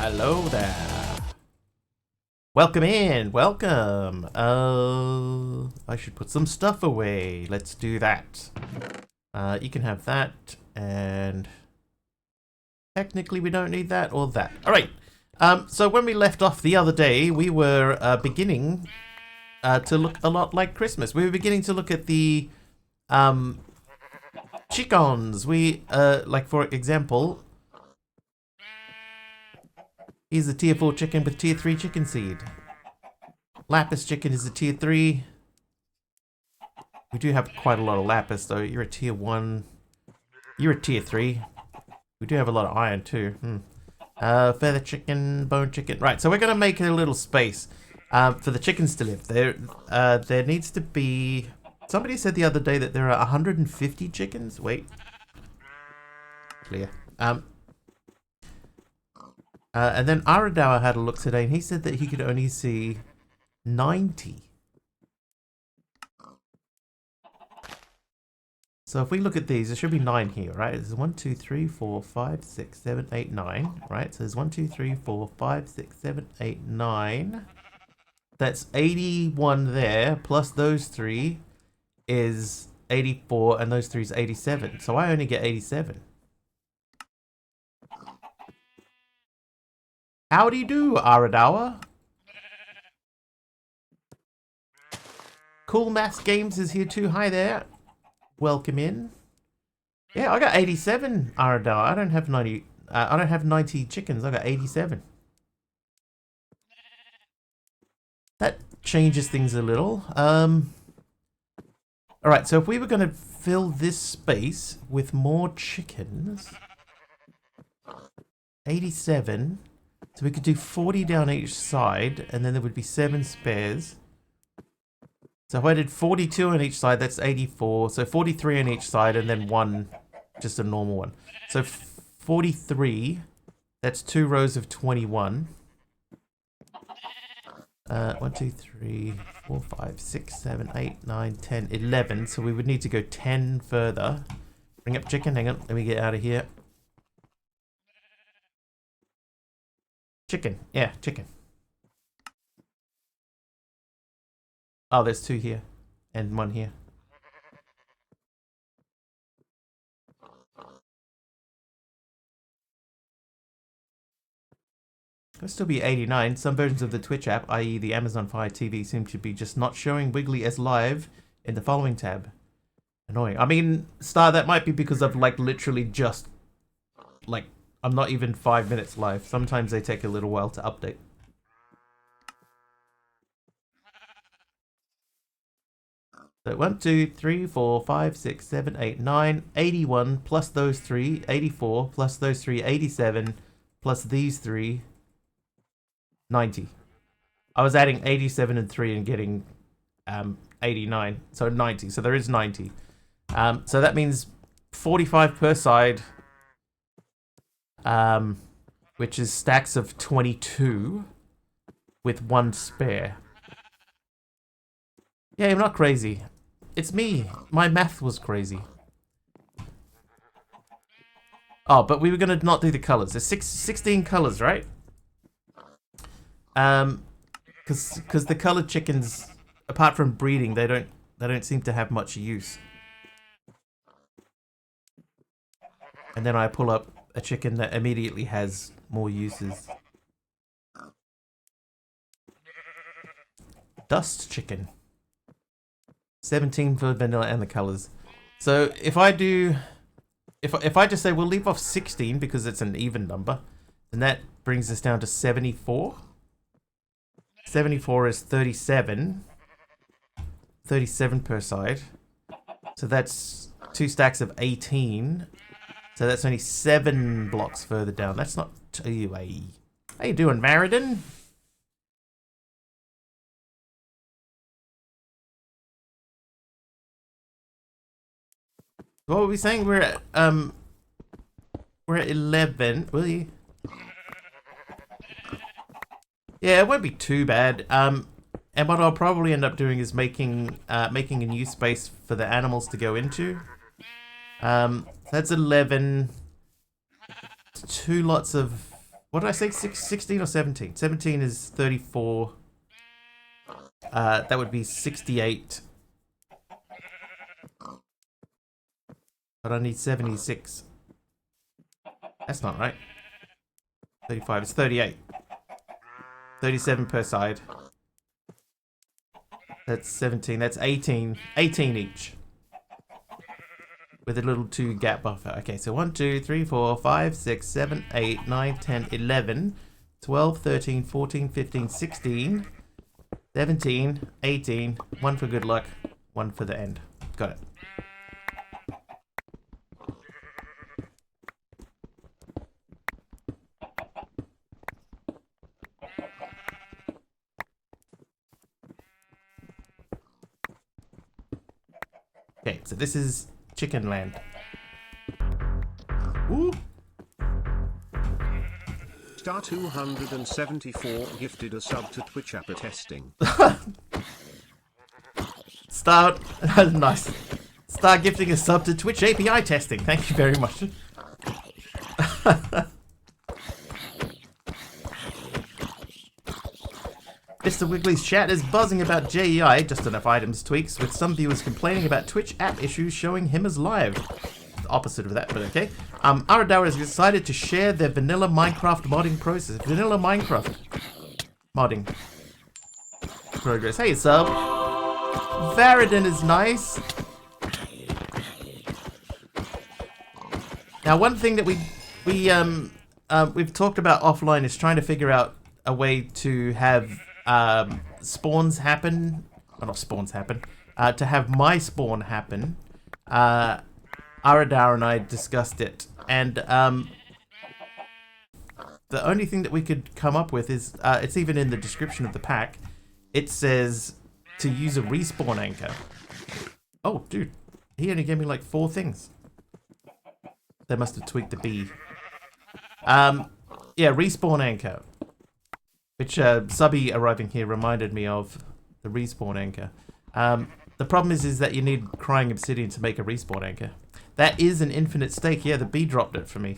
Hello there. Welcome in. Welcome. I should put some stuff away. Let's do that. You can have that, and technically we don't need that or that. All right. So when we left off the other day, we were beginning to look a lot like Christmas. We were beginning to look at the chickens. We like, for example, here's a tier 4 chicken with tier 3 chicken seed. Lapis chicken is a tier 3. We do have quite a lot of lapis though. You're a tier 1. You're a tier 3. We do have a lot of iron too. Feather chicken, bone chicken. Right, so we're gonna make a little space for the chickens to live. There needs to be. Somebody said the other day that there are 150 chickens. Wait. Clear. And then Aradawa had a look today, and he said that he could only see 90. So if we look at these, there should be 9 here, right? There's 1, 2, 3, 4, 5, 6, 7, 8, 9, right? So there's 1, 2, 3, 4, 5, 6, 7, 8, 9. That's 81 there, plus those 3 is 84, and those 3 is 87. So I only get 87. Howdy do, Aradawa. Cool Maths Games is here too. Hi there. Welcome in. Yeah, I got 87, Aradawa. I don't have 90. I don't have 90 chickens. I got 87. That changes things a little. All right. So if we were going to fill this space with more chickens, 87. So we could do 40 down each side, and then there would be 7 spares. So if I did 42 on each side, that's 84. So 43 on each side, and then 1, just a normal one. So 43, that's 2 rows of 21. 1, 2, 3, 4, 5, 6, 7, 8, 9, 10, 11. So we would need to go 10 further. Bring up chicken. Hang on, let me get out of here. Chicken. Yeah, chicken. Oh, there's 2 here. And 1 here. It'll still be 89. Some versions of the Twitch app, i.e. the Amazon Fire TV, seem to be just not showing Wiggly as live in the following tab. Annoying. I mean, Star, that might be because I've like literally just like I'm not even 5 minutes live. Sometimes they take a little while to update. So 1, 2, 3, 4, 5, 6, 7, 8, 9, 81 plus those 3, 84 plus those 3, 87 plus these 3, 90. I was adding 87 and 3 and getting 89, so 90. So there is 90. So that means 45 per side. Which is stacks of 22 with 1 spare. Yeah, I'm not crazy. It's me. My math was crazy. Oh, but we were gonna not do the colors. There's 16 colors, right? Because the colored chickens, apart from breeding, they don't seem to have much use. And then I pull up a chicken that immediately has more uses. Dust chicken. 17 for vanilla and the colors. So if I do, if I just say we'll leave off 16 because it's an even number, then that brings us down to 74. 74 is 37. 37 per side. So that's 2 stacks of 18. So that's only 7 blocks further down. That's not too way. How you doing, Maridin? What were we saying? We're at 11. Will you? Yeah, it won't be too bad. And what I'll probably end up doing is making a new space for the animals to go into. That's 11. 2 lots of What did I say? 16 or 17? 17 is 34. That would be 68. But I need 76. That's not right. 35 is 38. 37 per side. That's 17. That's 18. 18 each. With a little 2 gap buffer. Okay, so 1, 2, 3, 4, 5, 6, 7, 8, 9, 10, 11, 12, 13, 14, 15, 16, 17, 18. 1 for good luck, 1 for the end. Got it. Okay, so this is Chicken Land. Ooh. Star 274 gifted a sub to Twitch app testing. Start. Nice. Start gifting a sub to Twitch API testing. Thank you very much. Mr. Wiggly's chat is buzzing about JEI, just enough items tweaks, with some viewers complaining about Twitch app issues showing him as live. The opposite of that, but okay. Aradara is excited to share their vanilla Minecraft modding process. Vanilla Minecraft modding progress. Hey, sub. Varadin is nice. Now, one thing that we've talked about offline is trying to figure out a way to have spawns happen, well, not spawns happen, to have my spawn happen. Aradar and I discussed it, and the only thing that we could come up with is, it's even in the description of the pack, it says to use a respawn anchor. Oh, dude, he only gave me like 4 things. They must have tweaked the B. Yeah, respawn anchor. Which Subby arriving here reminded me of the respawn anchor. The problem is that you need crying obsidian to make a respawn anchor. That is an infinite stake. Yeah, the bee dropped it for me.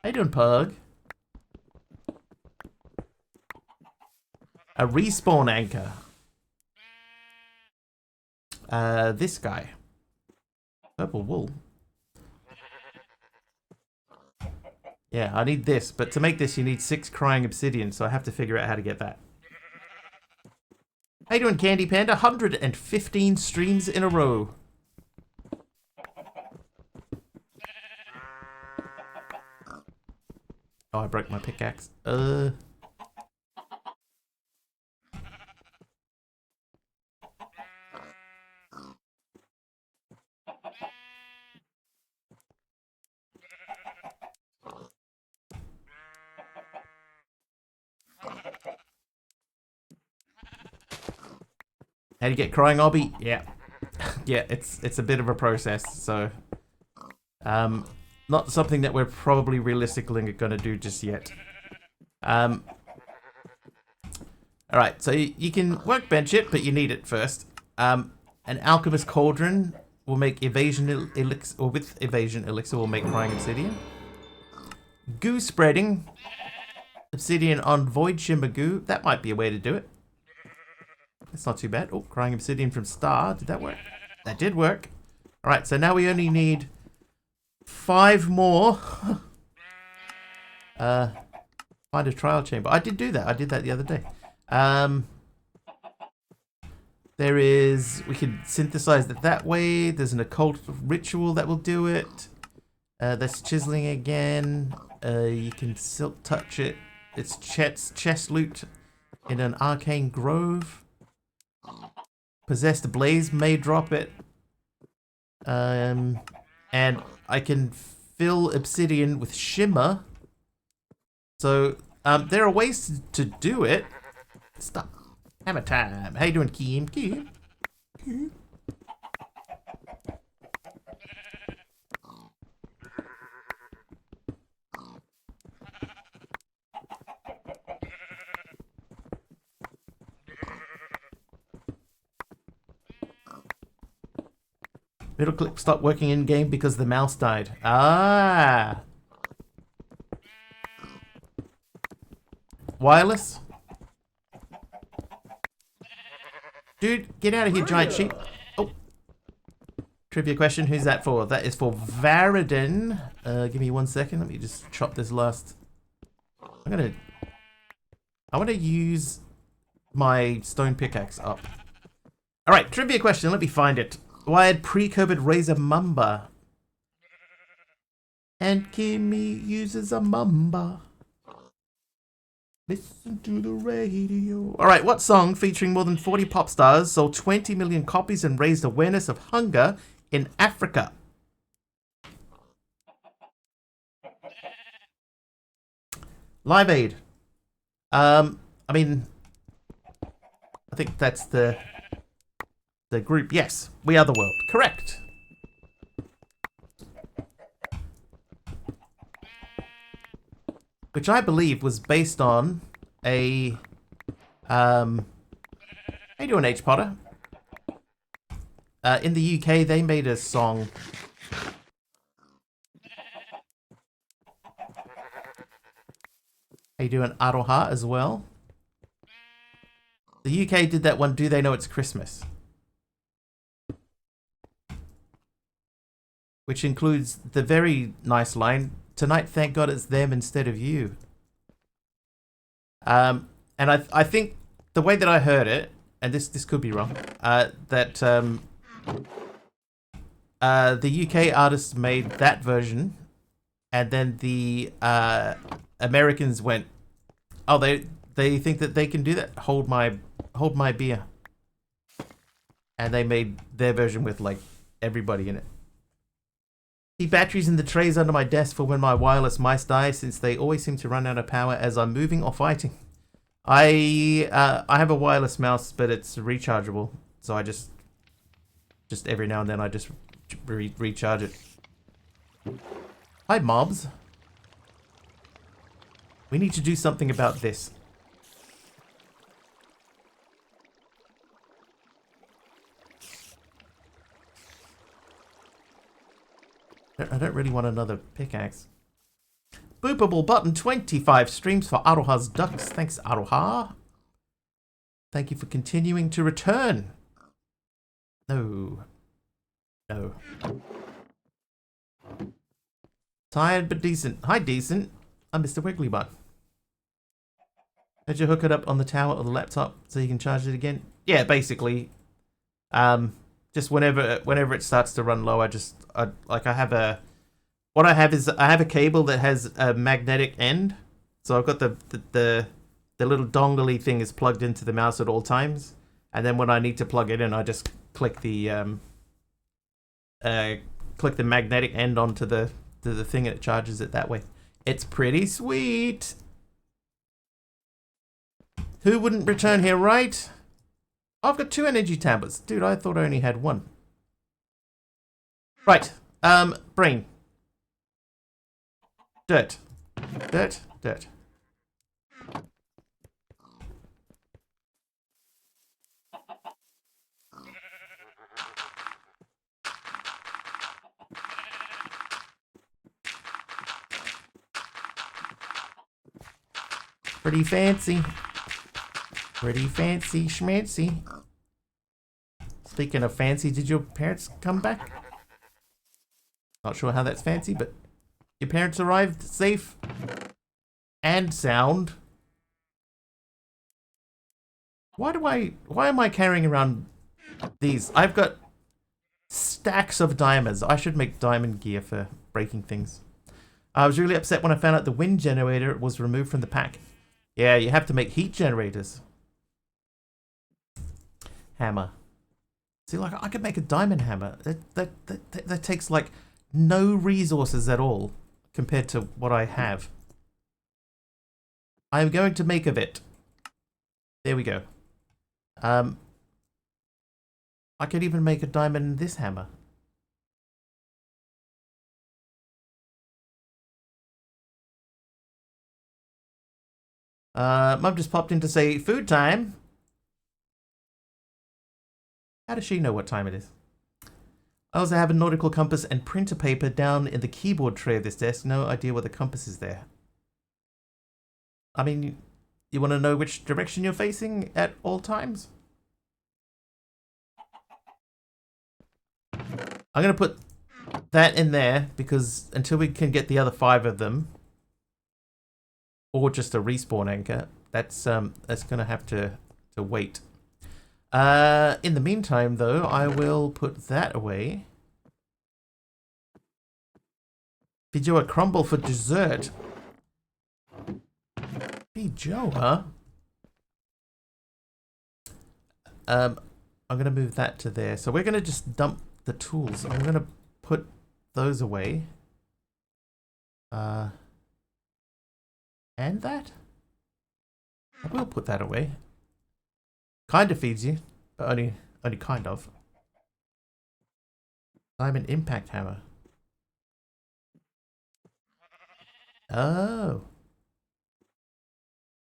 How you doing, Pug? A respawn anchor. This guy. Purple wool. Yeah, I need this, but to make this you need 6 crying obsidian, so I have to figure out how to get that. How you doing, Candy Panda? 115 streams in a row. Oh, I broke my pickaxe. How do you get crying obby? Yeah. Yeah, it's a bit of a process, so not something that we're probably realistically gonna do just yet. Alright, so you can workbench it, but you need it first. An alchemist cauldron will make evasion elixir, or with evasion elixir will make crying obsidian. Goo spreading. Obsidian on void shimmer goo. That might be a way to do it. That's not too bad. Oh, crying obsidian from Star. Did that work? That did work. Alright, so now we only need 5 more. Find a trial chamber. I did do that. I did that the other day. There is... We can synthesize it that way. There's an occult ritual that will do it. That's chiseling again. You can silk touch it. It's chest loot in an arcane grove. Possessed blaze may drop it. And I can fill obsidian with shimmer. So there are ways to do it. Stop. Hammer time. How you doing, Keem? Keem? Middle click stopped working in game because the mouse died. Ah. wireless. Dude, get out of here, giant sheep. Oh. Trivia question, who's that for? That is for Varadin. Give me 1 second. Let me just chop this last. I want to use my stone pickaxe up. Alright, trivia question. Let me find it. Wired pre-COVID Razor Mamba. And Kimmy uses a Mamba. Listen to the radio. Alright, what song featuring more than 40 pop stars sold 20 million copies and raised awareness of hunger in Africa? Live Aid. I mean, I think that's the group. Yes, We Are the World. Correct. Which I believe was based on a how you doing, H Potter? In the UK, they made a song. How you doing, Aroha, as well? The UK did that one, Do They Know It's Christmas? Which includes the very nice line, tonight, thank God it's them instead of you. And I think the way that I heard it, and this could be wrong, that the UK artists made that version, and then the Americans went, oh, they think that they can do that. Hold my beer, and they made their version with like everybody in it. Keep batteries in the trays under my desk for when my wireless mice die, since they always seem to run out of power as I'm moving or fighting. I have a wireless mouse, but it's rechargeable, so I just every now and then I just recharge it. Hi, mobs. We need to do something about this. I don't really want another pickaxe. Boopable button 25 streams for Aroha's ducks. Thanks, Aroha. Thank you for continuing to return. No. No. Tired but decent. Hi, decent. I'm Mr. Wigglybutt. Did you hook it up on the tower or the laptop so you can charge it again? Yeah, basically. Just whenever it starts to run low, I have a cable that has a magnetic end. So I've got the little dongly thing is plugged into the mouse at all times, and then when I need to plug it in, I just click the magnetic end onto the thing and it charges it that way. It's pretty sweet. Who wouldn't return here, right? I've got 2 energy tablets. Dude, I thought I only had 1. Right. Brain. Dirt. Dirt. Dirt. Pretty fancy. Pretty fancy schmancy. Speaking of fancy, did your parents come back? Not sure how that's fancy, but your parents arrived safe and sound. Why am I carrying around these? I've got stacks of diamonds. I should make diamond gear for breaking things. I was really upset when I found out the wind generator was removed from the pack. Yeah, you have to make heat generators. Hammer. See, like, I could make a diamond hammer. That takes, like, no resources at all compared to what I have. I'm going to make of it. There we go. I could even make a diamond in this hammer. Mum just popped in to say food time. How does she know what time it is? I also have a nautical compass and printer paper down in the keyboard tray of this desk. No idea what the compass is there. I mean, You want to know which direction you're facing at all times? I'm going to put that in there because until we can get the other 5 of them, or just a respawn anchor, that's going to have to wait. In the meantime, though, I will put that away. Did you a crumble for dessert? Hey, Joe, huh? I'm going to move that to there. So we're going to just dump the tools. I'm going to put those away. And that? I will put that away. Kind of feeds you, but only kind of. Diamond impact hammer. Oh.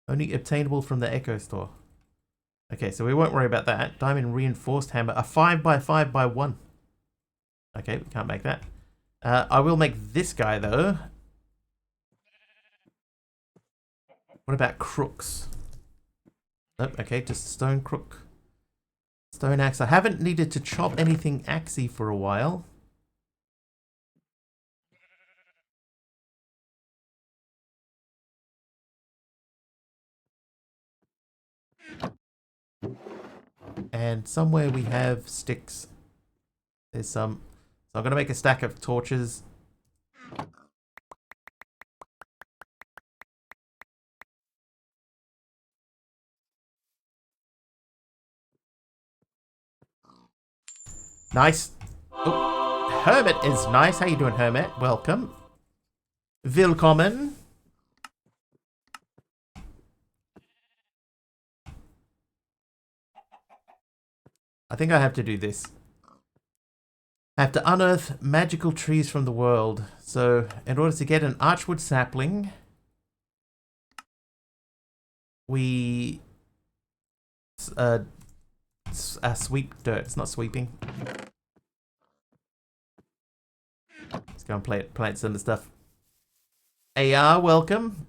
Only obtainable from the Echo store. Okay, so we won't worry about that. Diamond reinforced hammer. A 5x5x1. Okay, we can't make that. I will make this guy, though. What about crooks? Nope, okay, just stone crook. Stone axe. I haven't needed to chop anything axey for a while. And somewhere we have sticks. There's some. So I'm going to make a stack of torches. Nice. Oh, Hermit is nice. How you doing, Hermit? Welcome. Willkommen. I think I have to do this. I have to unearth magical trees from the world. So, in order to get an archwood sapling, we sweep dirt. It's not sweeping. Let's go and plant some of the stuff. AR, welcome.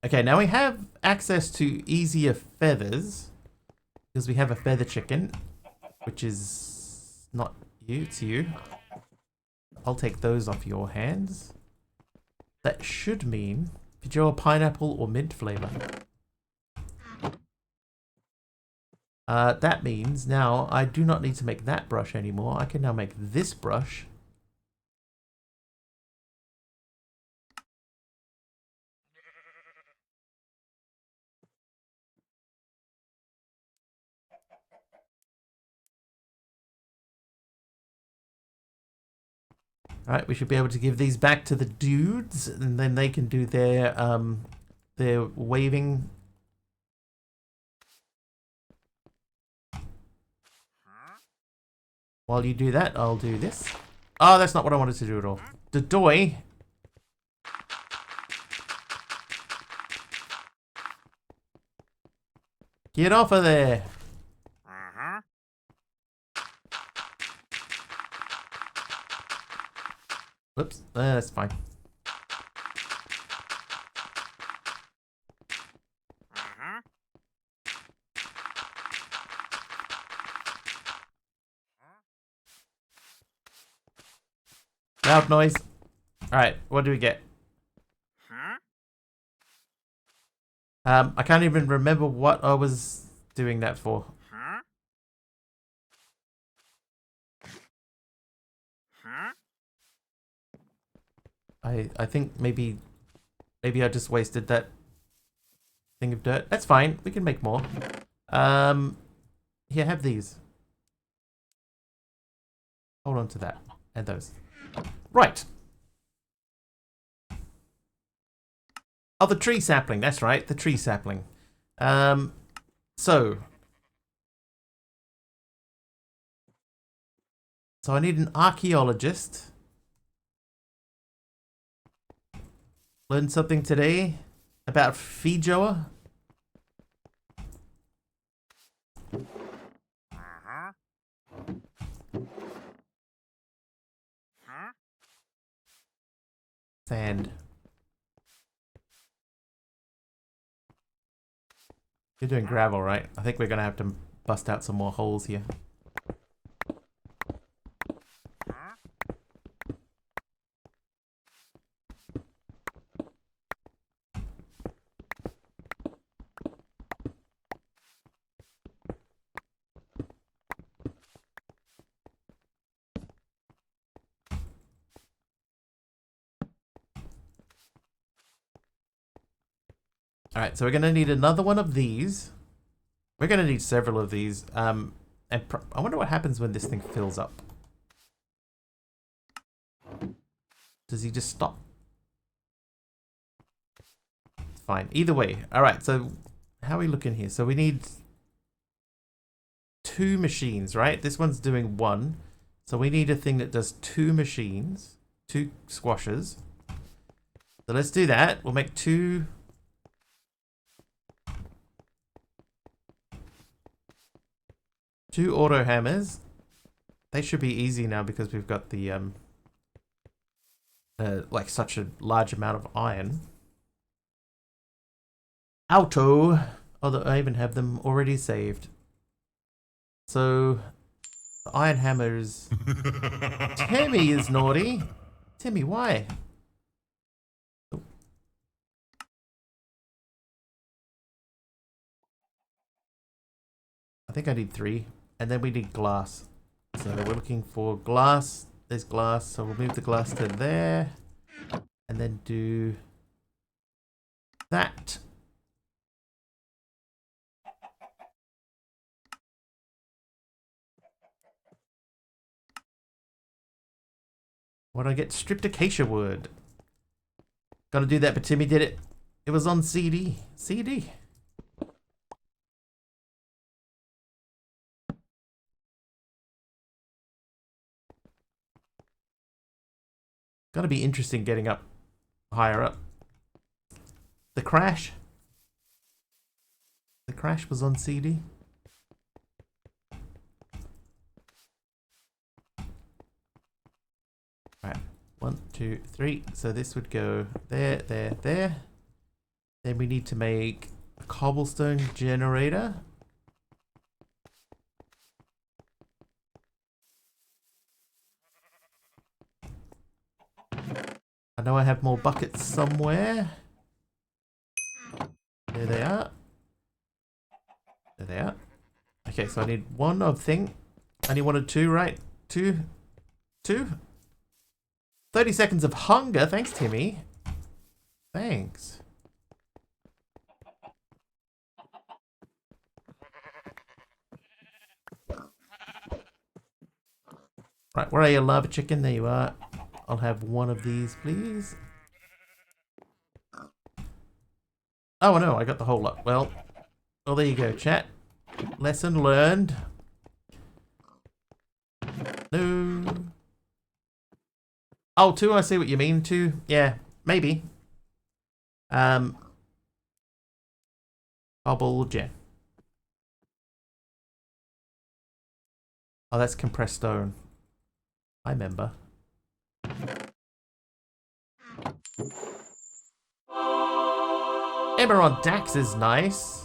Okay, now we have access to easier feathers because we have a feather chicken, which is not you, it's you. I'll take those off your hands. That should mean Pidgeot pineapple or mint flavor. That means now I do not need to make that brush anymore. I can now make this brush. Alright, we should be able to give these back to the dudes, and then they can do their waving. While you do that, I'll do this. Oh, that's not what I wanted to do at all. The doy. Get off of there. Whoops, that's fine. Loud noise. Alright, what do we get? I can't even remember what I was doing that for. I think maybe I just wasted that thing of dirt. That's fine. We can make more. Here, have these. Hold on to that. And those. Right. Oh, the tree sapling. That's right. The tree sapling. So, So I need an archaeologist. Learned something today about Fijoa. Sand. You're doing gravel, right? I think we're gonna have to bust out some more holes here. Alright, so we're gonna need another one of these. We're gonna need several of these. And I wonder what happens when this thing fills up. Does he just stop? Fine. Either way. Alright, so how are we looking here? So we need 2 machines, right? This one's doing 1. So we need a thing that does 2 machines. 2 squashers. So let's do that. We'll make 2... Two auto hammers. They should be easy now because we've got the like such a large amount of iron. Auto. Although I even have them already saved. So the iron hammers. Timmy is naughty. Timmy, why? Oh. I think I need 3. And then we need glass. So we're looking for glass. There's glass. So we'll move the glass to there. And then do that. What do I get? Stripped acacia wood. Gotta do that, but Timmy did it. It was on CD. CD. Gonna be interesting getting up higher up. The crash. The crash was on CD. Alright. 1, 2, 3. So this would go there, there, there. Then we need to make a cobblestone generator. I know I have more buckets somewhere. There they are. There they are. Okay, so I need 1 of thing. I need 1 of 2, right? 2. 2. 30 seconds of hunger. Thanks, Timmy. Thanks. Right, where are you, lava chicken? There you are. I'll have 1 of these, please. Oh, no, I got the whole lot. Well, there you go, chat. Lesson learned. No. Oh, 2, I see what you mean. 2, yeah, maybe. Cobble gen. Oh, that's compressed stone. I remember. Emerald Dax is nice.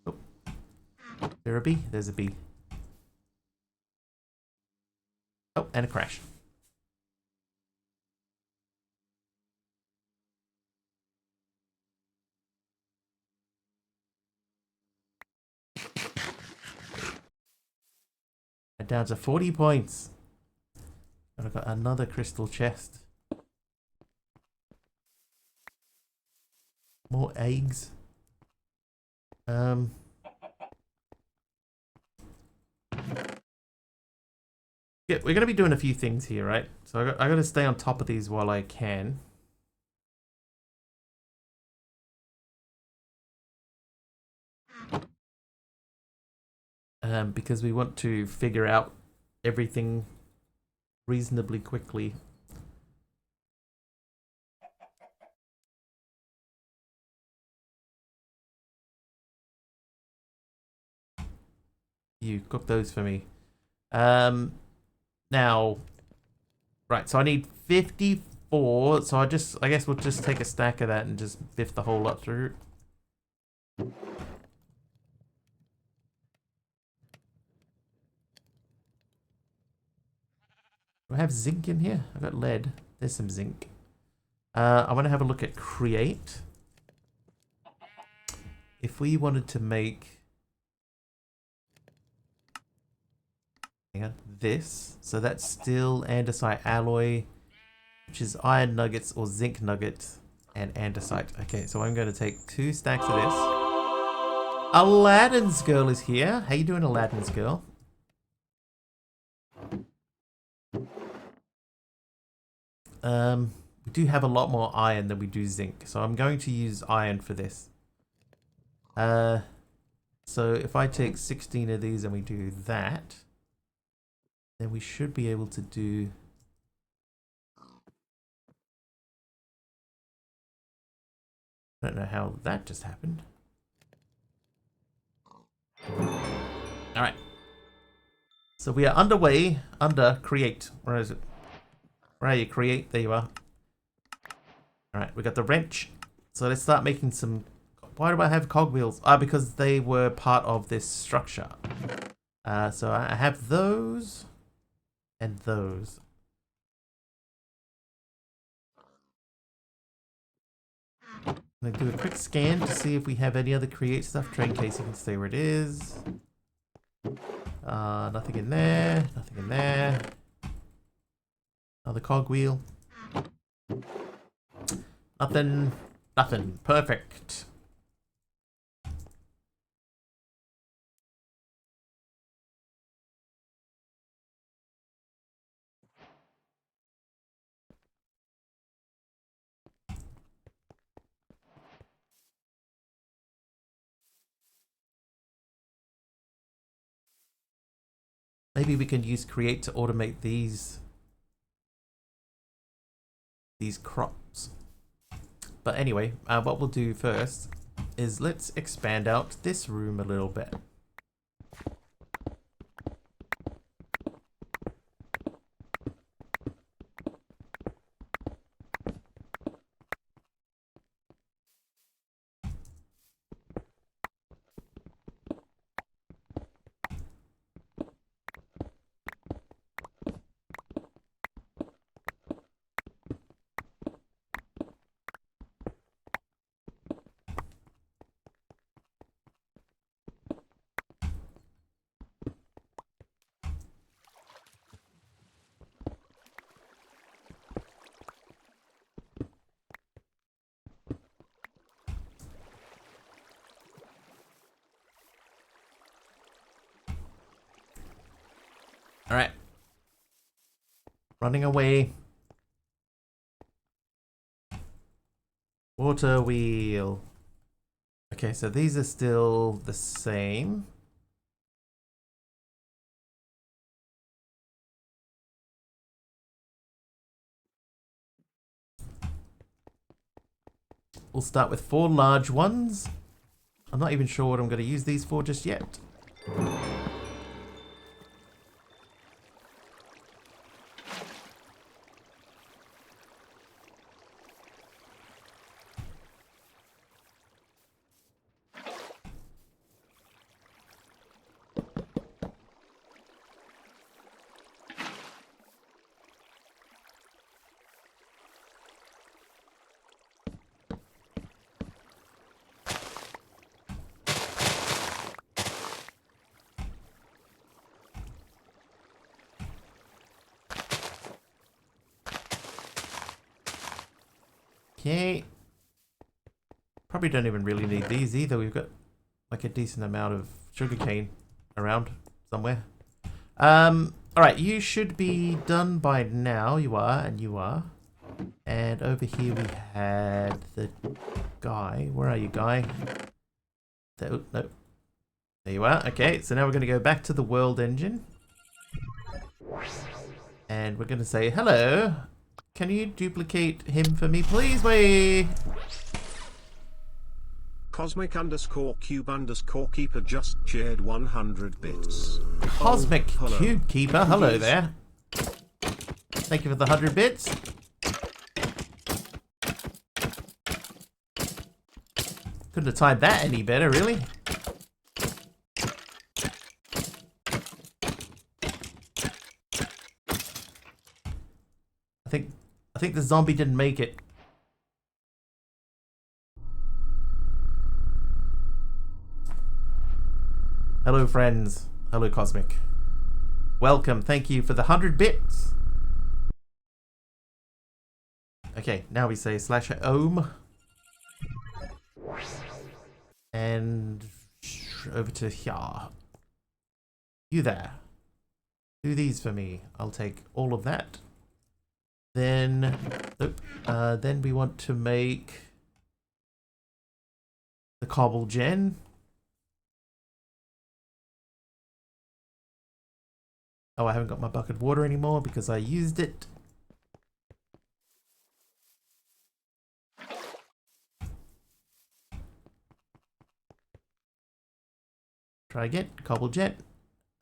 Oh. There a bee? There's a bee. Oh, and a crash. And down to 40 points. And I've got another crystal chest. More eggs. Yeah, we're going to be doing a few things here, right? So I got to stay on top of these while I can. Because we want to figure out everything reasonably quickly. You cook those for me. Now, right, so I need 54, so I guess we'll just take a stack of that and just biff the whole lot through. Do I have zinc in here? I've got lead. There's some zinc. I want to have a look at create. If we wanted to make this, so that's still andesite alloy, which is iron nuggets or zinc nuggets and andesite. Okay, so I'm going to take 2 stacks of this. Aladdin's girl is here. How you doing, Aladdin's girl? We do have a lot more iron than we do zinc, so I'm going to use iron for this. So if I take 16 of these and we do that, then we should be able to do... I don't know how that just happened. Alright. So we are underway under create. Where is it? Where are you? Create. There you are. Alright, we got the wrench. So let's start making some... Why do I have cogwheels? Because they were part of this structure. So I have those and those. I'm going to do a quick scan to see if we have any other create stuff. Train casing can stay where it is. Nothing in there. Nothing in there. Another cogwheel. Nothing. Nothing. Perfect. Maybe we can use create to automate these crops. But anyway, what we'll do first is let's expand out this room a little bit. All right. Running away. Water wheel. Okay, so these are still the same. We'll start with 4 large ones. I'm not even sure what I'm going to use these for just yet. Okay. Probably don't even really need these either. We've got like a decent amount of sugarcane around somewhere. Alright, you should be done by now. You are, and you are. And over here we had the guy. Where are you, guy? Oh, no. There you are. Okay, so now we're going to go back to the world engine. And we're going to say, hello. Can you duplicate him for me, please? Wait. Cosmic _ cube _ keeper just shared 100 bits. Cosmic hello. Cube Keeper. Hello there. Thank you for the 100 bits. Couldn't have timed that any better, really. I think the zombie didn't make it. Hello, friends. Hello, Cosmic. Welcome. Thank you for the 100 bits. Okay, now we say /ohm. And over to here. You there. Do these for me. I'll take all of that. Then, then we want to make the cobble gen. Oh, I haven't got my bucket of water anymore because I used it. Try again, cobble jet.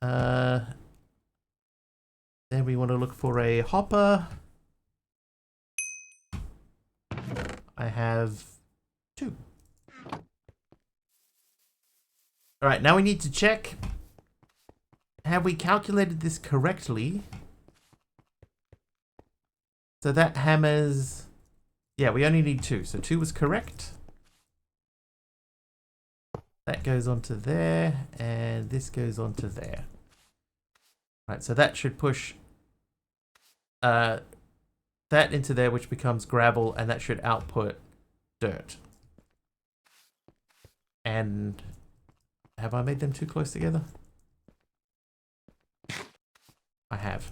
Then we want to look for a hopper. I have 2. Alright, now we need to check. Have we calculated this correctly? So that hammers... Yeah, we only need 2. So 2 was correct. That goes onto there, and this goes onto there. Right, so that should push that into there, which becomes gravel, and that should output dirt. And have I made them too close together? I have.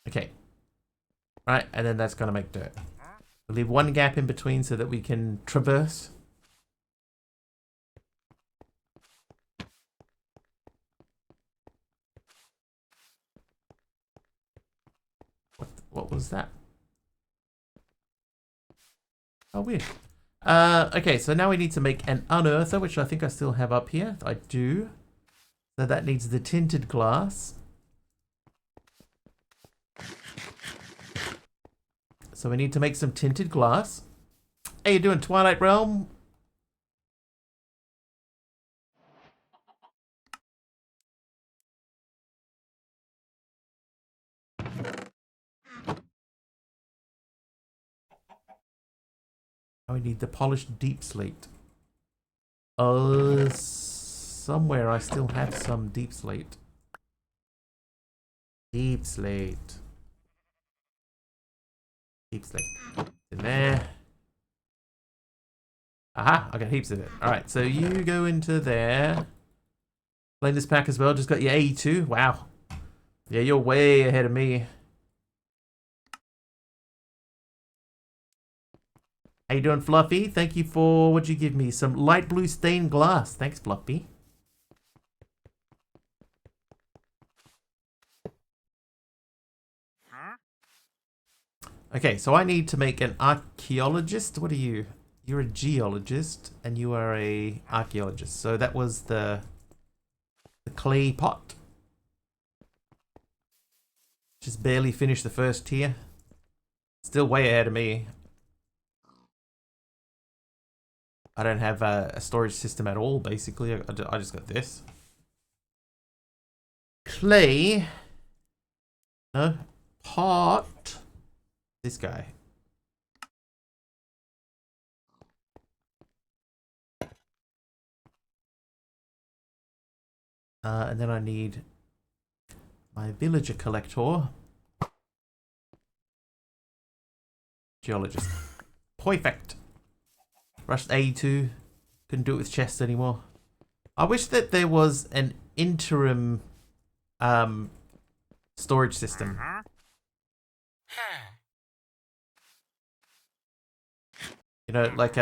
Okay. Right, and then that's going to make dirt. We'll leave one gap in between so that we can traverse. What was that? Oh, weird. Okay, so now we need to make an unearther, which I think I still have up here. I do. So that needs the tinted glass. So we need to make some tinted glass. How you doing, Twilight Realm? Oh, we need the polished deep slate. Somewhere I still have some deep slate. Deep slate. Deep slate. In there. Aha, I got heaps of it. Alright, so you go into there. Playing this pack as well, just got your AE2. Wow. Yeah, you're way ahead of me. How you doing, Fluffy? Thank you for, what'd you give me? Some light blue stained glass. Thanks, Fluffy. Okay, so I need to make an archaeologist. What are you? You're a geologist, and you are a archaeologist. So that was the clay pot. Just barely finished the first tier. Still way ahead of me. I don't have a storage system at all, basically. I just got this. Clay. No. Pot. This guy. And then I need my villager collector. Geologist. Perfect. Rushed A2. Couldn't do it with chests anymore. I wish that there was an interim storage system. You know, like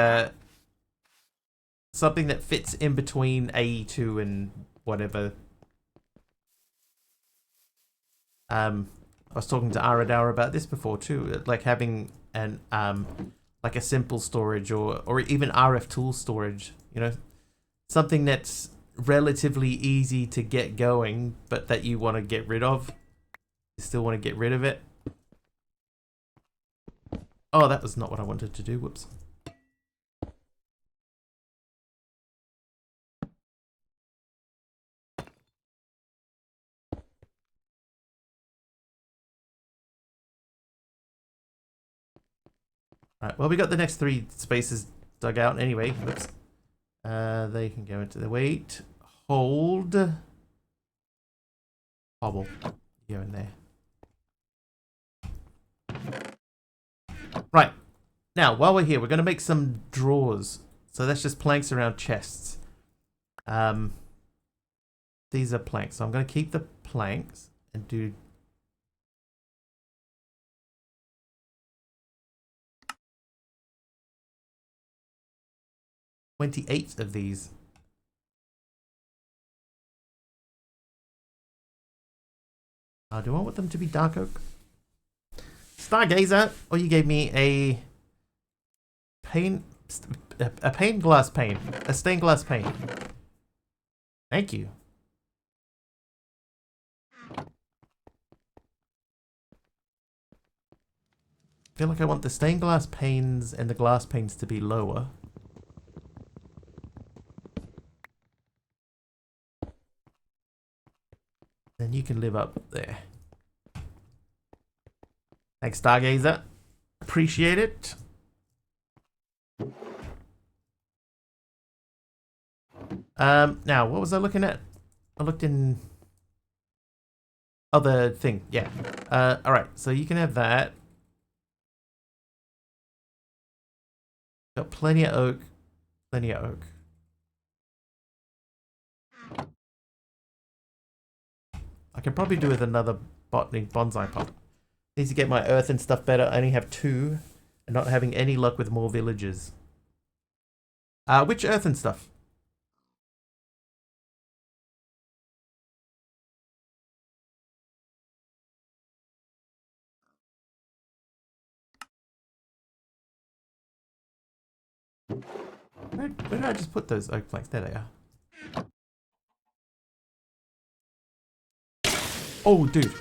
something that fits in between AE2 and whatever. I was talking to Aradar about this before too, like having an like a simple storage or even RF tool storage, you know, something that's relatively easy to get going, but that you want to get rid of. You still want to get rid of it. Oh, that was not what I wanted to do. Whoops. Right, well, we got the next 3 spaces dug out anyway. Whoops. They can go into the wait. Hold. Hobble. Go in there. Right. Now, while we're here, we're going to make some drawers. So that's just planks around chests. These are planks. So I'm going to keep the planks and do... $28 of these. Do I want them to be dark oak? Stargazer, or you gave me a pane, a pane glass pane, a stained glass pane. Thank you. I feel like I want the stained glass panes and the glass panes to be lower. Then you can live up there. Thanks, Stargazer. Appreciate it. Now, what was I looking at? I looked in other thing. Yeah. All right. So you can have that. Got plenty of oak. Plenty of oak. I can probably do with another bonsai pot. Need to get my earth and stuff better. I only have 2, and not having any luck with more villagers. Which earth and stuff? Where did I just put those oak planks? There they are. Oh, dude.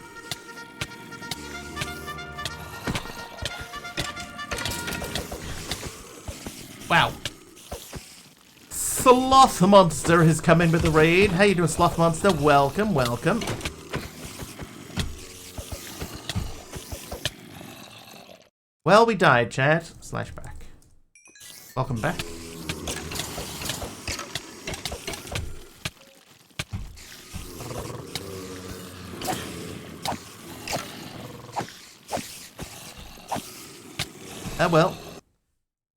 Wow. Sloth Monster has come in with the raid. How you doing, Sloth Monster? Welcome, welcome. Well, we died, chat. Slash back. Welcome back. Well.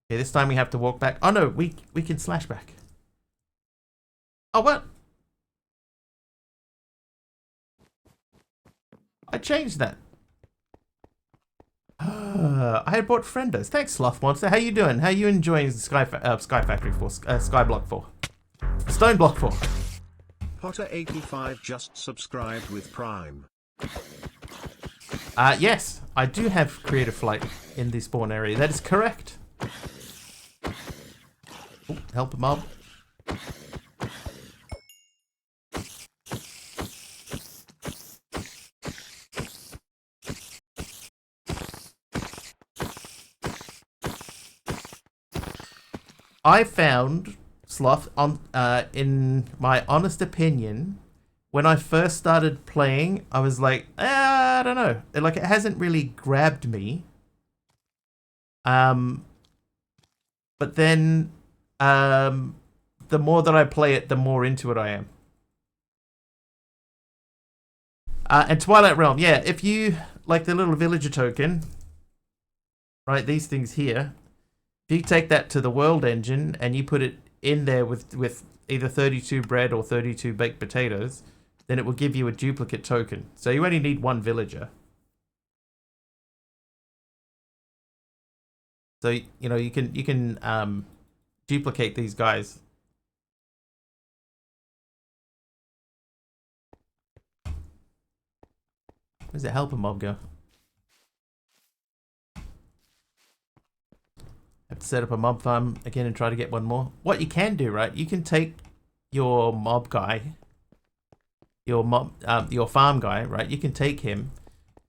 Okay, this time we have to walk back. Oh no, we can slash back. Oh, what? I changed that. I had bought Friendos. Thanks, Sloth Monster. How you doing? How you enjoying Sky Factory 4? Skyblock 4? StoneBlock 4? Potter85 just subscribed with Prime. Yes, I do have Creative Flight in the spawn area. That is correct. Oh, help a mob. I found Sloth on in my honest opinion, when I first started playing, I was like, I don't know. Like, it hasn't really grabbed me. But then the more that I play it, the more into it I am. And Twilight Realm, yeah, if you, like the little villager token, right, these things here, if you take that to the world engine and you put it in there with either 32 bread or 32 baked potatoes, then it will give you a duplicate token. So you only need one villager. So, you know, you can duplicate these guys. Where's the helper mob go? Have to set up a mob farm again and try to get one more. What you can do, right? You can take your mob guy, your farm guy, right? You can take him,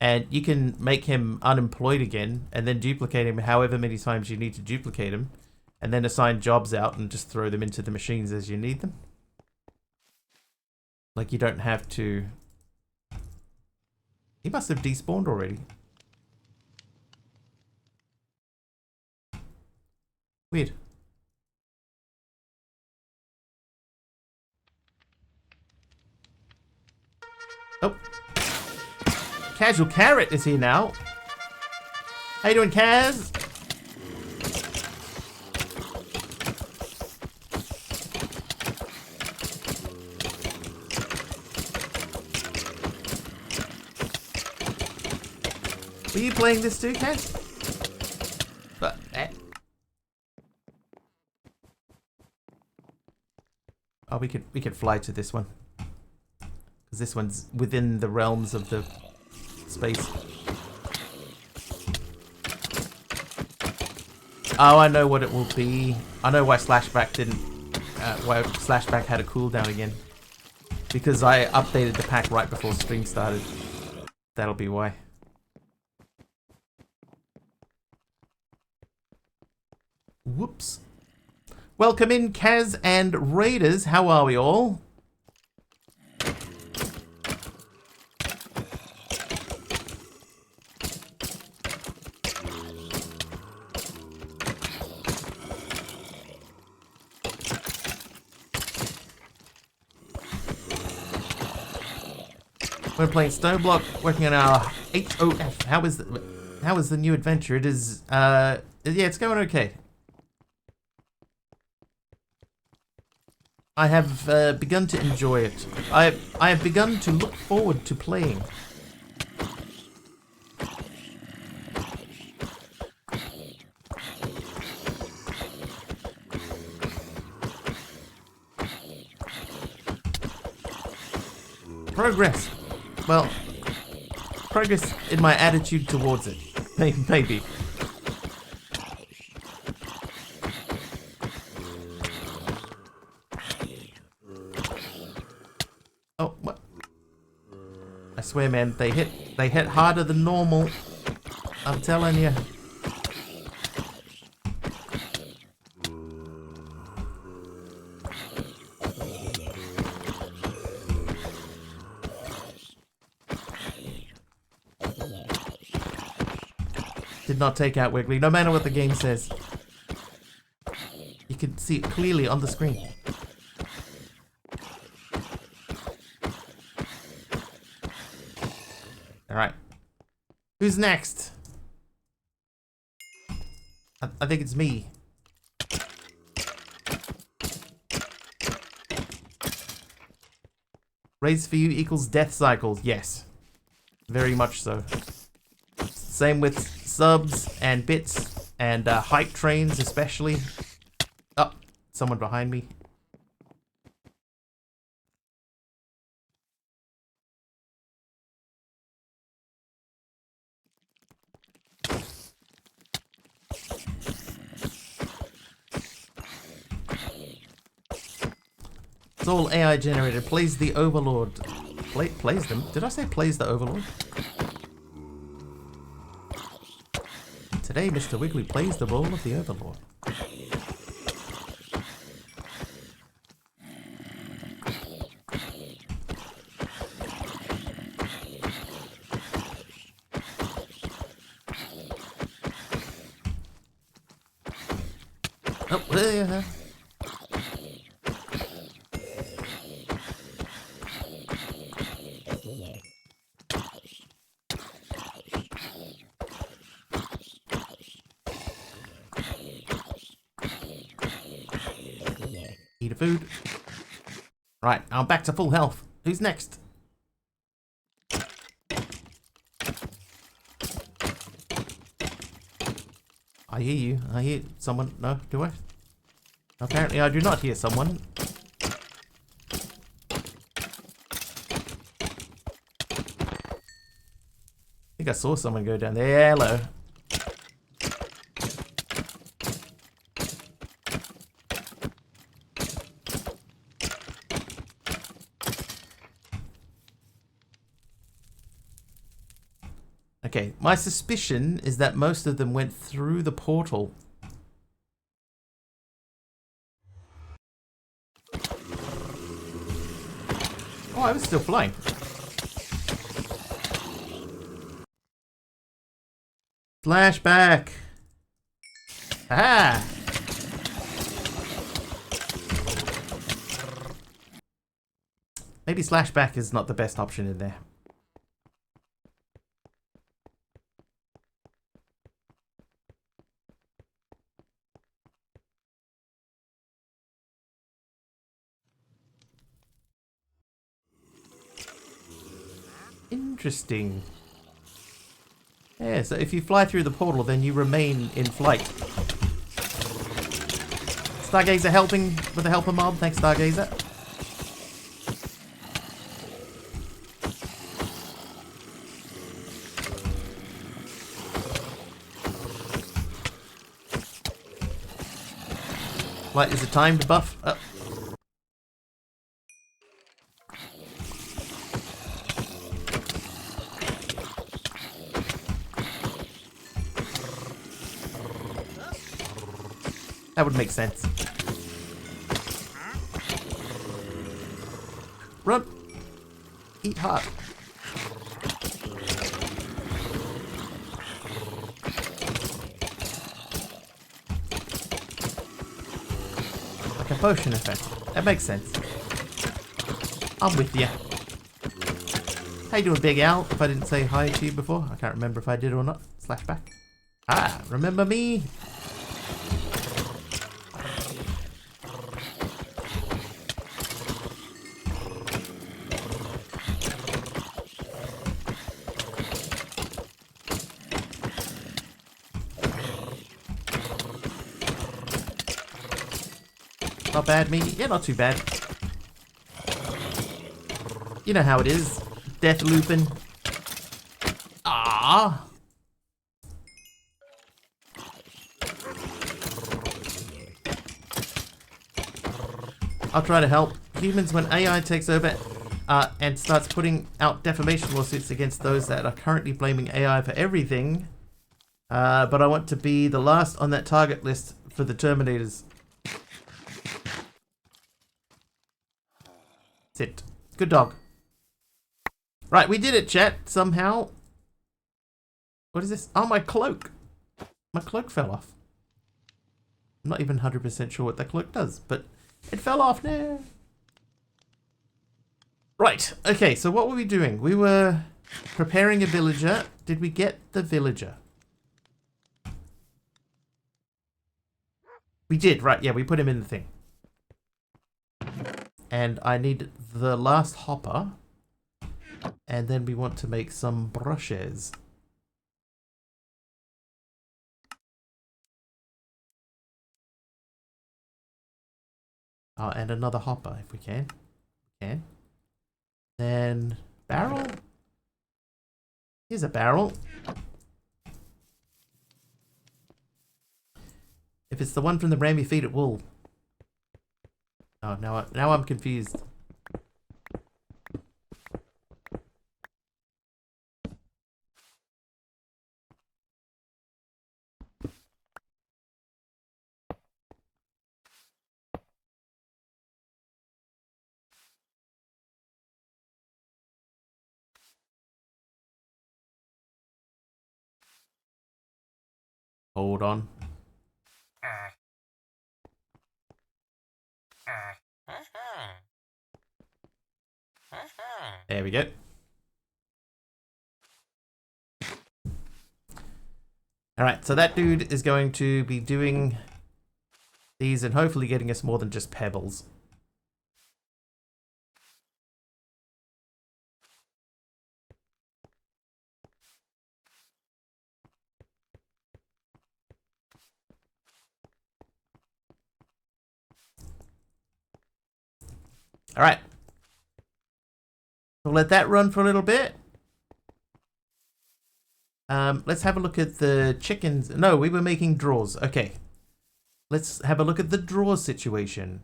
and you can make him unemployed again, and then duplicate him however many times you need to duplicate him, and then assign jobs out and just throw them into the machines as you need them. Like you don't have to. He must have despawned already. Weird. Oh. Casual Carrot is here now. How you doing, Kaz? Were you playing this too, Kaz? But, oh, we could fly to this one. Because this one's within the realms of the space. Oh, I know what it will be. I know why Slashback didn't. Why Slashback had a cooldown again. Because I updated the pack right before stream started. That'll be why. Whoops. Welcome in, Kaz and Raiders. How are we all? We're playing StoneBlock, working on our HOF. How is the new adventure? It is yeah, it's going okay. I have begun to enjoy it. I have begun to look forward to playing. Progress. Well, progress in my attitude towards it. Maybe. Oh, what? I swear, man, they hit harder than normal. I'm telling you. Did not take out Wiggly, no matter what the game says. You can see it clearly on the screen. Alright. Who's next? I think it's me. Raise for you equals death cycles. Yes. Very much so. Same with subs and bits and hype trains especially. Oh, someone behind me. It's all AI generated. Plays the Overlord. Plays them? Did I say plays the Overlord? Today, Mr. Wiggly plays the role of the Overlord. Oh, yeah. food. Right, I'm back to full health. Who's next? I hear you. I hear someone. No, do I? Apparently I do not hear someone. I think I saw someone go down there. Hello. Okay, my suspicion is that most of them went through the portal. Oh, I was still flying. Flashback. Ah. Maybe slashback is not the best option in there. Interesting. Yeah, so if you fly through the portal, then you remain in flight. Stargazer helping with the helper mob. Thanks, Stargazer. Flight is a timed buff. Oh. That would make sense. Run! Eat hot. Like a potion effect. That makes sense. I'm with you. How you doing, Big Al? If I didn't say hi to you before, I can't remember if I did or not. Slashback. Ah, remember me? Not bad, me? Yeah, not too bad. You know how it is. Death looping. Ah. I'll try to help. Humans, when AI takes over and starts putting out defamation lawsuits against those that are currently blaming AI for everything. But I want to be the last on that target list for the Terminators. Sit. Good dog. Right, we did it, chat, somehow. What is this? Oh, my cloak. My cloak fell off. I'm not even 100% sure what that cloak does, but it fell off now. Right, okay, so what were we doing? We were preparing a villager. Did we get the villager? We did, right, yeah, we put him in the thing. And I need the last hopper. And then we want to make some brushes. Oh, and another hopper if we can. Then barrel. Here's a barrel. If it's the one from the ram you feed it wool. Oh, now I'm confused. Hold on. There we go. Alright, so that dude is going to be doing these and hopefully getting us more than just pebbles. All right. We'll let that run for a little bit. Let's have a look at the chickens. No, we were making draws. Okay. Let's have a look at the draw situation.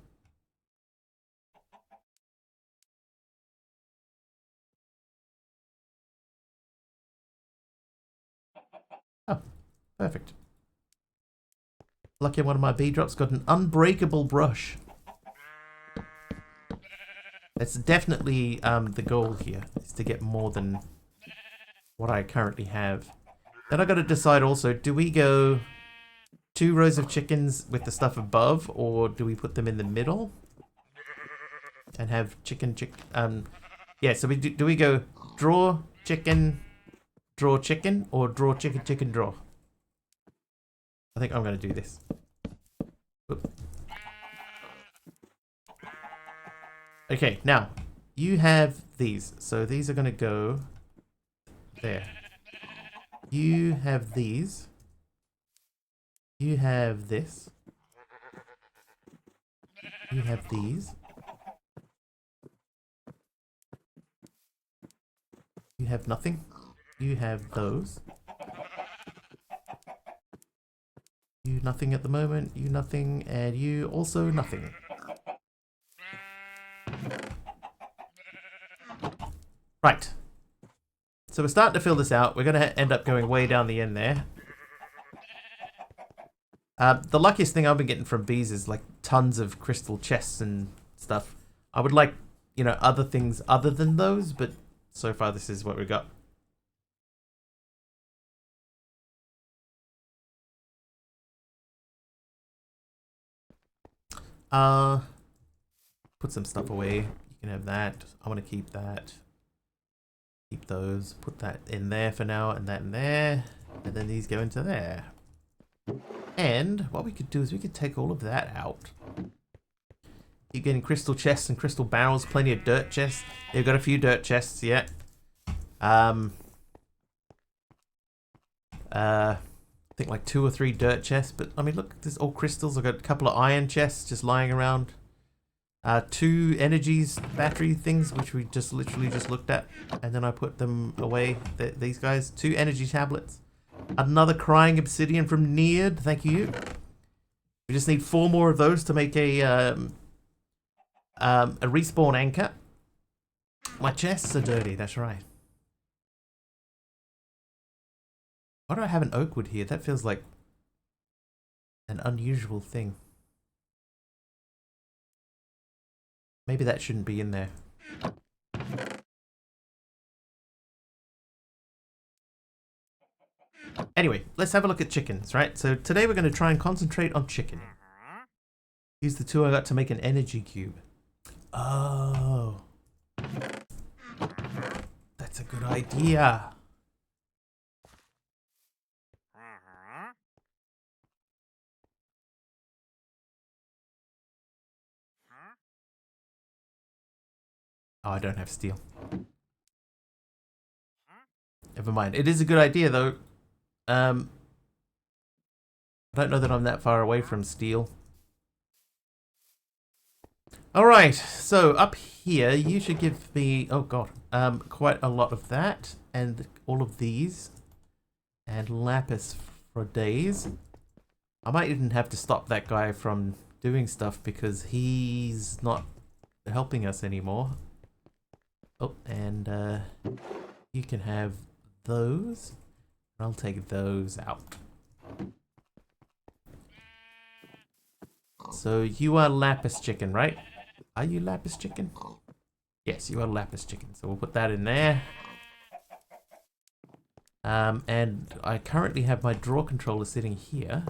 Oh, perfect. Lucky one of my bee drops got an unbreakable brush. That's definitely the goal here, is to get more than what I currently have. Then I got to decide also, do we go 2 rows of chickens with the stuff above, or do we put them in the middle and have yeah, so do we go draw chicken, or draw chicken, chicken, draw? I think I'm going to do this. Oop. Okay, now you have these, so these are going to go there. You have these. You have this. You have these. You have nothing. You have those. You nothing at the moment. You nothing. And you also nothing. Right. So we're starting to fill this out. We're going to end up going way down the end there. The luckiest thing I've been getting from bees is like tons of crystal chests and stuff. I would like, you know, other things other than those, but so far this is what we got. Put some stuff away. You can have that. I want to keep that. Keep those. Put that in there for now, and that in there. And then these go into there. And what we could do is we could take all of that out. Keep getting crystal chests and crystal barrels. Plenty of dirt chests. They've got a few dirt chests yet. I think like 2 or 3 dirt chests. But I mean, look, there's all crystals. I've got a couple of iron chests just lying around. 2 energies battery things, which we just literally just looked at, and then I put them away. These guys, 2 energy tablets, another crying obsidian from Neared. Thank you. We just need 4 more of those to make a respawn anchor. My chests are dirty. That's right. Why do I have an oak wood here? That feels like an unusual thing. Maybe that shouldn't be in there. Anyway, let's have a look at chickens, right? So today we're going to try and concentrate on chicken. Use the 2 I got to make an energy cube. Oh. That's a good idea. Oh, I don't have steel. Never mind. It is a good idea, though. I don't know that I'm that far away from steel. Alright, so up here, you should give me... Oh, God. Quite a lot of that. And all of these. And lapis for days. I might even have to stop that guy from doing stuff because he's not helping us anymore. Oh, and you can have those. I'll take those out. So you are lapis chicken, right? Are you lapis chicken? Yes, you are lapis chicken. So we'll put that in there. And I currently have my draw controller sitting here.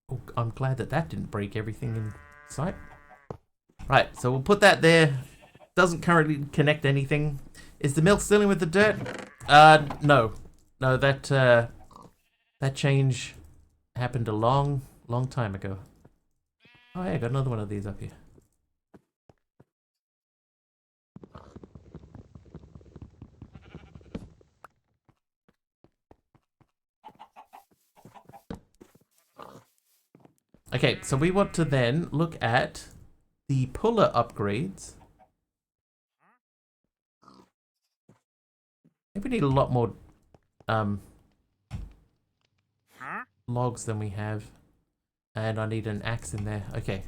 Oh, I'm glad that that didn't break everything in sight. Right, so we'll put that there. Doesn't currently connect anything. Is the milk still in with the dirt? No. No, that change happened a long time ago. Oh yeah, I got another one of these up here. Okay, so we want to then look at the puller upgrades we need a lot more logs than we have. And I need an axe in there. Okay.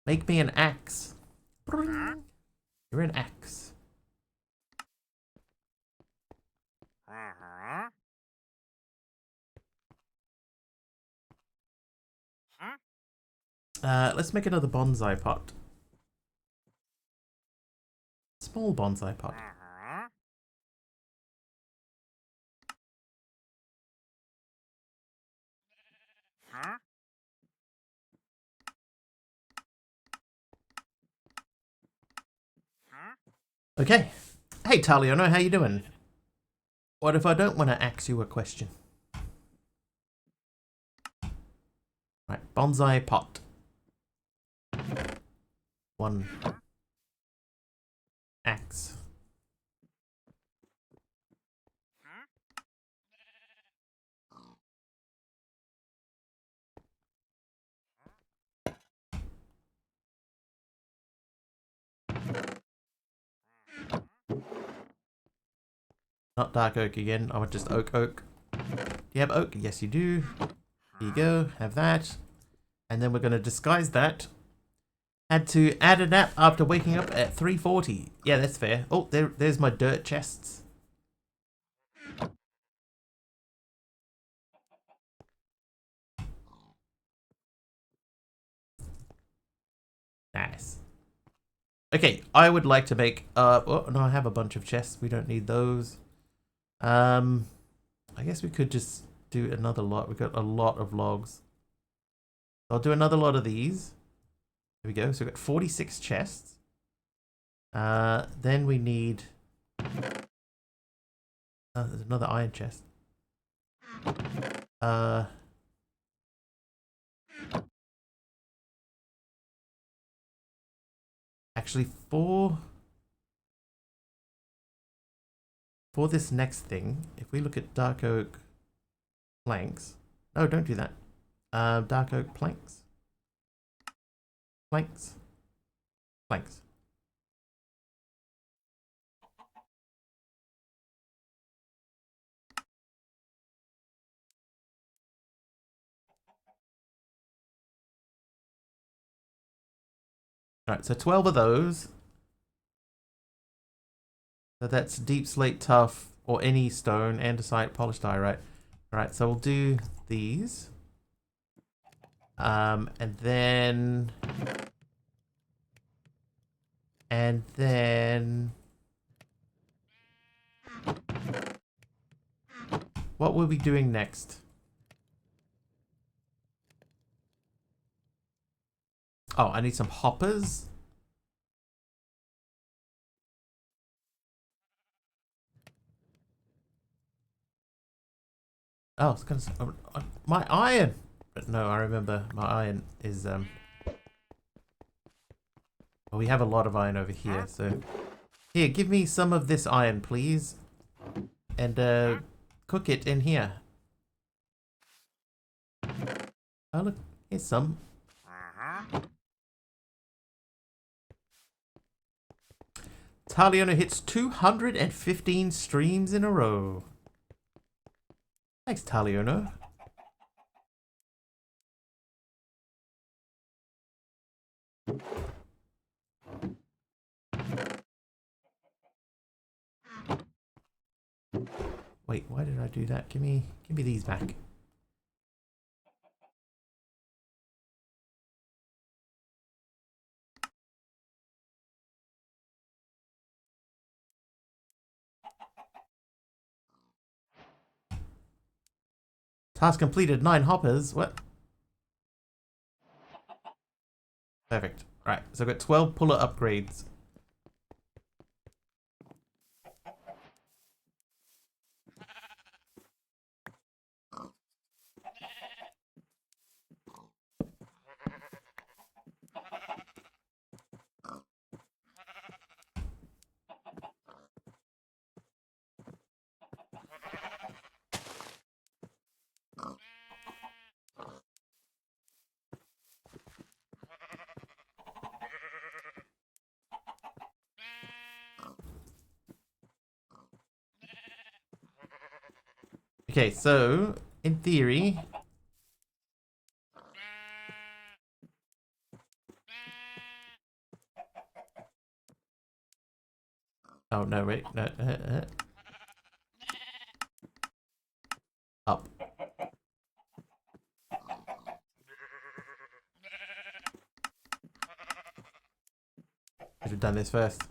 Make me an axe. You're an axe. Let's make another bonsai pot. Small bonsai pot. Okay. Hey, Taliano, how you doing? What if I don't want to ask you a question? Right, bonsai pot. 1 axe. Not dark oak again. I want just oak. Do you have oak? Yes, you do. Here you go. Have that. And then we're going to disguise that. Had to add a nap after waking up at 3:40. Yeah, that's fair. Oh, there's my dirt chests. Nice. Okay, I would like to make oh no, I have a bunch of chests. We don't need those. I guess we could just do another lot. We've got a lot of logs. I'll do another lot of these. There we go. So we've got 46 chests. Then we need there's another iron chest. Actually, for this next thing, if we look at dark oak planks. No, don't do that. Dark oak planks. Planks. Alright, so 12 of those. So that's deep slate, tough, or any stone, andesite, polished diorite. Alright, so we'll do these. And then what will we be doing next? Oh, I need some hoppers. Oh, it's gonna my iron. But no, I remember my iron is well, we have a lot of iron over here, so here, give me some of this iron, please, and cook it in here. Oh look, here's some. Taliona hits 215 streams in a row. Thanks, Taliona. Wait, why did I do that? Give me these back. Task completed, 9 hoppers. What? Perfect. Alright, so I've got 12 puller upgrades. Okay, so in theory, oh no, wait, no, up. Should have done this first.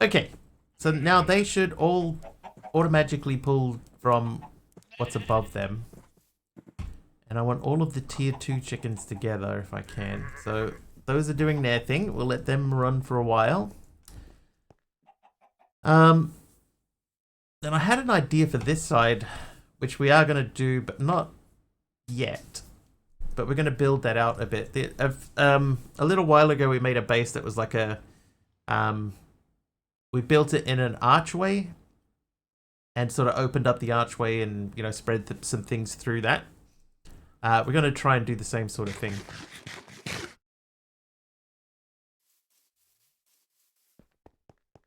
Okay, so now they should all automatically pull from what's above them. And I want all of the tier 2 chickens together if I can. So those are doing their thing. We'll let them run for a while. Then I had an idea for this side, which we are going to do, but not yet. But we're going to build that out a bit. A little while ago, we made a base that was like a... we built it in an archway and sort of opened up the archway and, you know, spread some things through that. We're going to try and do the same sort of thing.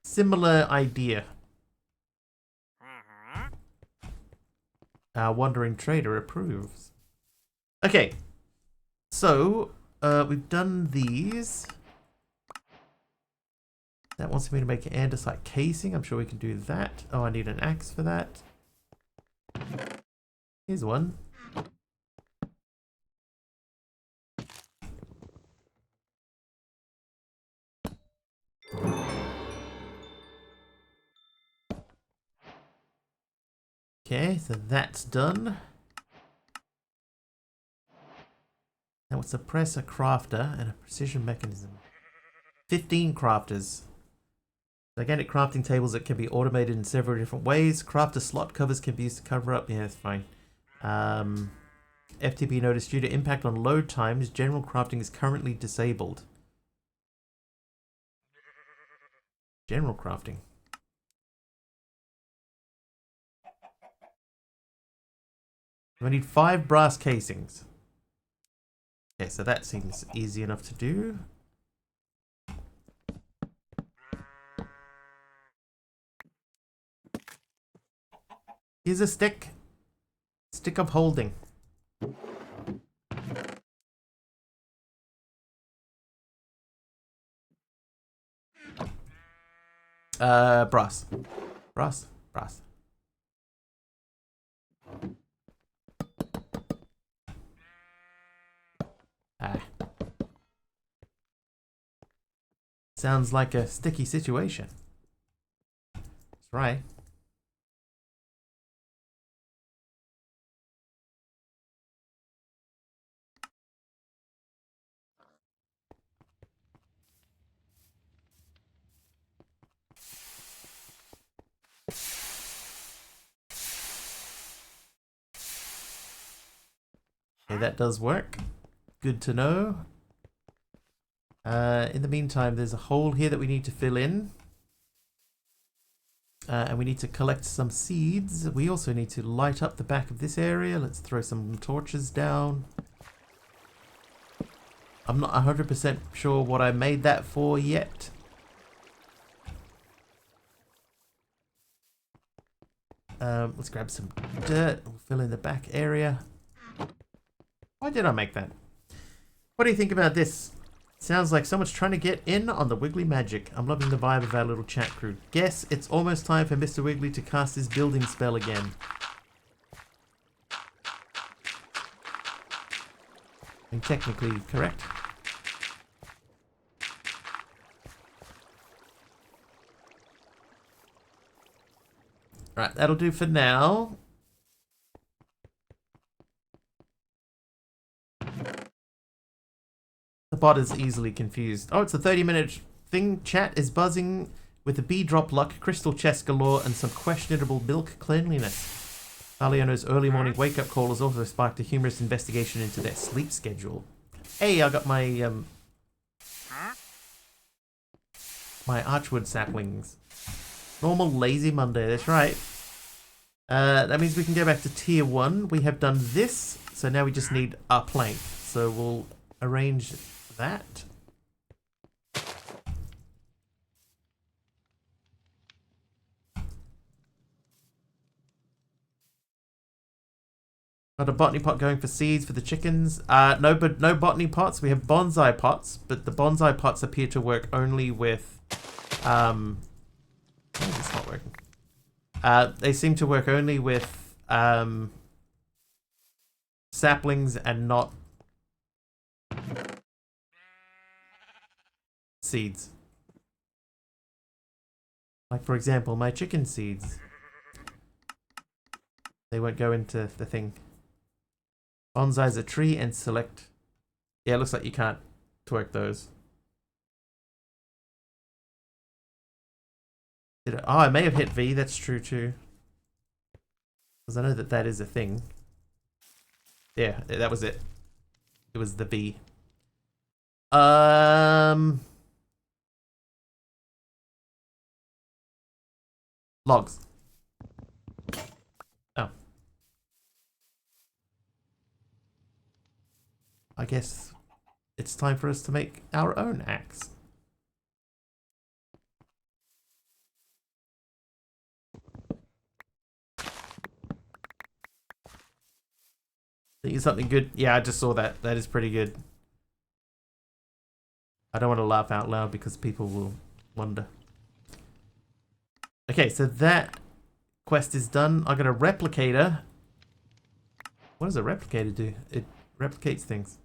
Similar idea. Our wandering trader approves. Okay, so we've done these. That wants me to make an andesite casing. I'm sure we can do that. Oh, I need an axe for that. Here's one. Okay, so that's done. Now it's a presser crafter and a precision mechanism. 15 crafters. Gigantic crafting tables that can be automated in several different ways. Crafter slot covers can be used to cover up. Yeah, that's fine. FTB notice due to impact on load times, general crafting is currently disabled. General crafting. We need 5 brass casings. Okay, so that seems easy enough to do. Here's a stick. Stick of holding. Brass. Brass. Brass. Ah. Sounds like a sticky situation. That's right. Okay, that does work. Good to know. In the meantime, there's a hole here that we need to fill in. And we need to collect some seeds. We also need to light up the back of this area. Let's throw some torches down. I'm not 100% sure what I made that for yet. Let's grab some dirt. We'll fill in the back area. Why did I make that? What do you think about this? Sounds like someone's trying to get in on the Wiggly magic. I'm loving the vibe of our little chat crew. Guess it's almost time for Mr. Wiggly to cast his building spell again. And technically correct. Right, that'll do for now. The bot is easily confused. Oh, it's a 30-minute thing. Chat is buzzing with a bee drop luck, crystal chest galore, and some questionable milk cleanliness. Aliono's early morning wake-up call has also sparked a humorous investigation into their sleep schedule. Hey, I got my my archwood saplings. Normal lazy Monday, that's right. That means we can go back to tier 1. We have done this, so now we just need a plank. So we'll arrange that. Got a botany pot going for seeds for the chickens. No botany pots. We have bonsai pots, but the bonsai pots appear to work only with why is this not working? They seem to work only with saplings and not seeds. Like, for example, my chicken seeds. They won't go into the thing. Bonsai's a tree and select. Yeah, it looks like you can't twerk those. Oh, I may have hit V. That's true too. Because I know that that is a thing. Yeah, that was it. It was the V. Logs. Oh. I guess it's time for us to make our own axe. Think it's something good? Yeah, I just saw that. That is pretty good. I don't want to laugh out loud because people will wonder. Okay, so that quest is done. I got a replicator. What does a replicator do? It replicates things.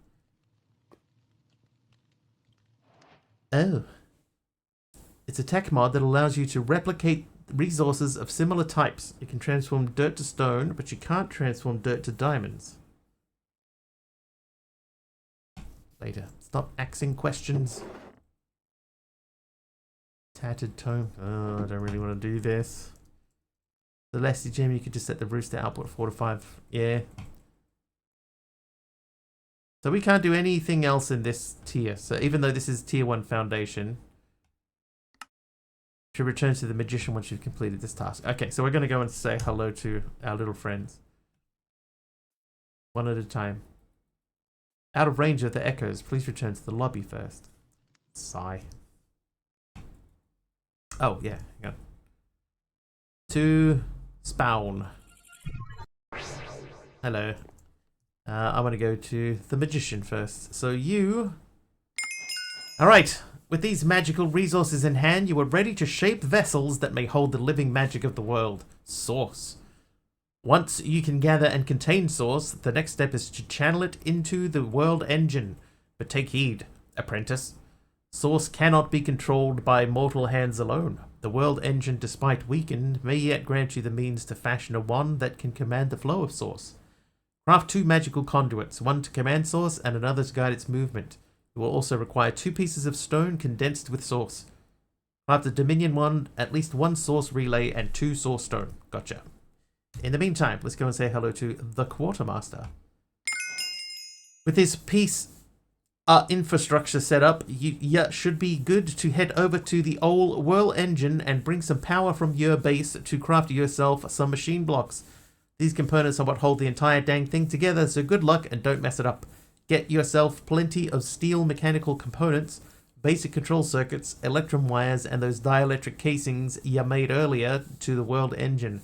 Oh. It's a tech mod that allows you to replicate resources of similar types. You can transform dirt to stone, but you can't transform dirt to diamonds. Later. Stop axing questions. Tattered tome. Oh, I don't really want to do this. The Leslie gem, you could just set the rooster output 4 to 5. Yeah. So we can't do anything else in this tier. So even though this is tier 1 foundation, should return to the magician once you've completed this task. Okay, so we're going to go and say hello to our little friends. One at a time. Out of range of the echoes, please return to the lobby first. Sigh. Oh, yeah, hang on. To spawn. Hello. I want to go to the magician first. So you... Alright, with these magical resources in hand, you are ready to shape vessels that may hold the living magic of the world. Source. Once you can gather and contain Source, the next step is to channel it into the world engine. But take heed, apprentice. Source cannot be controlled by mortal hands alone. The world engine, despite weakened, may yet grant you the means to fashion a wand that can command the flow of Source. Craft 2 magical conduits, one to command Source and another to guide its movement. You will also require 2 pieces of stone condensed with Source. Craft a Dominion wand, at least 1 Source relay, and 2 Source stone. Gotcha. In the meantime, let's go and say hello to the Quartermaster. With his piece infrastructure set up, you should be good to head over to the old Whirl engine and bring some power from your base to craft yourself some machine blocks. These components are what hold the entire dang thing together, so good luck and don't mess it up. Get yourself plenty of steel mechanical components, basic control circuits, electrum wires, and those dielectric casings you made earlier to the Whirl engine.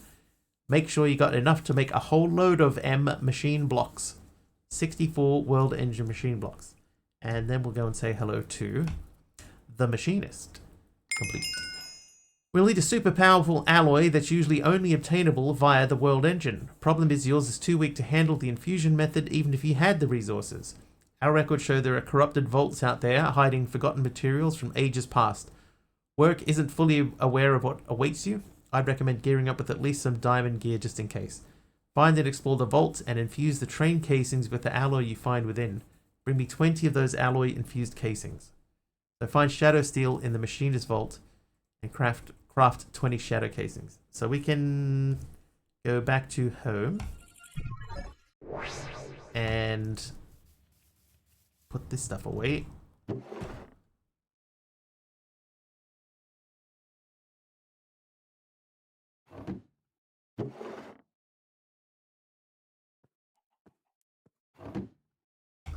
Make sure you got enough to make a whole load of machine blocks. 64 Whirl engine machine blocks. And then we'll go and say hello to the machinist. Complete. We'll need a super powerful alloy that's usually only obtainable via the Whirl engine. Problem is yours is too weak to handle the infusion method even if you had the resources. Our records show there are corrupted vaults out there hiding forgotten materials from ages past. Work isn't fully aware of what awaits you. I'd recommend gearing up with at least some diamond gear just in case. Find and explore the vaults and infuse the train casings with the alloy you find within. Bring me 20 of those alloy infused casings. So find shadow steel in the machinist vault and craft 20 shadow casings. So we can go back to home and put this stuff away.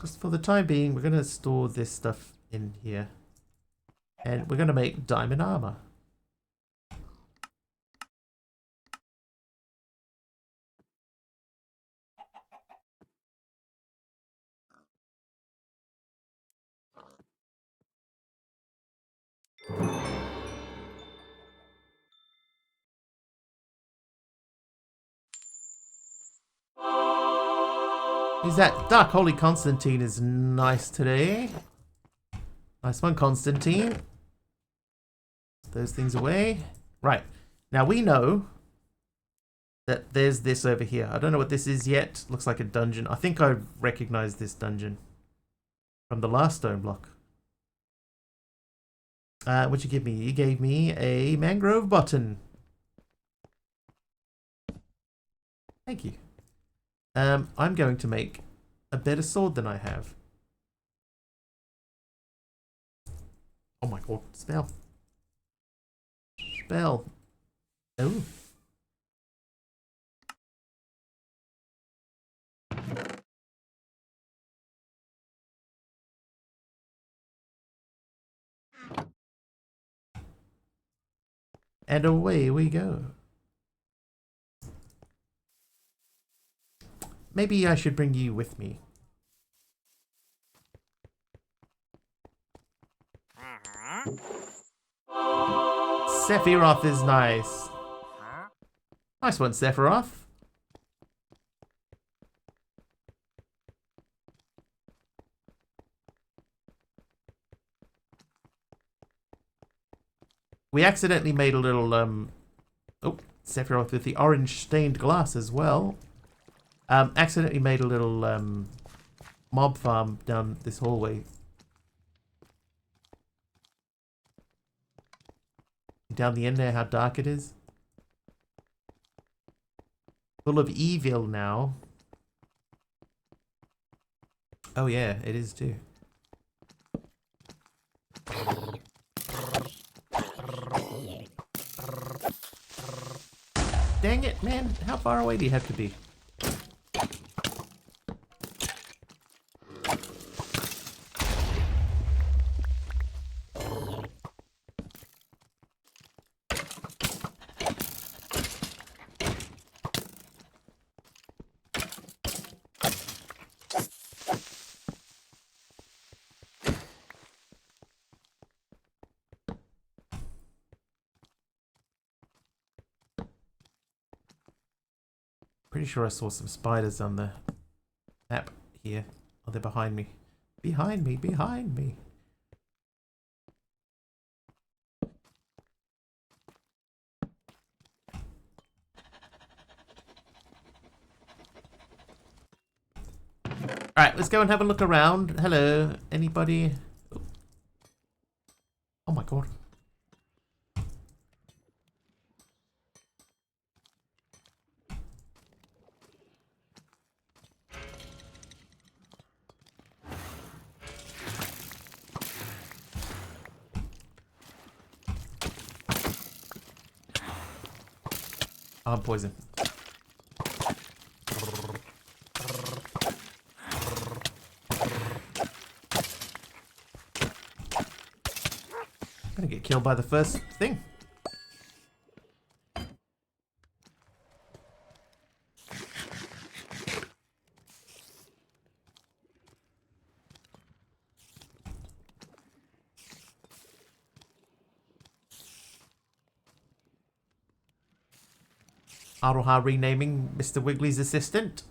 Just for the time being, we're going to store this stuff in here. And we're going to make diamond armor. Who's that? Dark Holy Constantine is nice today. Nice one, Constantine. Those things away. Right. Now we know that there's this over here. I don't know what this is yet. Looks like a dungeon. I think I recognize this dungeon from the last stone block. What'd you give me? You gave me a mangrove button. Thank you. I'm going to make a better sword than I have. Oh my god, spell. Spell. Oh. And away we go. Maybe I should bring you with me. Sephiroth is nice. Nice one, Sephiroth. We accidentally made a little, oh, Sephiroth with the orange stained glass as well. Accidentally made a little, mob farm down this hallway. Down the end there, how dark it is. Full of evil now. Oh yeah, it is too. Dang it, man. How far away do you have to be? Pretty sure I saw some spiders on the map here. Oh, they're behind me. Behind me, behind me. Alright, let's go and have a look around. Hello, anybody? Oh my god. I'm poisoned. I'm gonna get killed by the first thing. Aroha renaming Mr. Wiggly's assistant.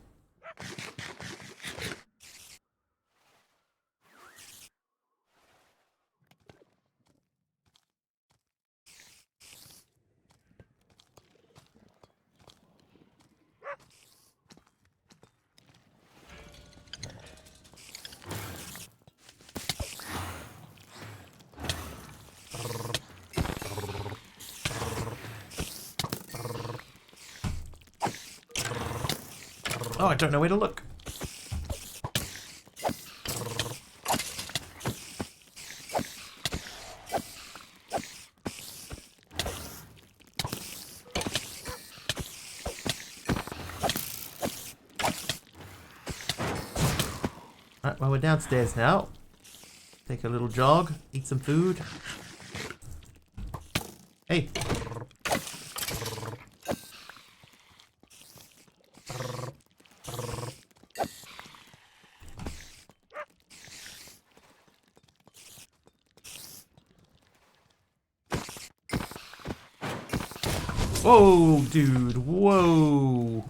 Oh, I don't know where to look. Right, well, we're downstairs now. Take a little jog, eat some food. Hey. Whoa, dude, whoa.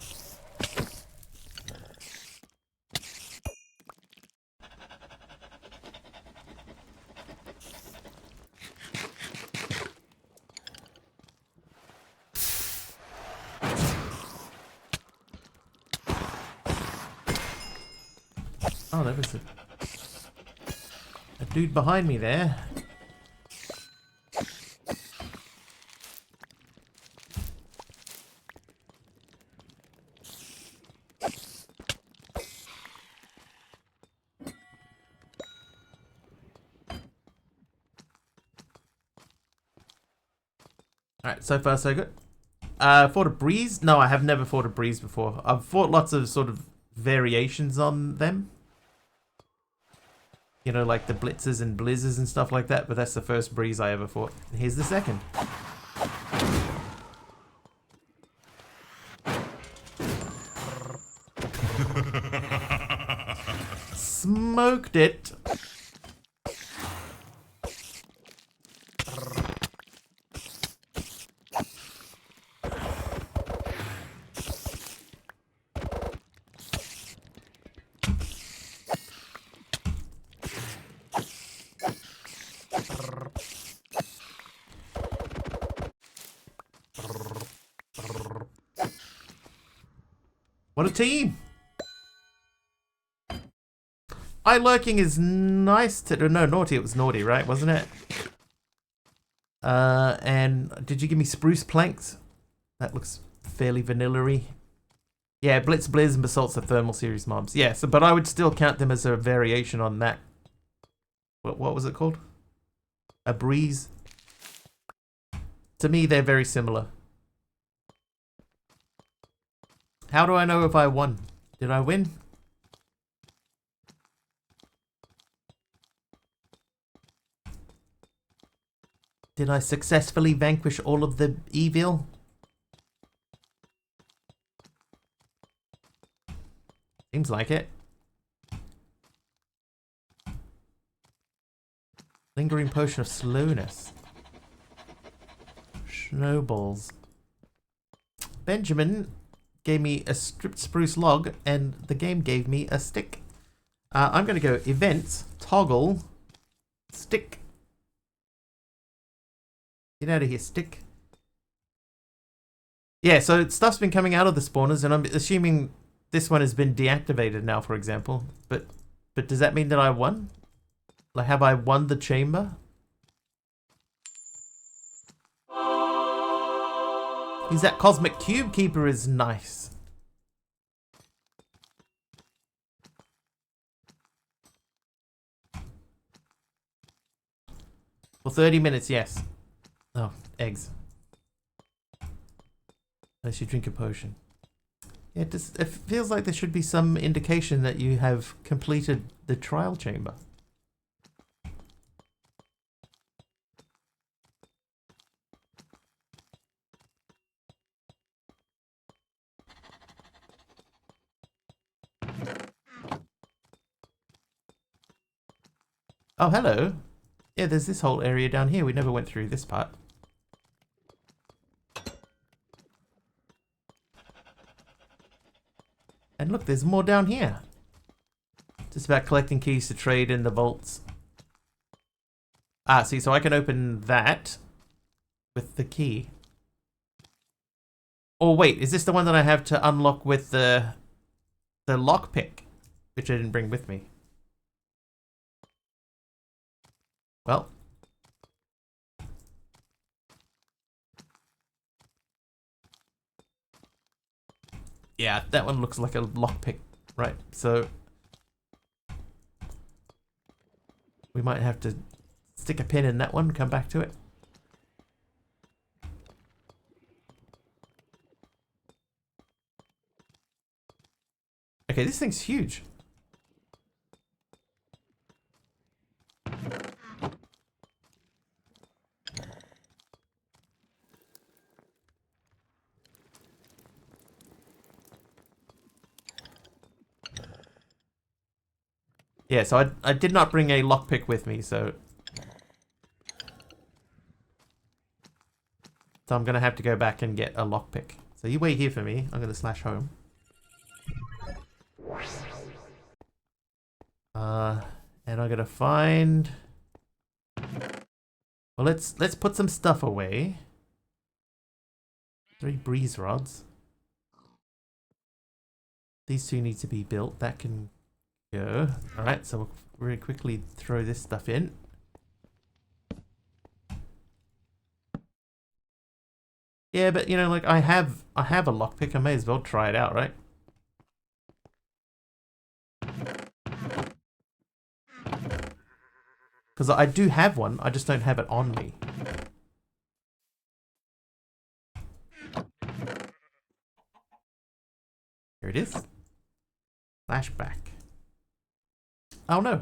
Oh, there was a dude behind me there. Alright, so far so good. Fought a breeze? No, I have never fought a breeze before. I've fought lots of sort of variations on them. You know, like the blitzes and blizzes and stuff like that, but that's the first breeze I ever fought. Here's the second. Smoked it. What a team! Eye lurking is nice to... No, naughty. It was naughty, right? Wasn't it? And did you give me spruce planks? That looks fairly vanilla-y. Yeah, Blitz, Blizz, and Basalt's the thermal series mobs. Yes, but I would still count them as a variation on that. What was it called? A breeze? To me, they're very similar. How do I know if I won? Did I win? Did I successfully vanquish all of the evil? Seems like it. Lingering potion of slowness. Snowballs. Benjamin gave me a stripped spruce log, and the game gave me a stick. I'm going to go events, toggle, stick. Get out of here, stick. Yeah, so stuff's been coming out of the spawners, and I'm assuming this one has been deactivated now, for example. But does that mean that I won? Like, have I won the chamber? Who's that Cosmic Cube Keeper is nice. For 30 minutes, yes. Oh, eggs. Unless you drink a potion. Yeah, it feels like there should be some indication that you have completed the trial chamber. Oh, hello. Yeah, there's this whole area down here. We never went through this part. And look, there's more down here. Just about collecting keys to trade in the vaults. Ah, see, so I can open that with the key. Oh, wait, is this the one that I have to unlock with the lockpick, which I didn't bring with me? Well. Yeah, that one looks like a lockpick. Right, so we might have to stick a pin in that one, come back to it. Okay, this thing's huge. Yeah, so I did not bring a lockpick with me, so I'm gonna have to go back and get a lockpick. So you wait here for me. I'm gonna slash home. And I'm gonna find. Well, let's put some stuff away. 3 breeze rods. These 2 need to be built. That can go. All right, so we'll really quickly throw this stuff in. Yeah, but you know, like I have a lockpick. I may as well try it out, right? Because I do have one. I just don't have it on me. Here it is. Flashback. Oh no.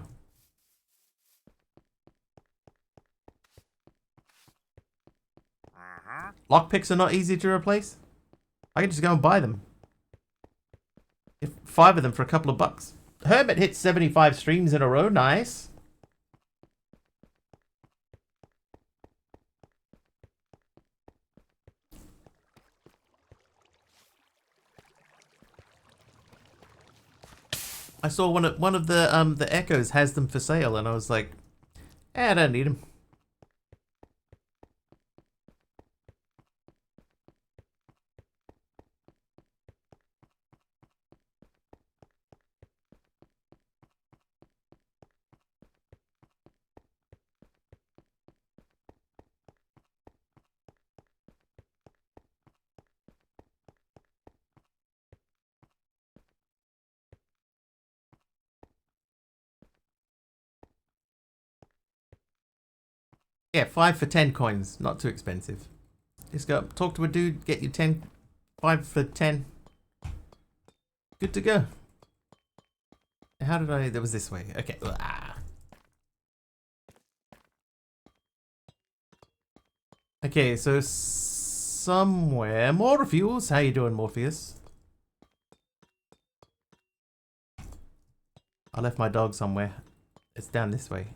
Lockpicks are not easy to replace. I can just go and buy them. If 5 of them for a couple of bucks. Hermit hit 75 streams in a row. Nice. I saw one of the Echoes has them for sale, and I was like, I don't need them. Yeah, 5 for 10 coins. Not too expensive. Just go up, talk to a dude, get you 10. 5 for 10. Good to go. How did I... That was this way. Okay. Okay, so somewhere... Morpheus. How you doing, Morpheus? I left my dog somewhere. It's down this way.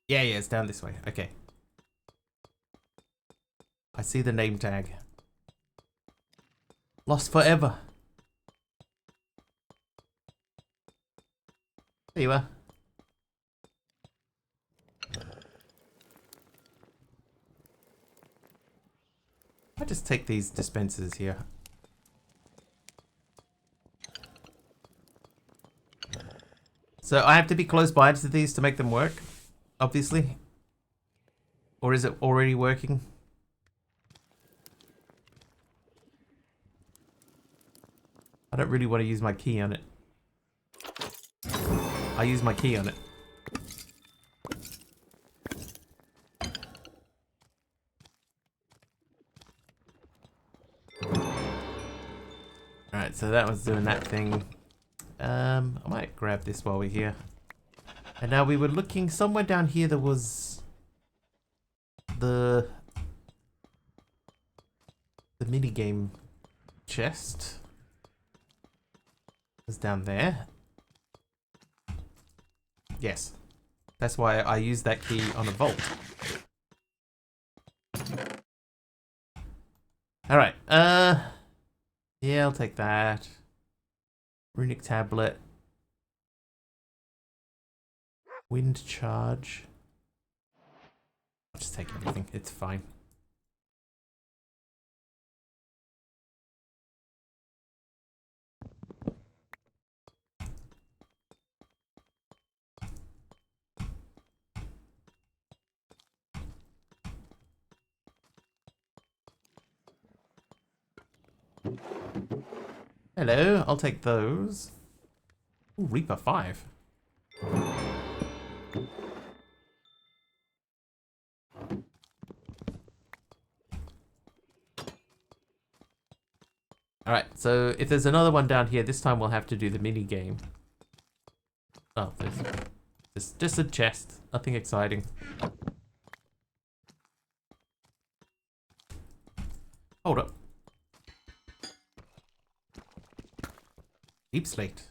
Yeah, it's down this way. Okay. I see the name tag. Lost forever. There you are. I just take these dispensers here. So I have to be close by to these to make them work, obviously. Or is it already working? I don't really want to use my key on it. I use my key on it. Alright, so that was doing that thing. I might grab this while we're here. And now we were looking somewhere down here. There was the minigame chest. It's down there. Yes. That's why I used that key on a vault. Alright, yeah, I'll take that. Runic tablet. Wind charge. I'll just take everything, it's fine. Hello, I'll take those. Ooh, Reaper 5. Alright, so if there's another one down here, this time we'll have to do the mini game. Oh, there's just a chest. Nothing exciting. Hold up. Deep slate.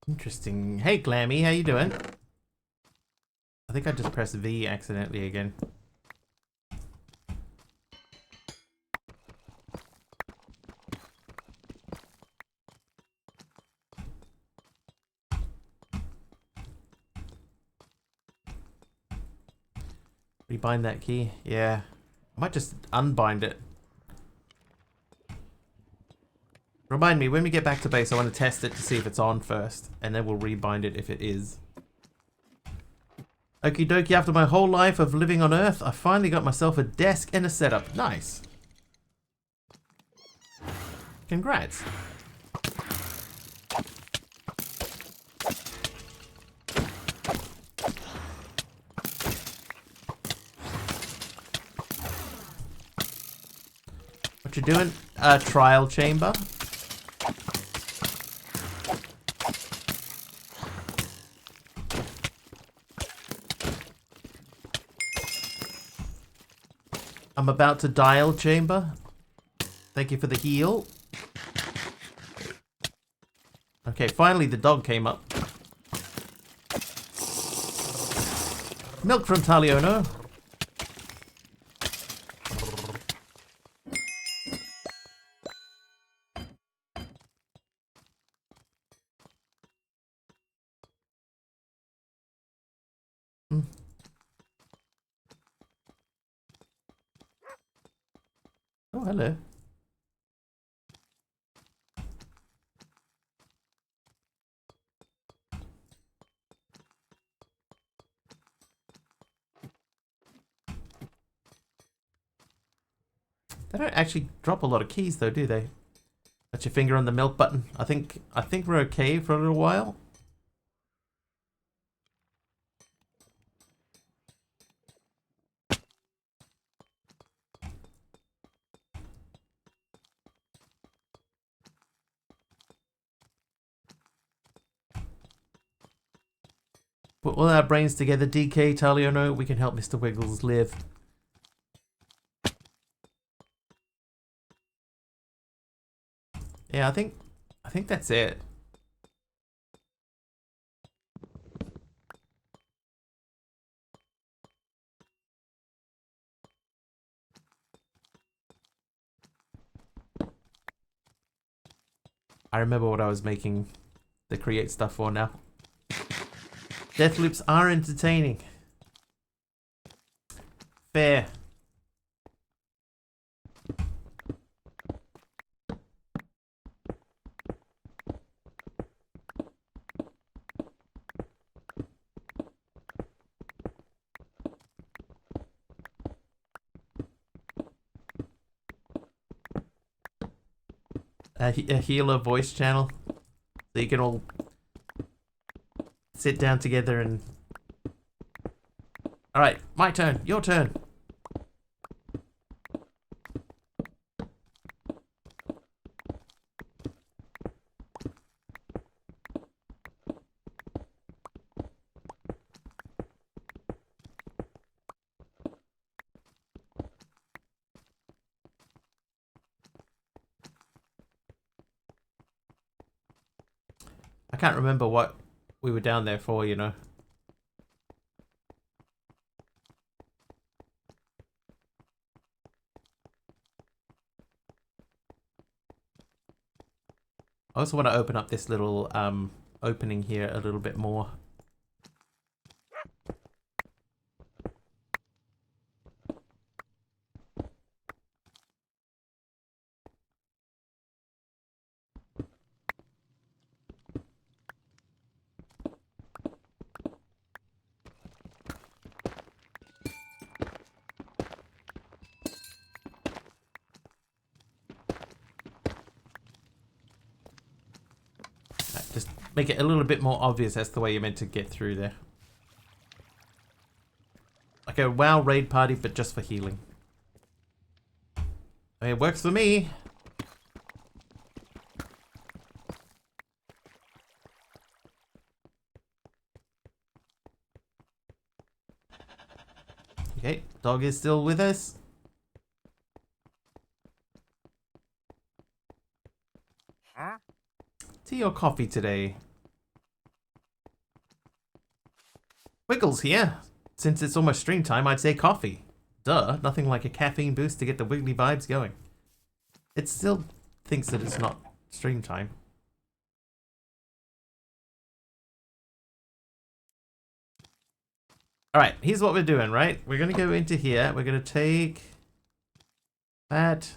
Interesting. Hey, Glammy, how you doing? I think I just pressed V accidentally again. Rebind that key? Yeah. I might just unbind it. Remind me, when we get back to base, I want to test it to see if it's on first, and then we'll rebind it if it is. Okie dokie, after my whole life of living on Earth, I finally got myself a desk and a setup. Nice. Congrats. What you doing? A trial chamber. I'm about to dial chamber. Thank you for the heal. Okay, finally the dog came up. Milk from Taliono. Oh, hello. They don't actually drop a lot of keys though, do they? Put your finger on the milk button. I think we're okay for a little while. Put all our brains together, DK, Taliono, we can help Mr. Wiggles live. Yeah, I think that's it. I remember what I was making the create stuff for now. Death loops are entertaining. Fair. A healer voice channel, so you can all sit down together and... Alright, my turn, your turn. can't remember what we were down there for, you know. I also want to open up this little opening here a little bit more. Just make it a little bit more obvious that's the way you're meant to get through there. Like a WoW raid party, but just for healing. I mean, it works for me. Okay, dog is still with us. Huh? Tea or coffee today? Wiggles here. Since it's almost stream time, I'd say coffee. Duh, nothing like a caffeine boost to get the wiggly vibes going. It still thinks that it's not stream time. Alright, here's what we're doing, right? We're going to go into here. We're going to take that.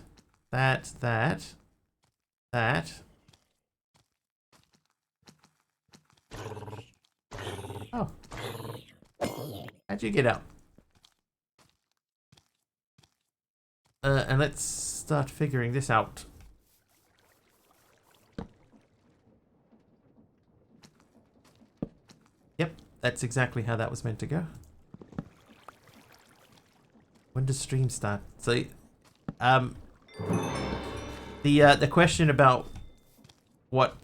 Oh. How'd you get out? And let's start figuring this out. Yep, that's exactly how that was meant to go. When does stream start? So, the question about what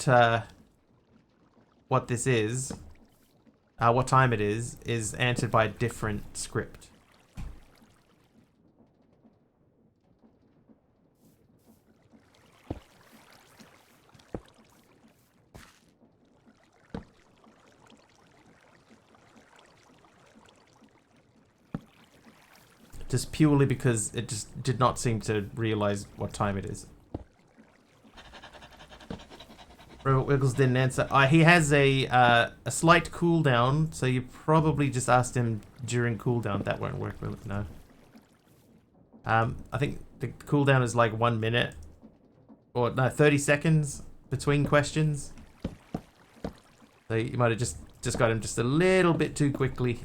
this is, what time it is answered by a different script. Just purely because it just did not seem to realize what time it is. Robert Wiggles didn't answer. He has a slight cooldown, so you probably just asked him during cooldown. That won't work, will it? No. I think the cooldown is like 1 minute. Or, no, 30 seconds between questions. So you might have just got him just a little bit too quickly.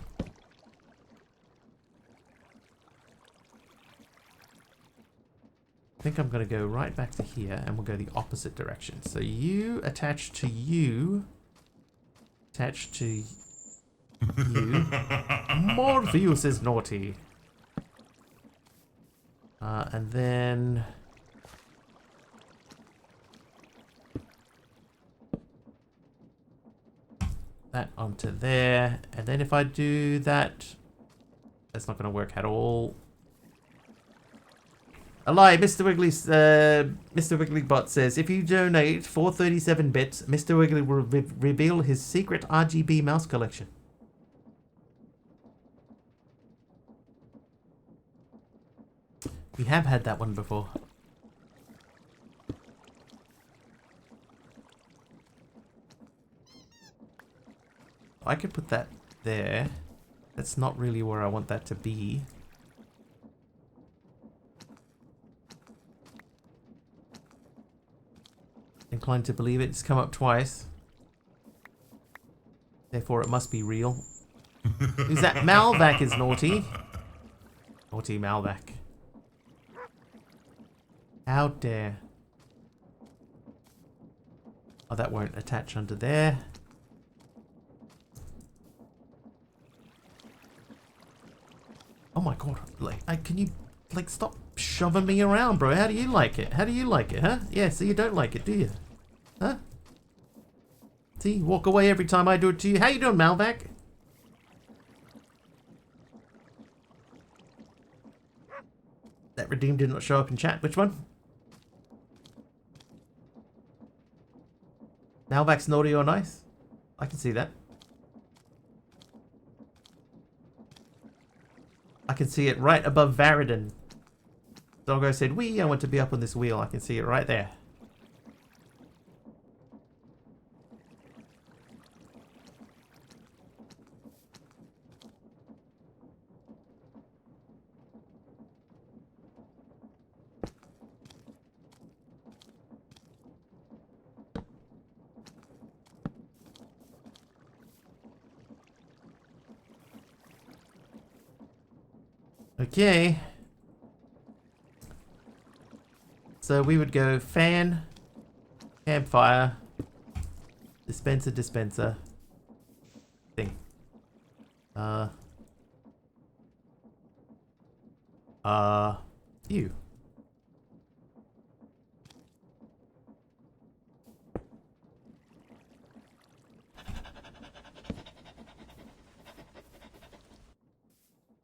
I think I'm going to go right back to here and we'll go the opposite direction. So you attach to you. Attach to you. Morpheus is naughty. And then... that onto there. And then if I do that... that's not going to work at all. A lie, Mr. Wiggly's, Mr. Wigglybot says, if you donate 437 bits, Mr. Wiggly will reveal his secret RGB mouse collection. We have had that one before. I could put that there. That's not really where I want that to be. Inclined to believe it. It's come up twice. Therefore, it must be real. Who's that? Malvac is naughty. Naughty Malvac. How dare. Oh, that won't attach under there. Oh my god. Like, can you, like, stop shoving me around, bro? How do you like it? How do you like it, huh? Yeah, so you don't like it, do you? Huh? See, walk away every time I do it to you. How you doing, Malvac? That redeem did not show up in chat. Which one? Malvac's naughty or nice? I can see that. I can see it right above Varadin. Doggo said, "Wee, I want to be up on this wheel." I can see it right there. Okay. So we would go fan, campfire, dispenser, thing. You.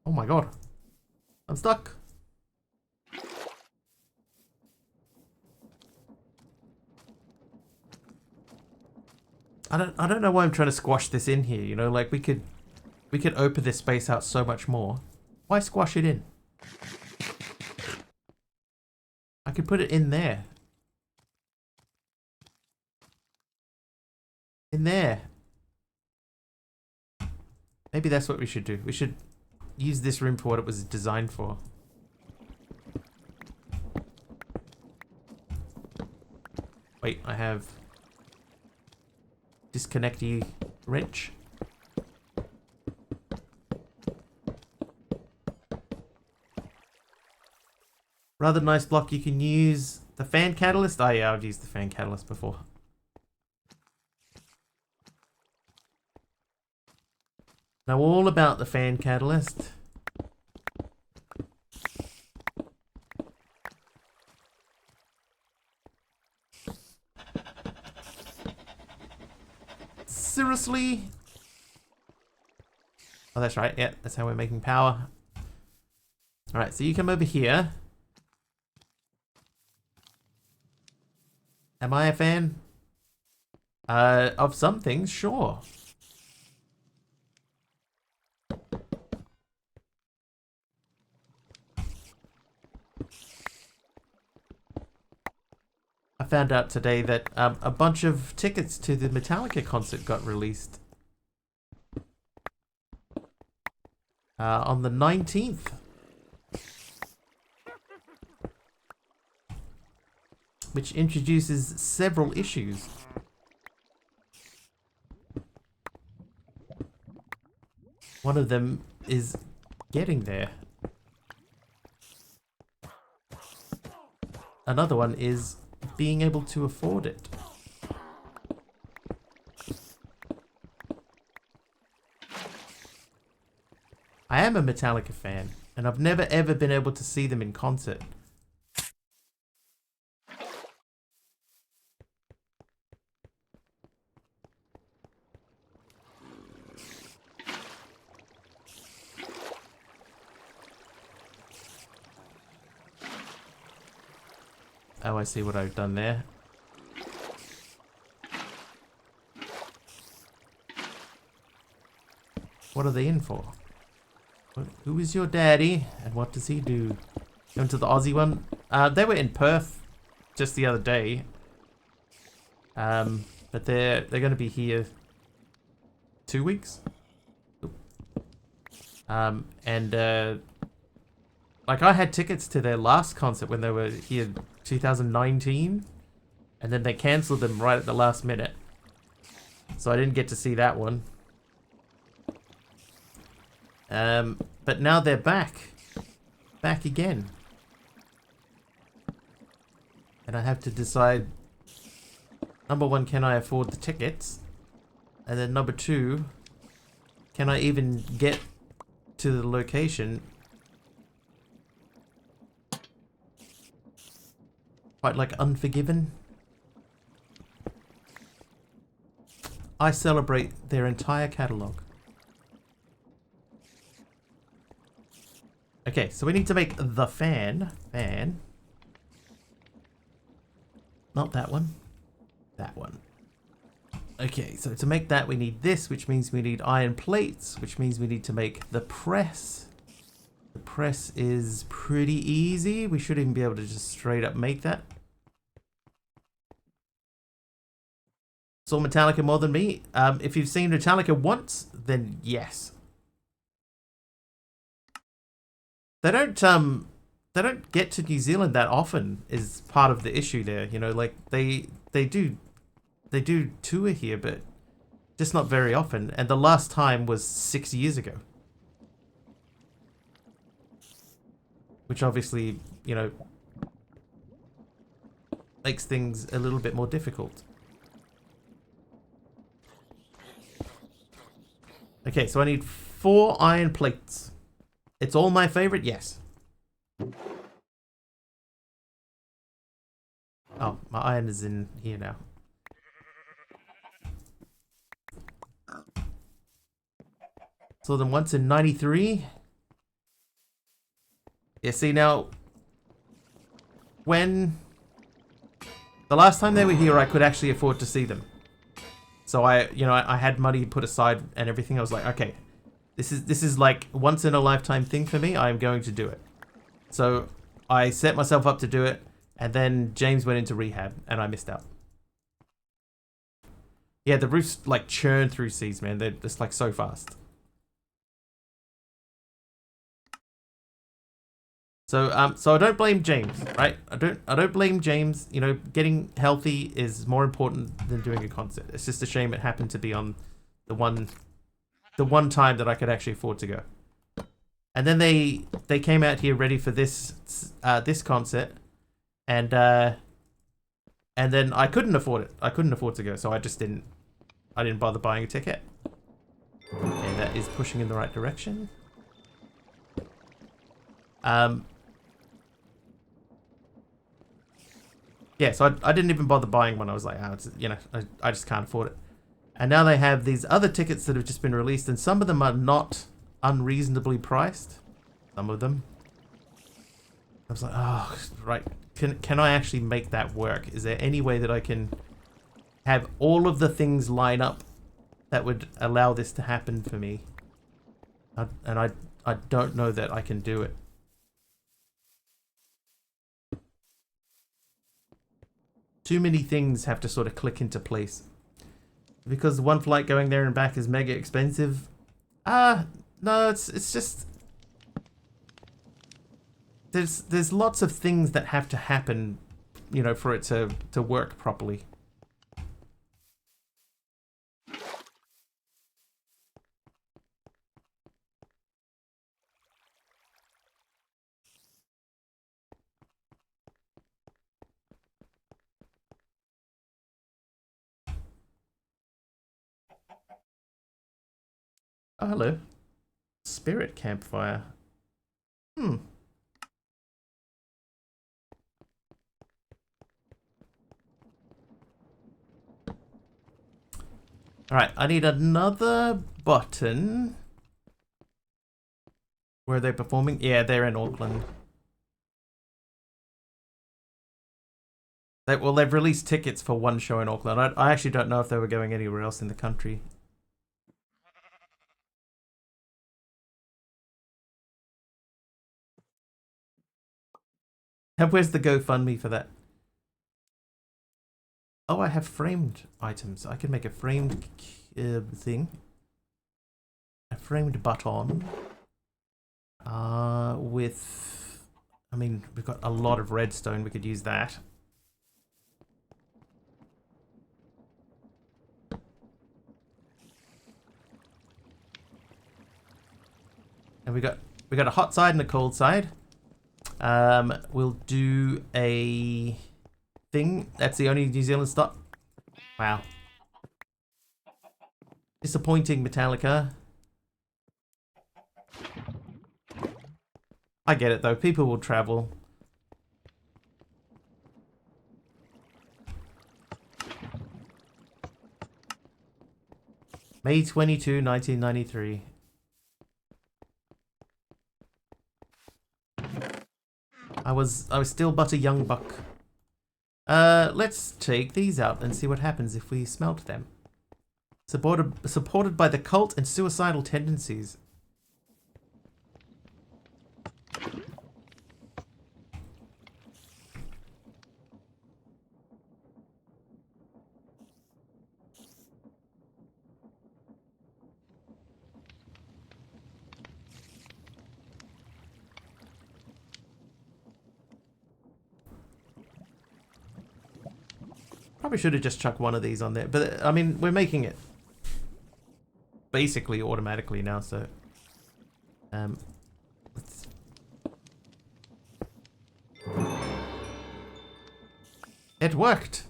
Oh my god. I'm stuck. I don't know why I'm trying to squash this in here, you know, like we could open this space out so much more. Why squash it in? I could put it in there. In there. Maybe that's what we should do. We should use this room for what it was designed for. Wait, I have disconnecty wrench. Rather nice block. You can use the fan catalyst. Oh yeah, I've used the fan catalyst before. Know all about the fan catalyst. Seriously? Oh, that's right. Yeah, that's how we're making power. Alright, so you come over here. Am I a fan? Of some things, sure. I found out today that a bunch of tickets to the Metallica concert got released. On the 19th. Which introduces several issues. One of them is getting there. Another one is being able to afford it. I am a Metallica fan, and I've never ever been able to see them in concert. Oh, I see what I've done there. What are they in for? Who is your daddy, and what does he do? Going to the Aussie one? They were in Perth just the other day. But they're going to be here 2 weeks. Like I had tickets to their last concert when they were here 2019, and then they cancelled them right at the last minute. So I didn't get to see that one. But now they're back again. And I have to decide, number one, can I afford the tickets? And then number two, can I even get to the location? Quite like Unforgiven. I celebrate their entire catalogue. Okay, so we need to make the fan. Not that one. That one. Okay, so to make that we need this, which means we need iron plates, which means we need to make the press. The press is pretty easy. We should even be able to just straight up make that. Saw Metallica more than me. If you've seen Metallica once, then yes. They don't get to New Zealand that often is part of the issue there. You know, like they do tour here, but just not very often. And the last time was 6 years ago. Which obviously, you know, makes things a little bit more difficult. Okay, so I need 4 iron plates. It's all my favorite, yes. Oh, my iron is in here now. Saw them once in 93. Yeah, see now, when the last time they were here, I could actually afford to see them. So I had money put aside and everything. I was like, okay, this is like once in a lifetime thing for me. I'm going to do it. So I set myself up to do it, and then James went into rehab, and I missed out. Yeah, the roofs like churn through seas, man. They're just like so fast. So I don't blame James, right? I don't blame James. You know, getting healthy is more important than doing a concert. It's just a shame it happened to be on the one time that I could actually afford to go. And then they came out here ready for this concert, and then I couldn't afford it. I couldn't afford to go, so I didn't bother buying a ticket. Okay, that is pushing in the right direction. Yeah, so I didn't even bother buying one. I was like, oh, it's, you know, I just can't afford it. And now they have these other tickets that have just been released, and some of them are not unreasonably priced. Some of them. I was like, oh, right. Can I actually make that work? Is there any way that I can have all of the things line up that would allow this to happen for me? And I don't know that I can do it. Too many things have to sort of click into place. Because one flight going there and back is mega expensive. No, it's just there's lots of things that have to happen, you know, for it to work properly. Oh, hello. Spirit campfire. Alright, I need another button. Where are they performing? Yeah, they're in Auckland. They've released tickets for one show in Auckland. I actually don't know if they were going anywhere else in the country. And where's the GoFundMe for that? Oh, I have framed items. I can make a framed thing. A framed button. With... I mean, we've got a lot of redstone. We could use that. And we got a hot side and a cold side. We'll do a thing. That's the only New Zealand stop. Wow. Disappointing, Metallica. I get it though. People will travel. May 22, 1993. I was still but a young buck. Let's take these out and see what happens if we smelt them. Supported by the cult and suicidal tendencies. Probably should have just chucked one of these on there, but I mean, we're making it basically automatically now, so let's... It worked.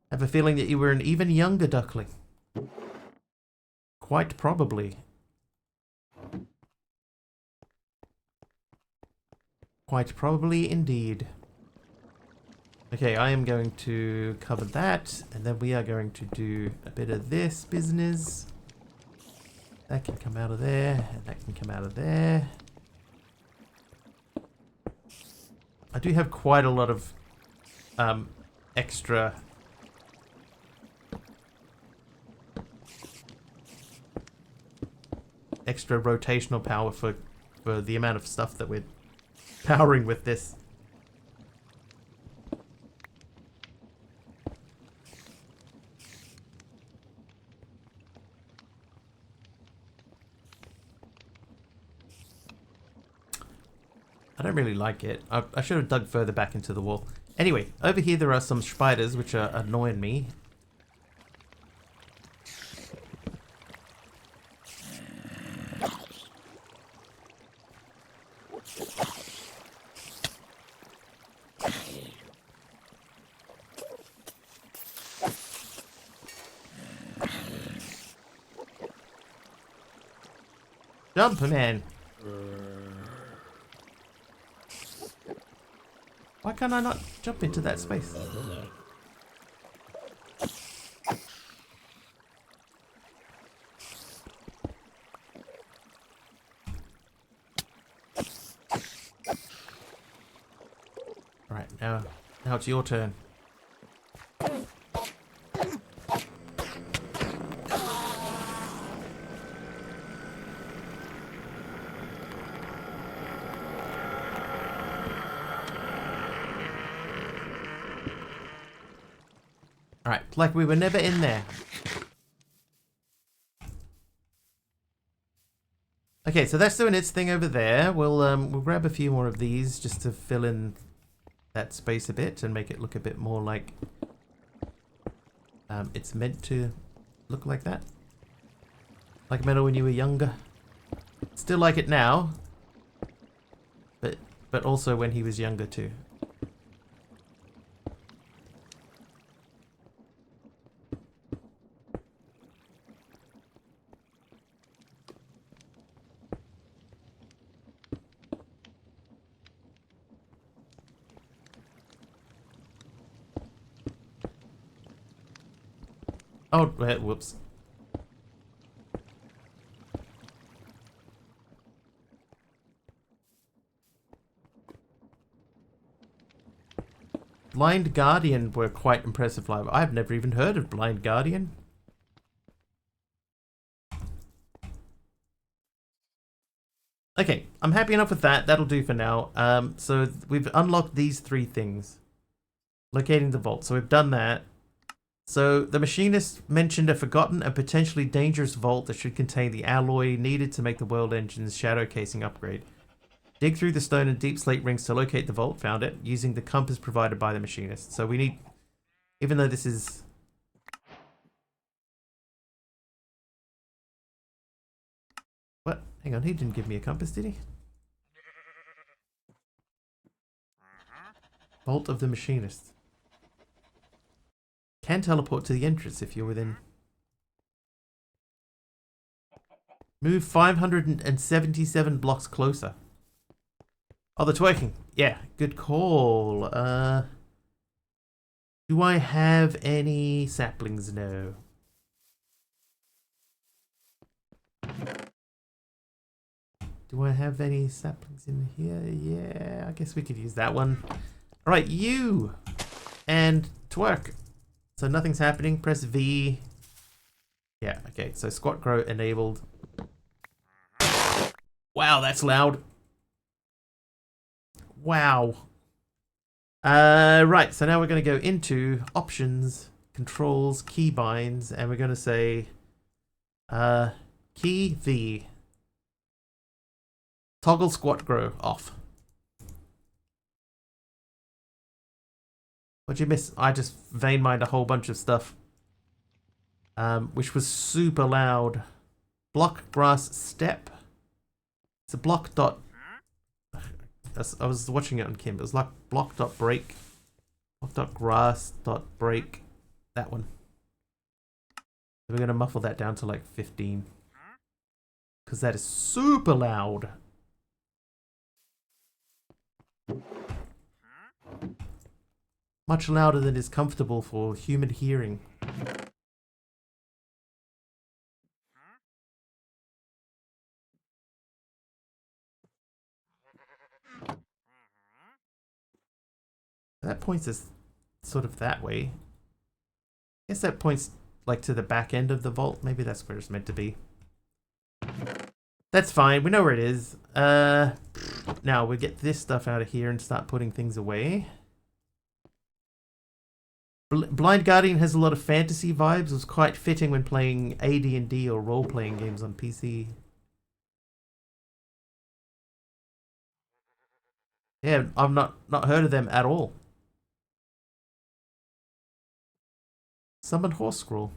I have a feeling that you were an even younger duckling. Quite probably. Quite probably indeed. Okay, I am going to cover that, and then we are going to do a bit of this business. That can come out of there, and that can come out of there. I do have quite a lot of extra rotational power for the amount of stuff that we're powering with this. I don't really like it. I should have dug further back into the wall. Anyway, over here there are some spiders which are annoying me. Jump, man! Why can't I not jump into that space? Alright, now it's your turn. Alright, like we were never in there. Okay, so that's doing its thing over there. We'll grab a few more of these just to fill in that space a bit and make it look a bit more like it's meant to look like that. Like metal when you were younger. Still like it now, but also when he was younger too. Oh, whoops. Blind Guardian were quite impressive live. I've never even heard of Blind Guardian. Okay, I'm happy enough with that. That'll do for now. So we've unlocked these three things. Locating the vault. So we've done that. So the machinist mentioned a forgotten and potentially dangerous vault that should contain the alloy needed to make the world engine's shadow casing upgrade. Dig through the stone and deep slate rings to locate the vault. Found it using the compass provided by the machinist. So we need, even though this is... What? Hang on, he didn't give me a compass, did he? Vault of the machinist. Can teleport to the entrance if you're within. Move 577 blocks closer. Oh, the twerking. Yeah, good call. Do I have any saplings? No. Do I have any saplings in here? Yeah, I guess we could use that one. All right, you and twerk. So nothing's happening. Press V. Yeah, okay, so squat grow enabled. Wow, that's loud. Wow. Right, so now we're going to go into options, controls, keybinds, and we're going to say key V. Toggle squat grow off. What'd you miss? I just vein mined a whole bunch of stuff. Which was super loud. Block grass step. It's a block dot. I was watching it on Kim. It was like block dot break. Block dot grass dot break. That one. So we're going to muffle that down to like 15. Because that is super loud. Much louder than is comfortable for human hearing. That points us sort of that way. I guess that points like to the back end of the vault. Maybe that's where it's meant to be. That's fine. We know where it is. Now we'll get this stuff out of here and start putting things away. Blind Guardian has a lot of fantasy vibes. It was quite fitting when playing AD&D or role-playing games on PC. Yeah, I've not heard of them at all. Summon Horse Scroll.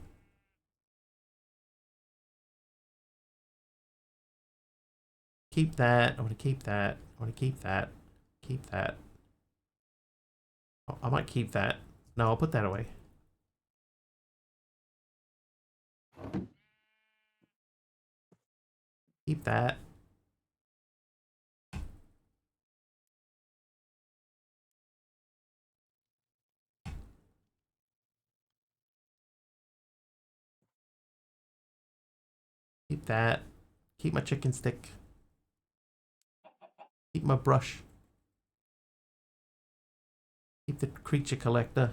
Keep that. I want to keep that. I want to keep that. Keep that. Oh, I might keep that. No, I'll put that away. Keep that. Keep that. Keep my chicken stick. Keep my brush. Keep the creature collector.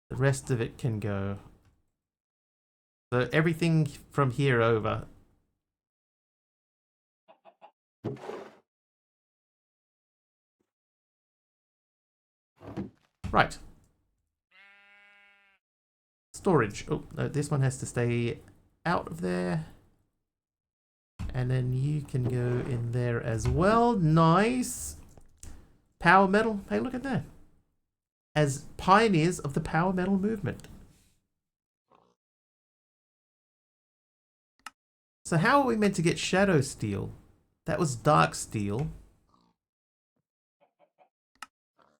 The rest of it can go. So everything from here over. Right. Storage. Oh, no, this one has to stay out of there. And then you can go in there as well. Nice. Power metal. Hey, look at that. As pioneers of the power metal movement. So how are we meant to get shadow steel? That was dark steel.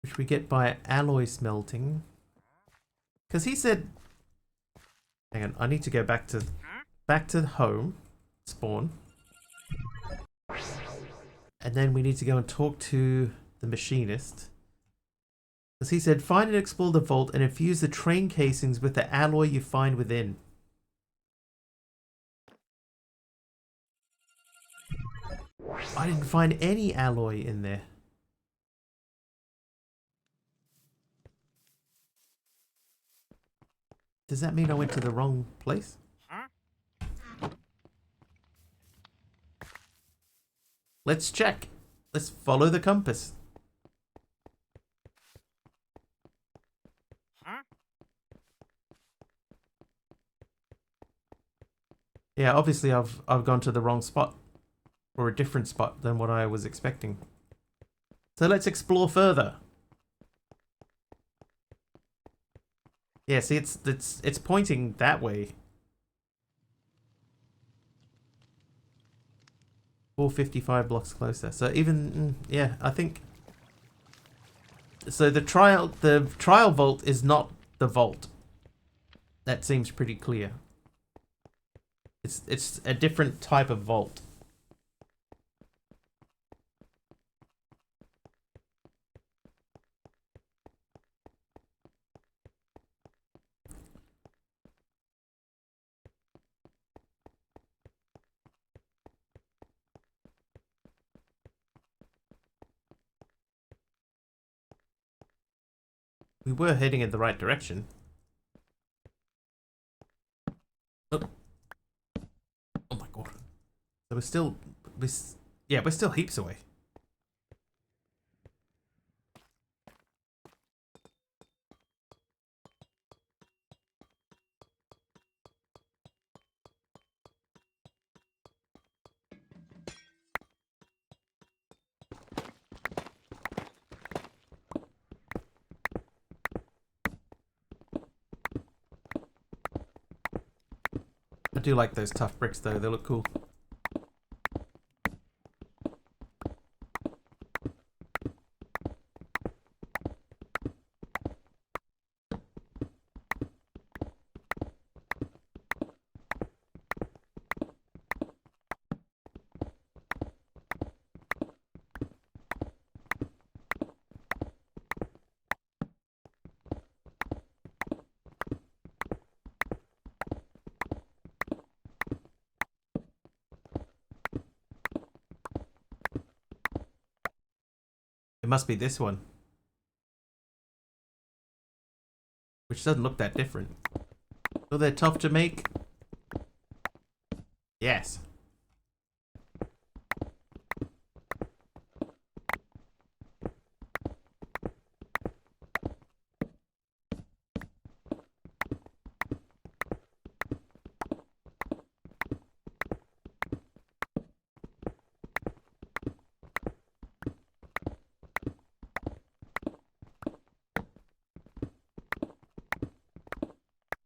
Which we get by alloy smelting. Because he said... Hang on, I need to go back to home. Spawn. And then we need to go and talk to the machinist. Because he said, find and explore the vault and infuse the train casings with the alloy you find within. I didn't find any alloy in there. Does that mean I went to the wrong place? Let's check. Let's follow the compass. Yeah, obviously I've gone to the wrong spot. Or a different spot than what I was expecting. So let's explore further. Yeah, see it's pointing that way. 455 blocks closer. So even yeah, I think so the trial vault is not the vault. That seems pretty clear. It's a different type of vault. We were heading in the right direction. So we're still heaps away. I do like those tough bricks though, they look cool. It must be this one. Which doesn't look that different. So they're tough to make? Yes.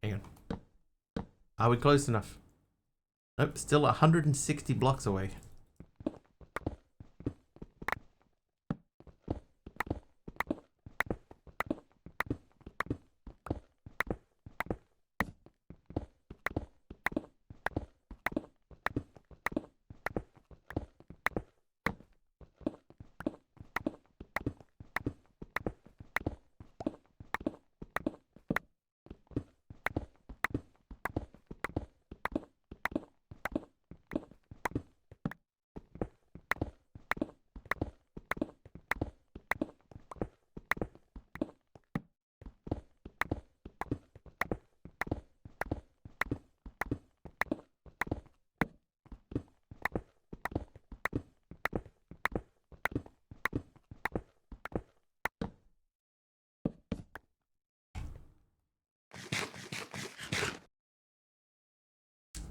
Hang on. Are we close enough? Nope, still 160 blocks away.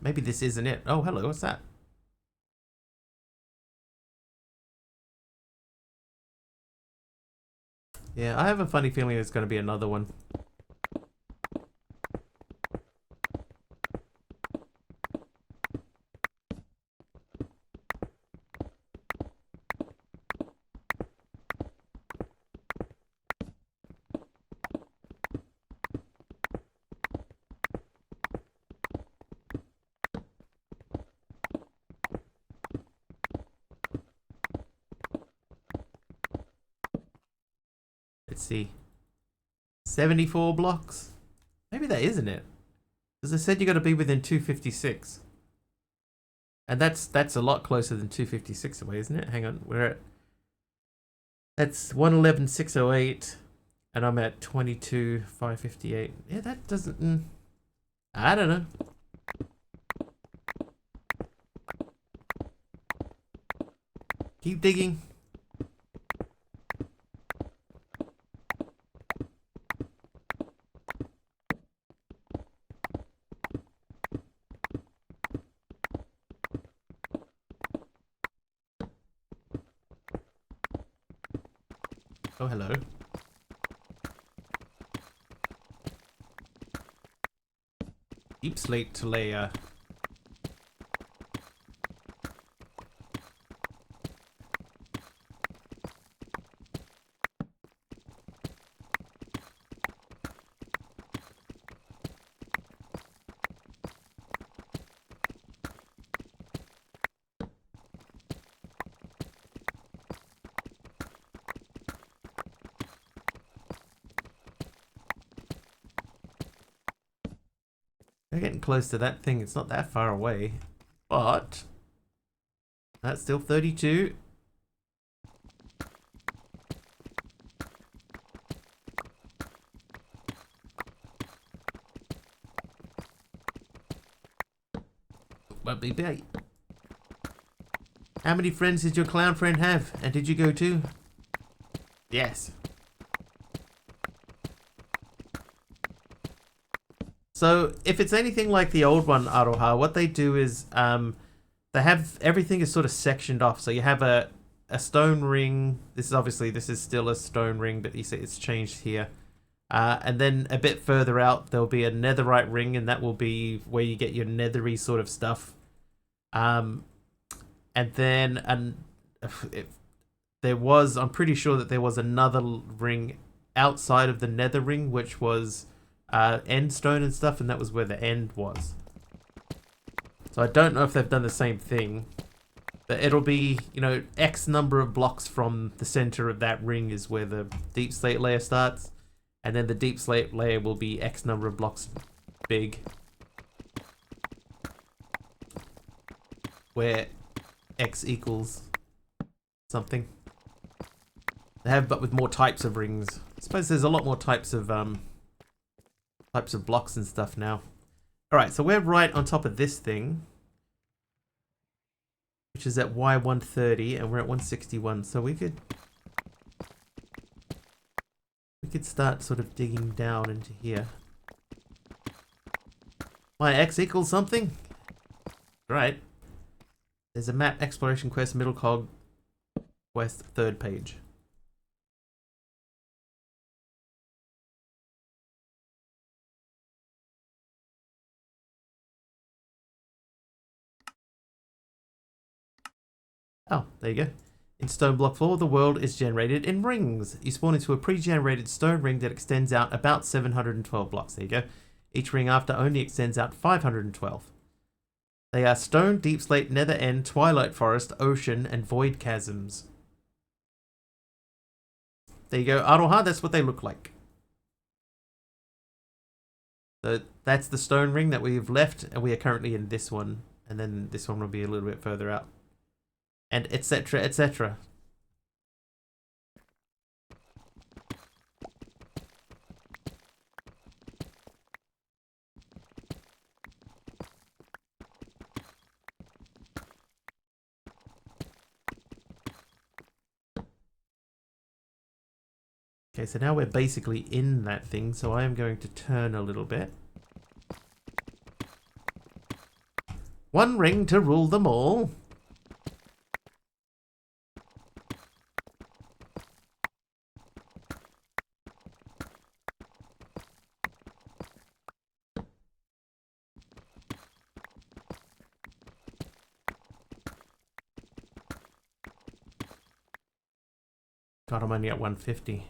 Maybe this isn't it. Oh, hello, what's that? Yeah, I have a funny feeling there's going to be another one. Let's see. 74 blocks? Maybe that isn't it. Because I said you got to be within 256. And that's a lot closer than 256 away, isn't it? Hang on, we're at... That's 111,608. And I'm at 22,558. Yeah, that doesn't... I don't know. Keep digging. Oh, hello. Deep slate to layer. We're getting close to that thing. It's not that far away. But that's still 32. Won't be bait. How many friends did your clown friend have? And did you go too? Yes. So, if it's anything like the old one, Aroha, what they do is they have everything is sort of sectioned off. So you have a stone ring. This is still a stone ring, but you see it's changed here. And then a bit further out, there'll be a netherite ring, and that will be where you get your nethery sort of stuff. And then I'm pretty sure that there was another ring outside of the nether ring, which was end stone and stuff, and that was where the end was. So I don't know if they've done the same thing. But it'll be, X number of blocks from the center of that ring is where the deep slate layer starts. And then the deep slate layer will be X number of blocks big. Where X equals something. They have, but with more types of rings. I suppose there's a lot more types of blocks and stuff now. Alright, so we're right on top of this thing, which is at Y130, and we're at 161. So we could start sort of digging down into here. My X equals something? Right. There's a map exploration quest middle cog quest 3rd page. Oh, there you go. In StoneBlock 4, the world is generated in rings. You spawn into a pre-generated stone ring that extends out about 712 blocks. There you go. Each ring after only extends out 512. They are stone, deep slate, nether end, twilight forest, ocean, and void chasms. There you go. Aroha, that's what they look like. So that's the stone ring that we've left, and we are currently in this one. And then this one will be a little bit further out. And etc, etc. Okay, so now we're basically in that thing, so I am going to turn a little bit. One ring to rule them all. God, I'm only at 150.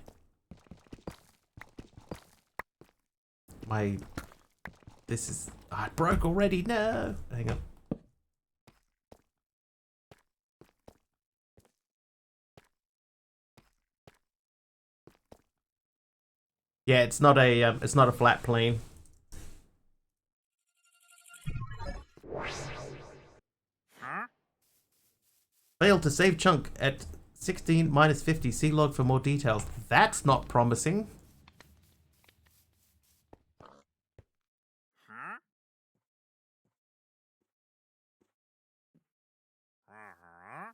This is... Oh, it broke already, no! Hang on. Yeah, it's not a flat plane. Huh? Failed to save chunk at 16 minus 50. See log for more details. That's not promising. Huh? Uh-huh.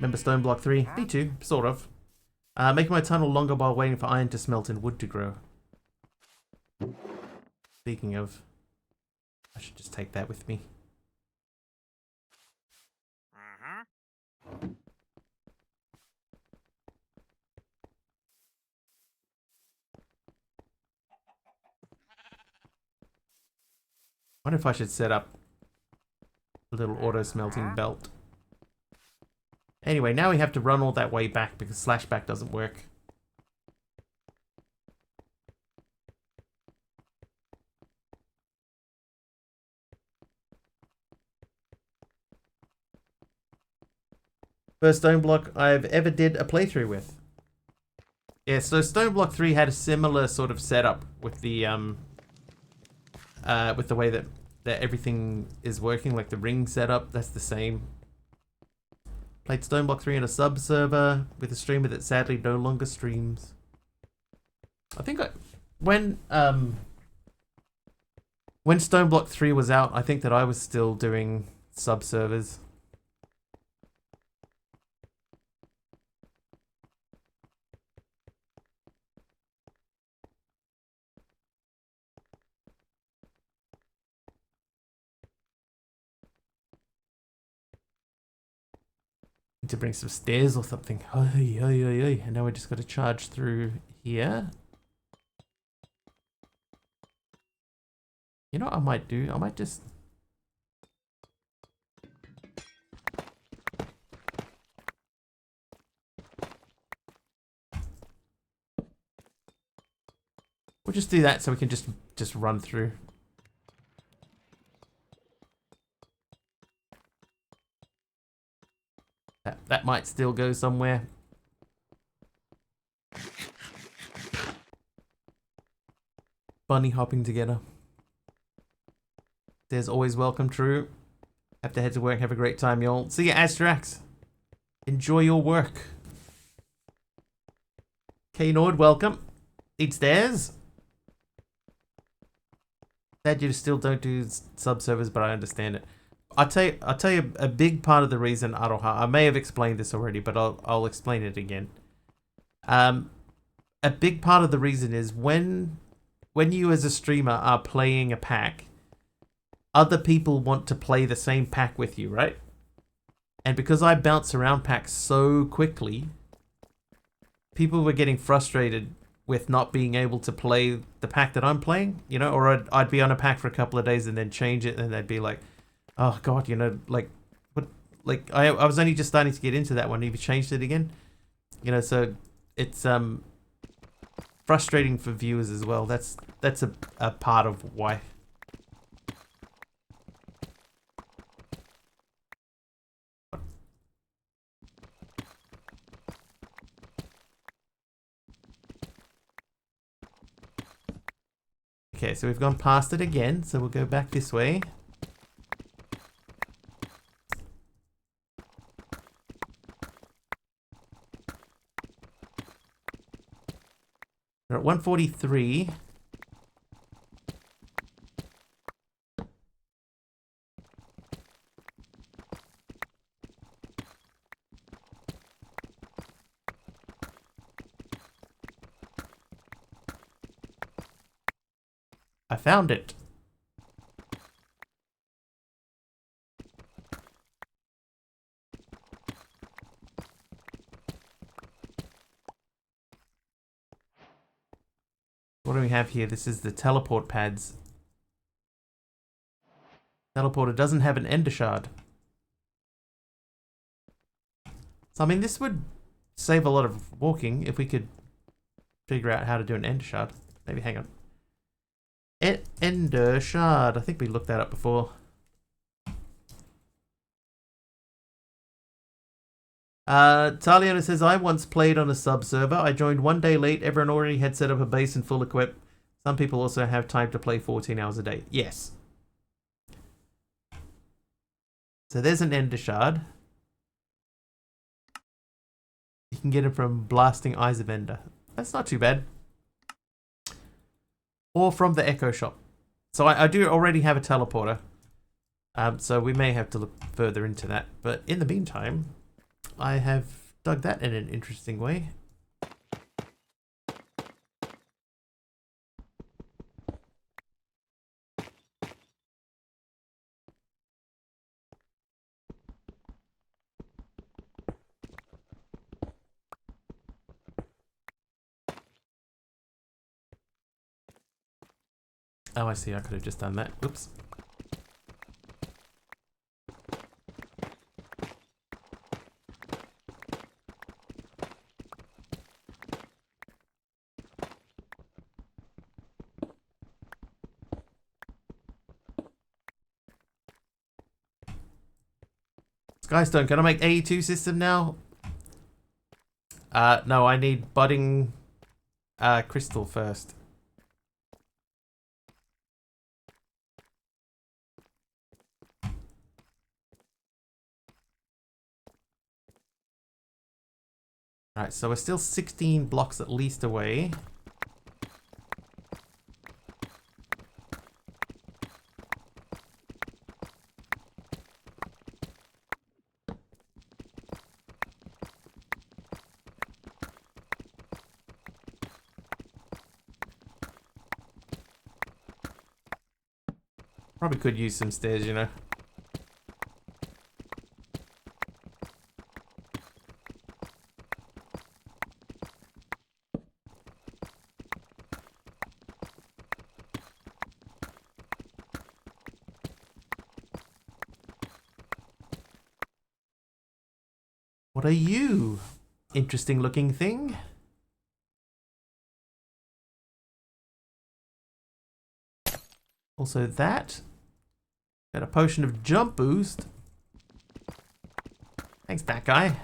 Remember StoneBlock 3? Me too, sort of. Making my tunnel longer while waiting for iron to smelt and wood to grow. Speaking of, I should just take that with me. Uh-huh. I wonder if I should set up a little auto smelting belt. Anyway, now we have to run all that way back because slashback doesn't work. First StoneBlock I've ever did a playthrough with. Yeah, so StoneBlock 3 had a similar sort of setup with the way that everything is working, like the ring setup, that's the same. Played StoneBlock 3 on a sub server with a streamer that sadly no longer streams. I think when StoneBlock 3 was out, I think that I was still doing sub servers. Need to bring some stairs or something. And now we just got to charge through here. You know what I might do? I might just... We'll just do that so we can just run through. That might still go somewhere. Bunny hopping together. There's always welcome, true. Have to head to work. Have a great time, y'all. See ya, Astrax. Enjoy your work. K-Nord, welcome. Need stairs. Sad you still don't do sub servers, but I understand it. I'll tell you a big part of the reason, Aroha, I may have explained this already, but I'll explain it again. A big part of the reason is when you as a streamer are playing a pack, other people want to play the same pack with you, right? And because I bounce around packs so quickly, people were getting frustrated with not being able to play the pack that I'm playing, you know, or I'd be on a pack for a couple of days and then change it, and they'd be like, oh god, you know, like, what, like, I was only just starting to get into that one, you've changed it again, you know, so it's frustrating for viewers as well. That's a part of why. Okay, so we've gone past it again, so we'll go back this way. We're at 143. I found it. What do we have here? This is the teleport pads. Teleporter doesn't have an ender shard. So I mean, this would save a lot of walking if we could figure out how to do an ender shard. Maybe, hang on. Ender shard. I think we looked that up before. Taliana says, I once played on a sub server. I joined one day late. Everyone already had set up a base and full equip. Some people also have time to play 14 hours a day. Yes. So there's an ender shard. You can get it from blasting Eyes of Ender. That's not too bad. Or from the Echo Shop. So I do already have a teleporter. So we may have to look further into that. But in the meantime, I have dug that in an interesting way. Oh, I see. I could have just done that. Oops. Skystone, can I make AE2 system now? No, I need budding crystal first. Alright, so we're still 16 blocks at least away. Probably could use some stairs, you know. What are you? Interesting looking thing. Also that. Got a potion of jump boost. Thanks, that guy.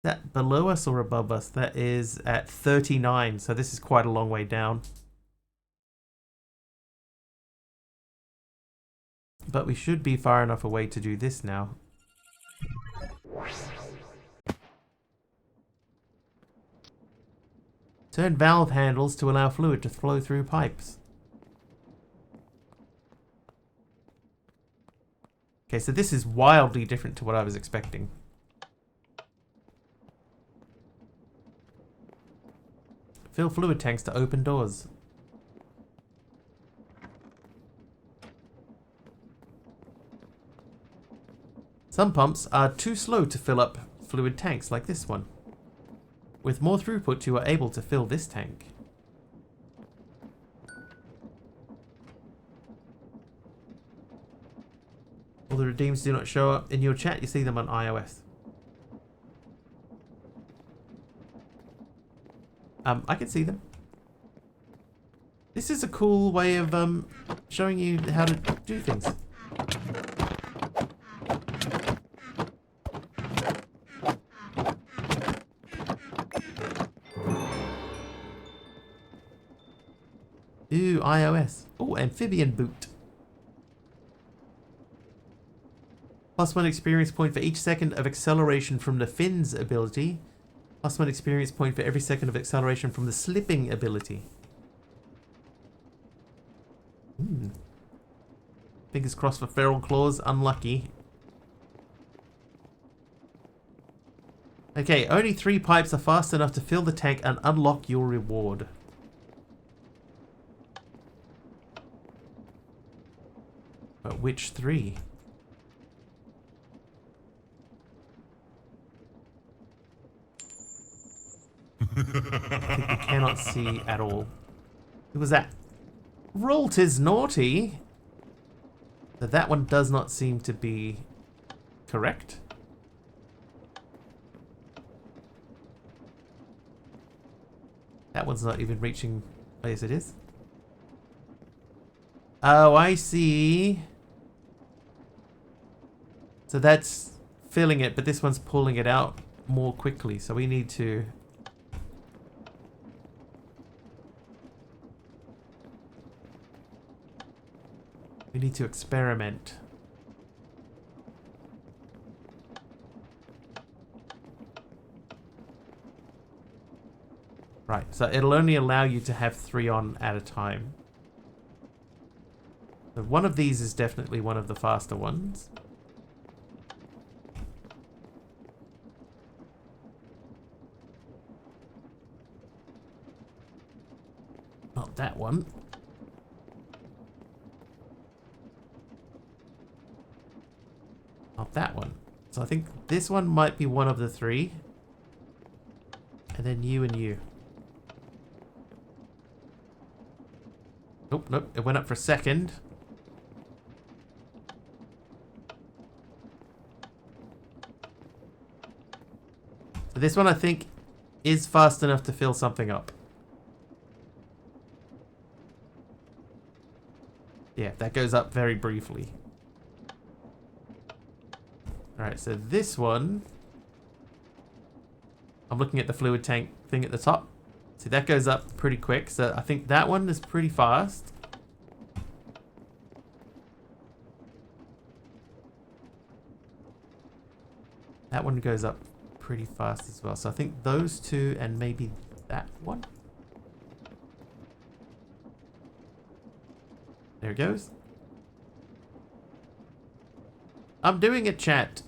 That below us or above us? That is at 39, so this is quite a long way down. But we should be far enough away to do this now. Turn valve handles to allow fluid to flow through pipes. Okay, so this is wildly different to what I was expecting. Fill fluid tanks to open doors. Some pumps are too slow to fill up fluid tanks like this one. With more throughput, you are able to fill this tank. All the redeems do not show up in your chat, you see them on iOS. I can see them. This is a cool way of showing you how to do things. Ooh, iOS. Oh, amphibian boot. +1 experience point for each second of acceleration from the fins ability. +1 experience point for every second of acceleration from the slipping ability. Fingers crossed for feral claws. Unlucky. Okay, only 3 pipes are fast enough to fill the tank and unlock your reward. But which 3? I think we cannot see at all. Who was that? Roll 'tis naughty. So that one does not seem to be correct. That one's not even reaching. Oh, yes, it is. Oh, I see. So that's filling it, but this one's pulling it out more quickly. So we need to... We need to experiment. Right, so it'll only allow you to have 3 on at a time. So one of these is definitely one of the faster ones. Not that one. Not that one. So I think this one might be one of the 3. And then you and you. Nope, nope. It went up for a second. So this one I think is fast enough to fill something up. Yeah, that goes up very briefly. Alright, so this one... I'm looking at the fluid tank thing at the top. See, that goes up pretty quick, so I think that one is pretty fast. That one goes up pretty fast as well. So I think those two and maybe that one. There it goes. I'm doing it, chat.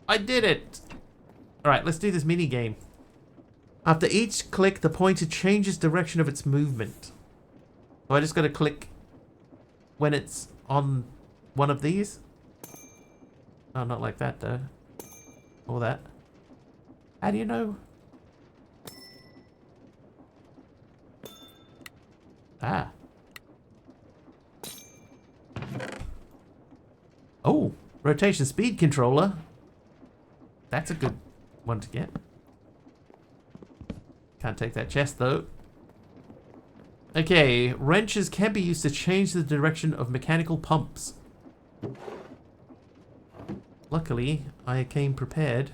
I did it. Alright, let's do this mini game. After each click, the pointer changes direction of its movement. So I just gotta click when it's on one of these. Oh, not like that though. Or that. How do you know? Ah. Oh, rotation speed controller. That's a good one to get. Can't take that chest though. Okay, wrenches can be used to change the direction of mechanical pumps. Luckily, I came prepared.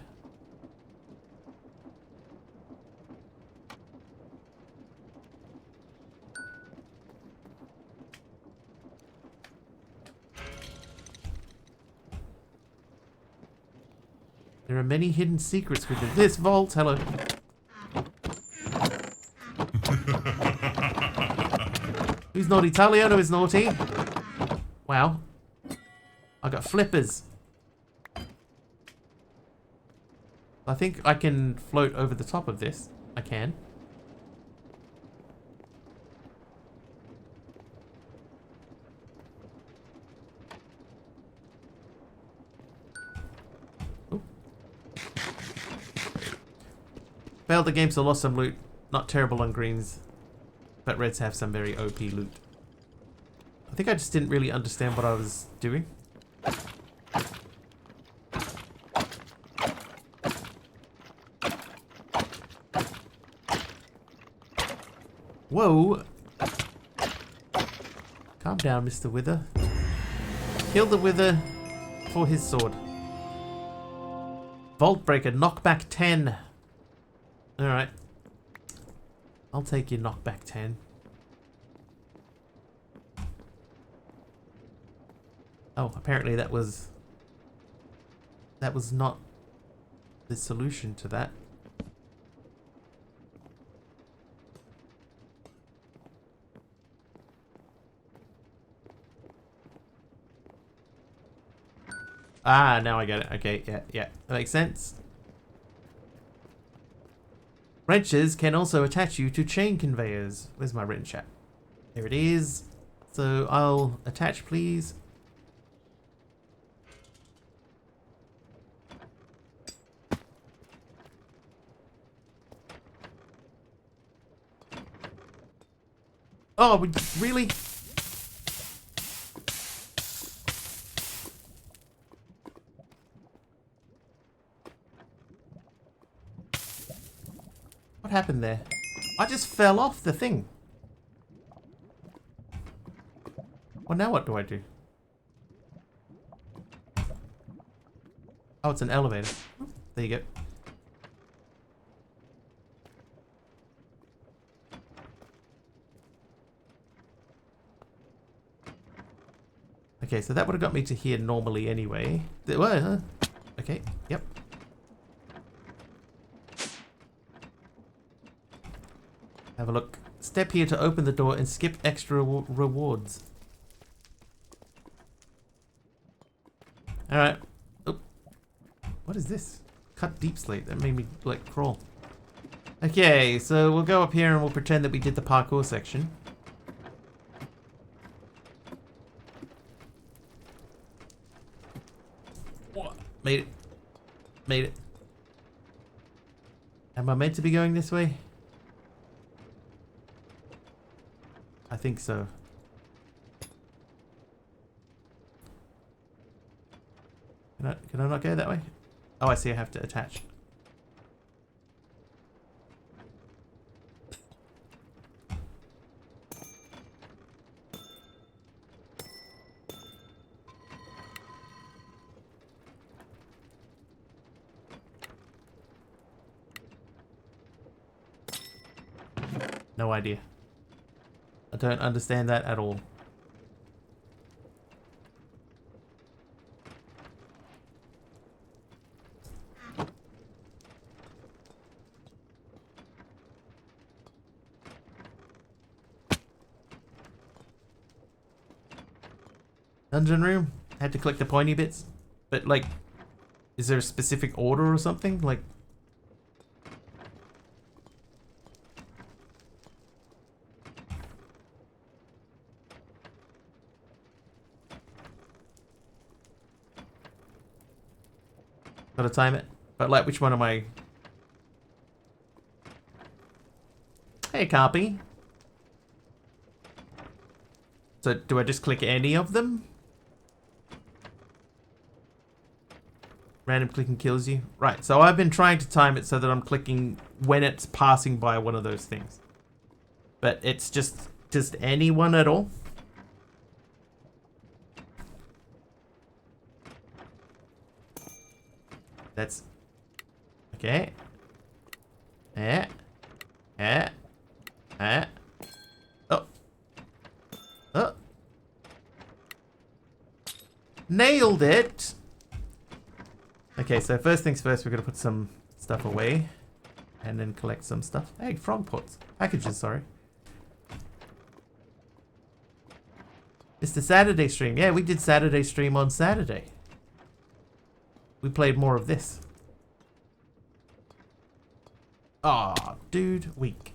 There are many hidden secrets within this vault. Hello. Who's naughty? Taliano is naughty. Wow. I got flippers. I think I can float over the top of this. I can. Ooh. Failed the game, so lost some loot. Not terrible on greens, but reds have some very OP loot. I think I just didn't really understand what I was doing. Whoa. Calm down, Mr. Wither. Kill the Wither for his sword. Vault Breaker, knockback 10. Alright. I'll take your knockback 10. Oh, apparently that was not the solution to that. Ah, now I get it. Okay, yeah. That makes sense. Wrenches can also attach you to chain conveyors. Where's my wrench at? There it is. So I'll attach, please. Oh, really? What happened there? I just fell off the thing. Well, now what do I do? Oh, it's an elevator. There you go. Okay, so that would have got me to here normally anyway. Okay, yep. Have a look. Step here to open the door and skip extra rewards. Alright. Oh. What is this? Cut deep slate. That made me, like, crawl. Okay, so we'll go up here and we'll pretend that we did the parkour section. Made it. Made it. Am I meant to be going this way? I think so. Can I not go that way? Oh, I see. I have to attach. No idea. I don't understand that at all. Dungeon room. Had to collect the pointy bits. But like, is there a specific order or something? Like, gotta time it. But like, which one am I? Hey, copy. So do I just click any of them? Random clicking kills you. Right, so I've been trying to time it so that I'm clicking when it's passing by one of those things. But it's just any one at all. That's okay. Oh. Oh. Nailed it. Okay, so first things first, we're gonna put some stuff away and then collect some stuff. Hey, frog pots. Packages, sorry. It's the Saturday stream. Yeah, we did Saturday stream on Saturday. We played more of this. Aw, dude, weak.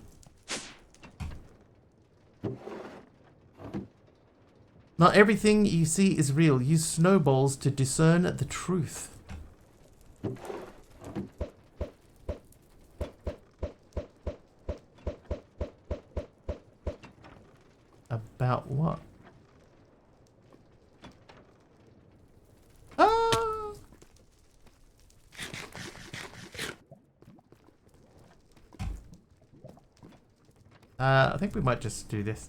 Not everything you see is real. Use snowballs to discern the truth. About what? Ah! I think we might just do this.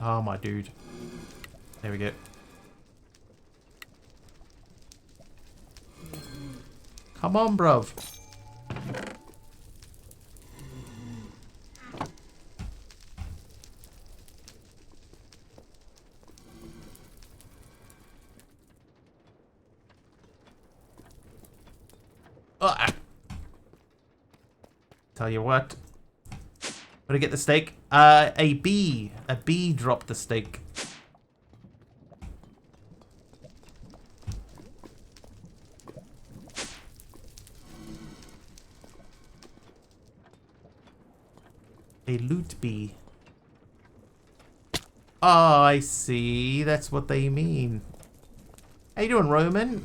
Oh, my dude. There we go. Come on, bruv. Tell you what. Did I get the steak? A bee. A bee dropped the steak. A loot bee. Oh, I see. That's what they mean. How you doing, Roman?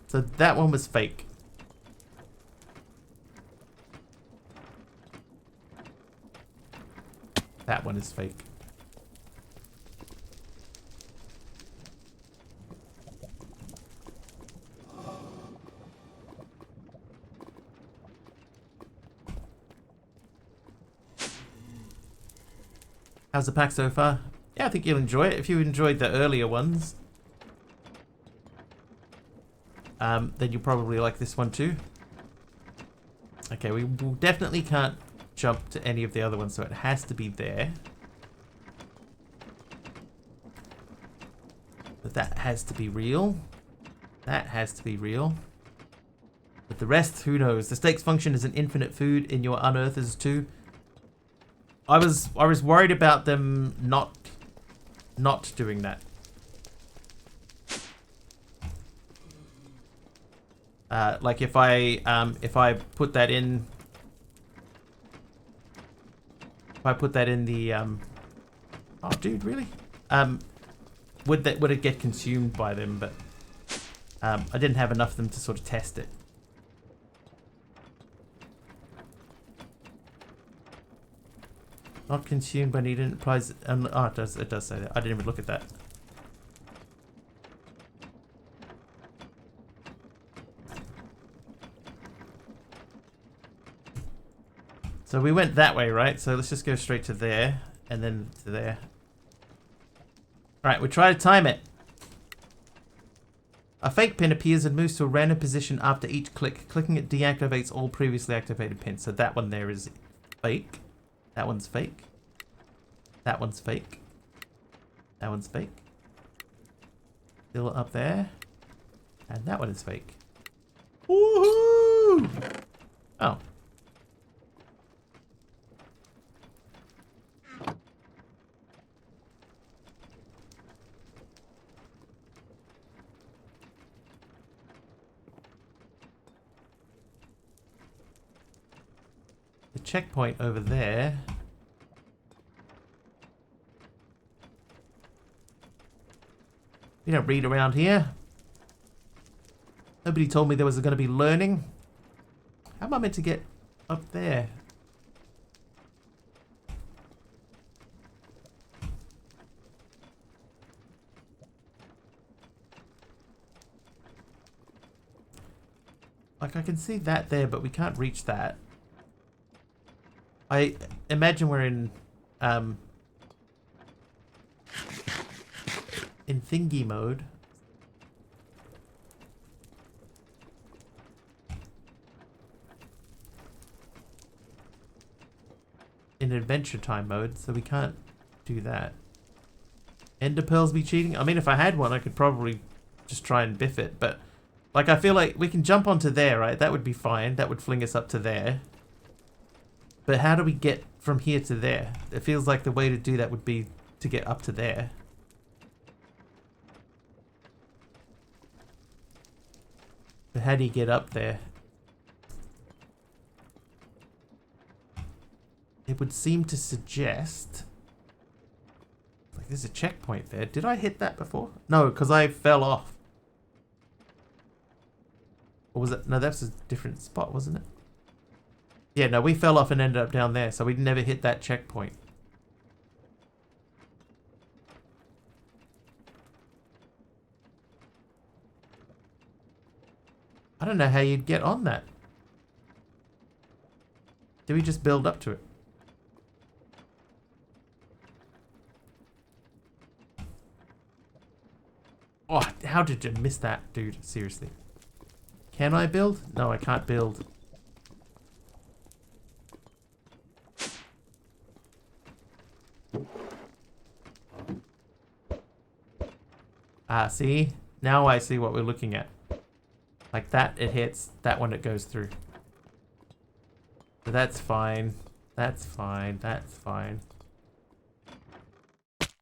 So that one was fake. That one is fake. How's the pack so far? Yeah, I think you'll enjoy it. If you enjoyed the earlier ones, then you'll probably like this one too. Okay, we definitely can't jump to any of the other ones, so it has to be there. But that has to be real. That has to be real. But the rest, who knows? The steaks function as an infinite food in your unearthers too. I was worried about them not doing that. Like if I put that in, the oh dude, really? Would it get consumed by them? But I didn't have enough of them to sort of test it. Not consumed by needed implies. Oh, it does say that. I didn't even look at that. So we went that way, right? So let's just go straight to there, and then to there. Alright, we try to time it. A fake pin appears and moves to a random position after each click. Clicking it deactivates all previously activated pins. So that one there is fake. That one's fake. That one's fake. That one's fake. Still up there. And that one is fake. Woohoo! Oh. The checkpoint over there. We don't read around here. Nobody told me there was going to be learning. How am I meant to get up there? Like, I can see that there, but we can't reach that. I imagine we're in thingy mode. In adventure time mode, so we can't do that. Ender pearls be cheating? I mean, if I had one, I could probably just try and biff it, but like, I feel like we can jump onto there, right? That would be fine. That would fling us up to there. But how do we get from here to there? It feels like the way to do that would be to get up to there. But how do you get up there? It would seem to suggest... Like, there's a checkpoint there. Did I hit that before? No, because I fell off. Or was it? No, that's a different spot, wasn't it? Yeah, no, we fell off and ended up down there, so we never hit that checkpoint. I don't know how you'd get on that. Do we just build up to it? Oh, how did you miss that, dude? Seriously. Can I build? No, I can't build. Ah, see? Now I see what we're looking at. Like that, it hits. That one, it goes through. So that's fine. That's fine. That's fine.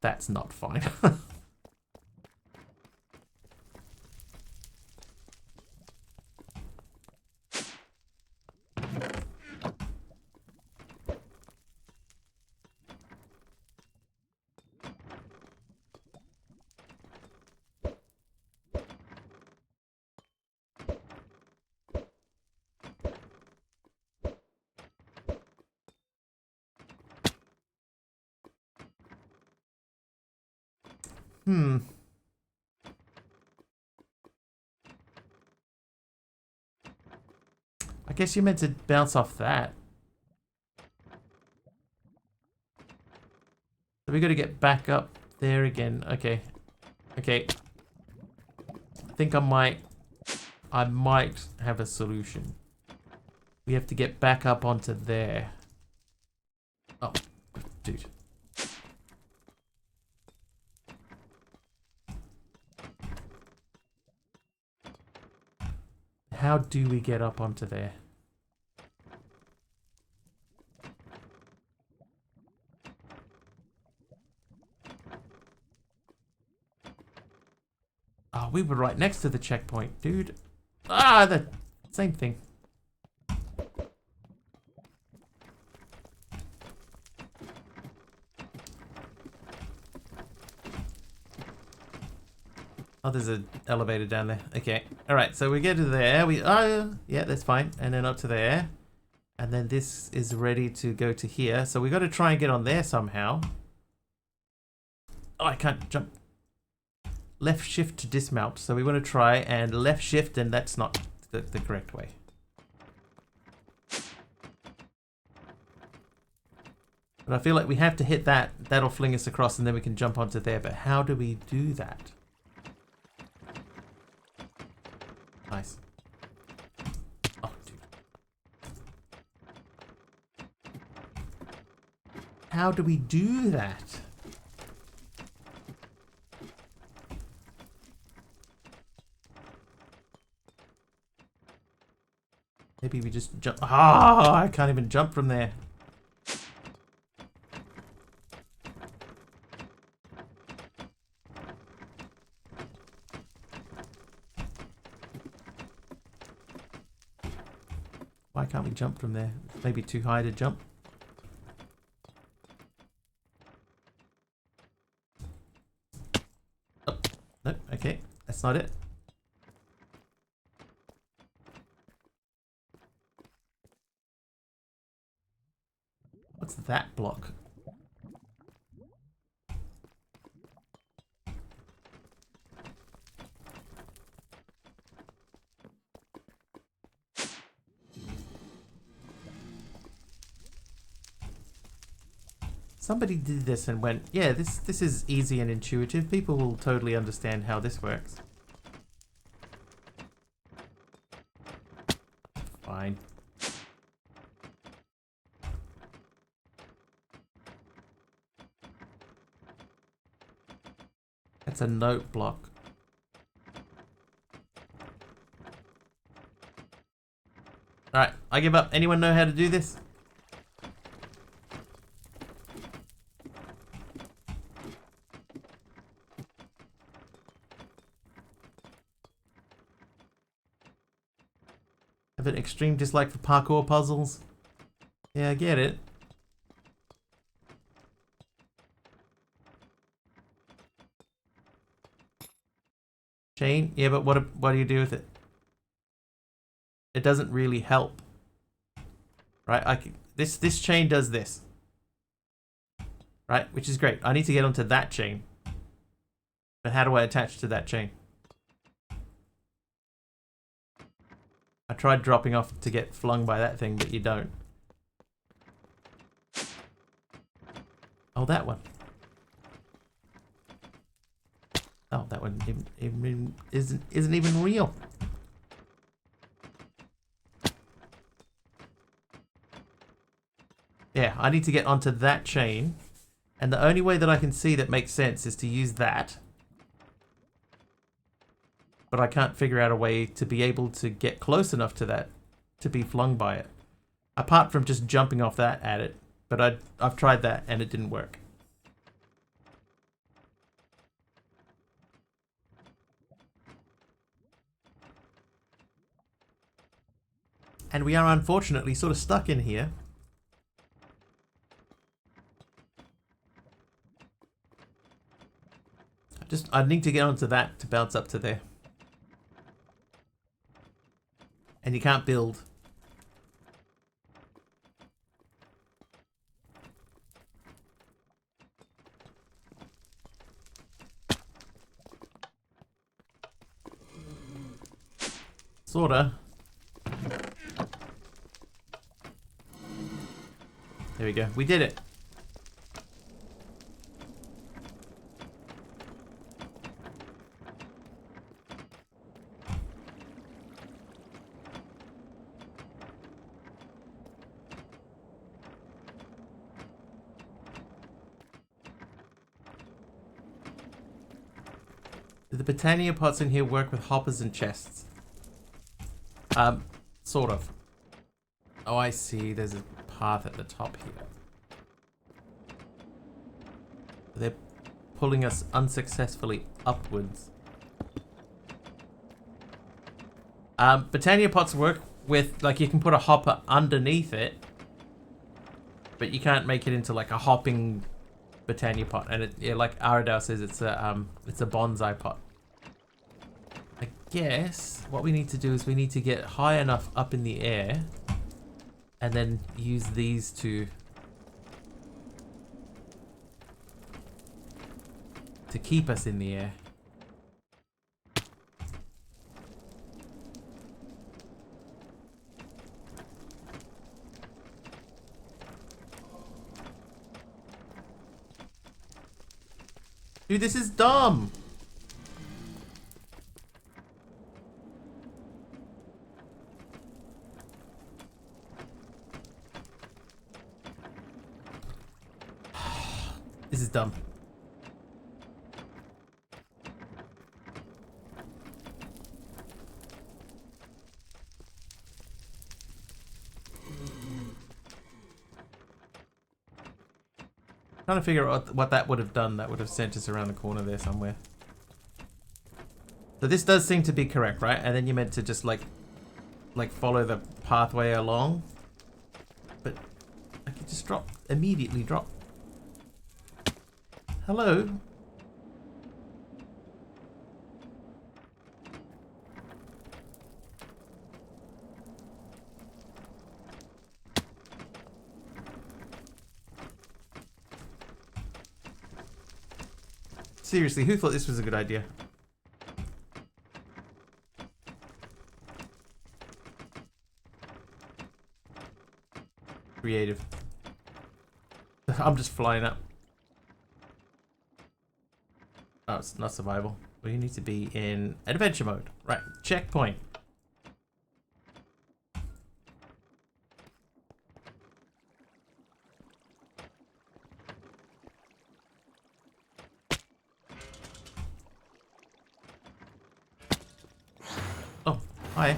That's not fine. I guess you meant to bounce off that. So we got to get back up there again. Okay. Okay. I think I might have a solution. We have to get back up onto there. Oh, dude. How do we get up onto there? Oh, we were right next to the checkpoint, dude. Ah, the same thing. Oh, there's an elevator down there. Okay. Alright, so we get to there. Yeah, that's fine. And then up to there. And then this is ready to go to here. So we got to try and get on there somehow. Oh, I can't jump. Left shift to dismount. So we want to try and left shift, and that's not the correct way. But I feel like we have to hit that. That'll fling us across, and then we can jump onto there. But how do we do that? How do we do that? Maybe we just jump. Ah, I can't even jump from there. Why can't we jump from there? It's maybe too high to jump. Oh, no, okay, that's not it. What's that block? Somebody did this and went, yeah, this is easy and intuitive. People will totally understand how this works. Fine. That's a note block. Alright, I give up. Anyone know how to do this? Have an extreme dislike for parkour puzzles. Yeah, I get it. Chain? Yeah, but what do you do with it? It doesn't really help. Right? This chain does this. Right? Which is great. I need to get onto that chain. But how do I attach to that chain? I tried dropping off to get flung by that thing, but you don't. Oh, that one. Oh, that one isn't even real. Yeah, I need to get onto that chain. And the only way that I can see that makes sense is to use that. But I can't figure out a way to be able to get close enough to that to be flung by it. Apart from just jumping off that at it. But I've tried that and it didn't work. And we are unfortunately sort of stuck in here. I need to get onto that to bounce up to there. And you can't build. Sorta. There we go. We did it. Do the Britannia pots in here work with hoppers and chests? Sort of. Oh, I see. There's a path at the top here. They're pulling us unsuccessfully upwards. Britannia pots work with, like, you can put a hopper underneath it, but you can't make it into like a hopping Britannia pot. And it, yeah, like Aradao says, it's a bonsai pot. I guess what we need to do is we need to get high enough up in the air and then use these to keep us in the air. Dude, this is dumb. This is dumb. Trying to figure out what that would have done. That would have sent us around the corner there somewhere. So this does seem to be correct, right? And then you're meant to just like follow the pathway along. But I could just drop, immediately drop. Hello? Seriously, who thought this was a good idea? Creative. I'm just flying up. Oh, it's not survival. Well, you need to be in adventure mode. Right, checkpoint. Oh, hi.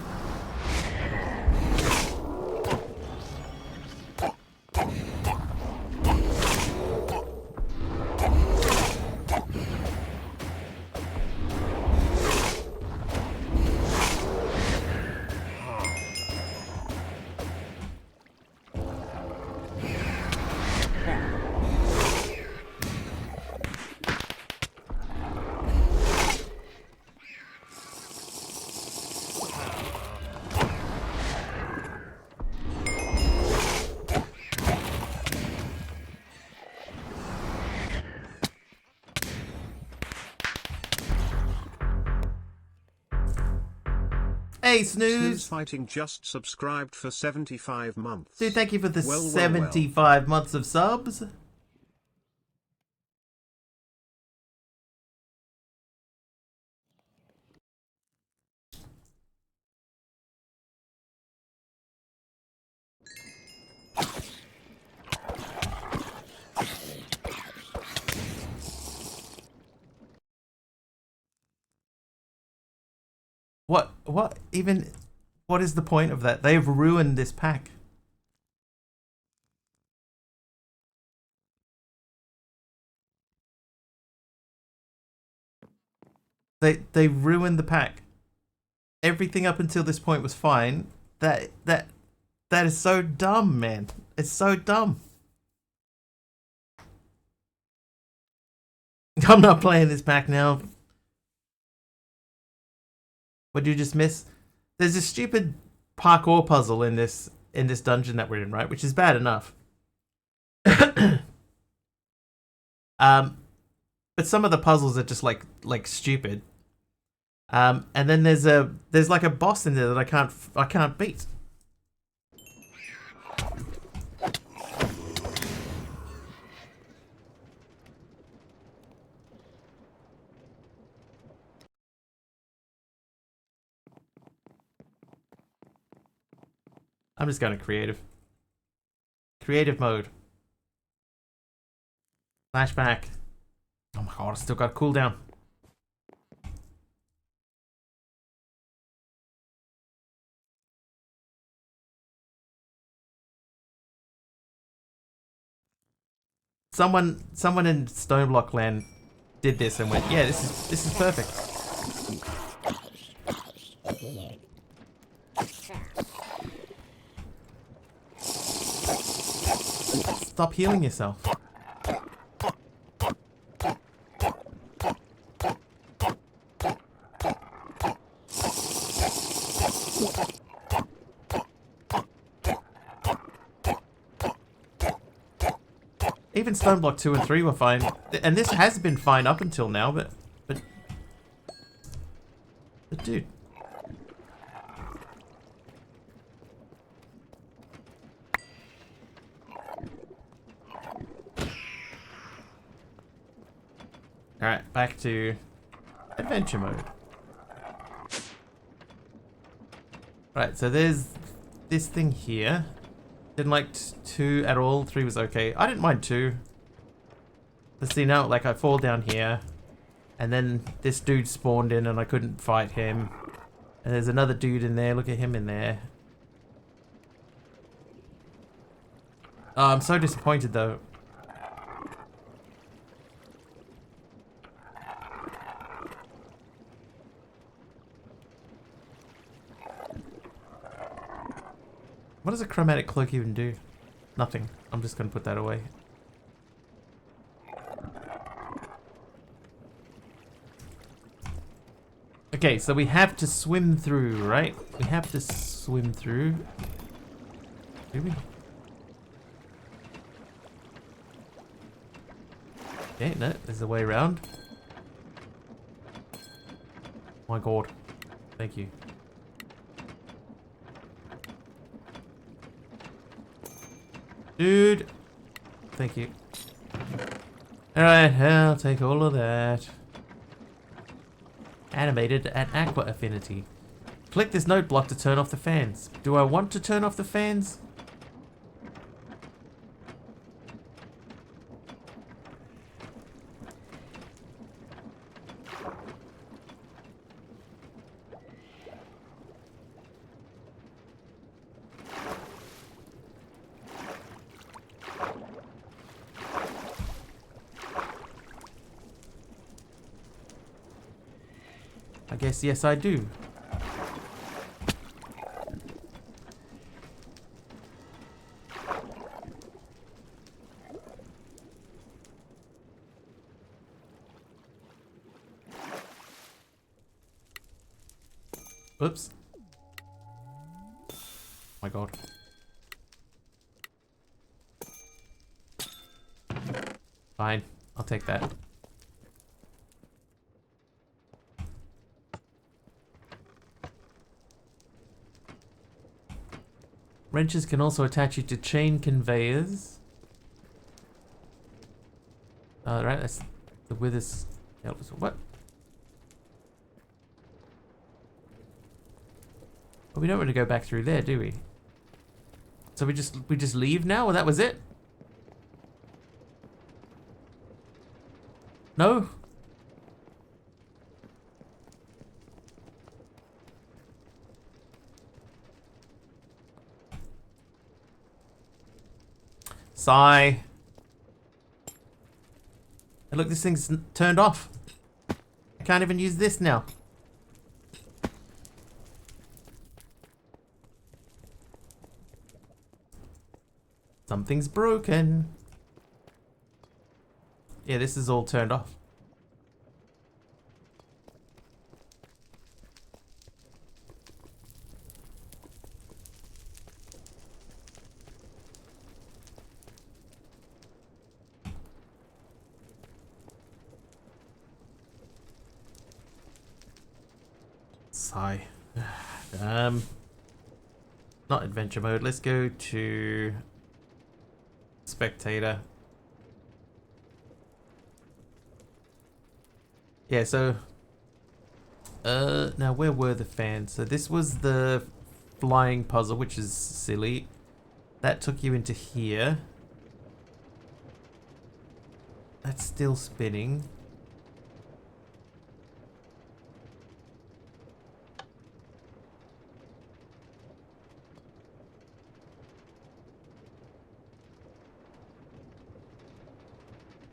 Hey, Snooze Snooze! Fighting just subscribed for 75 months. Dude, thank you for the Well. 75 months of subs. What is the point of that? They've ruined this pack. They ruined the pack. Everything up until this point was fine. That is so dumb, man. It's so dumb. I'm not playing this pack now. What did you just miss? There's a stupid parkour puzzle in this dungeon that we're in, right? Which is bad enough. But some of the puzzles are just like stupid. And then there's like a boss in there that I can't beat. I'm just going to creative. Creative mode. Flashback. Oh my god, I still got cooldown. Someone in StoneBlock land did this and went, yeah, this is perfect. Stop healing yourself. Even StoneBlock 2 and 3 were fine. And this has been fine up until now, but dude. Alright, back to adventure mode. Right, so there's this thing here. Didn't like 2 at all. 3 was okay. I didn't mind 2. Let's see now, like I fall down here. And then this dude spawned in and I couldn't fight him. And there's another dude in there. Look at him in there. Oh, I'm so disappointed though. What does a chromatic cloak even do? Nothing. I'm just going to put that away. Okay, so we have to swim through, right? We have to swim through. Do we? Okay, no, there's a way around. My god. Thank you. Dude. Thank you. Alright, I'll take all of that. Animated at Aqua Affinity. Click this note block to turn off the fans. Do I want to turn off the fans? I guess yes I do. Oops. My god. Fine. I'll take that. Wrenches can also attach you to chain conveyors. Right, that's the withers. What? Well, we don't want to go back through there, do we? So we just leave now? Well, that was it? No? Sigh. And look, this thing's turned off. I can't even use this now. Something's broken. Yeah, this is all turned off. Sigh. Not adventure mode. Let's go to spectator. Yeah, so now where were the fans? So this was the flying puzzle, which is silly. That took you into here. That's still spinning.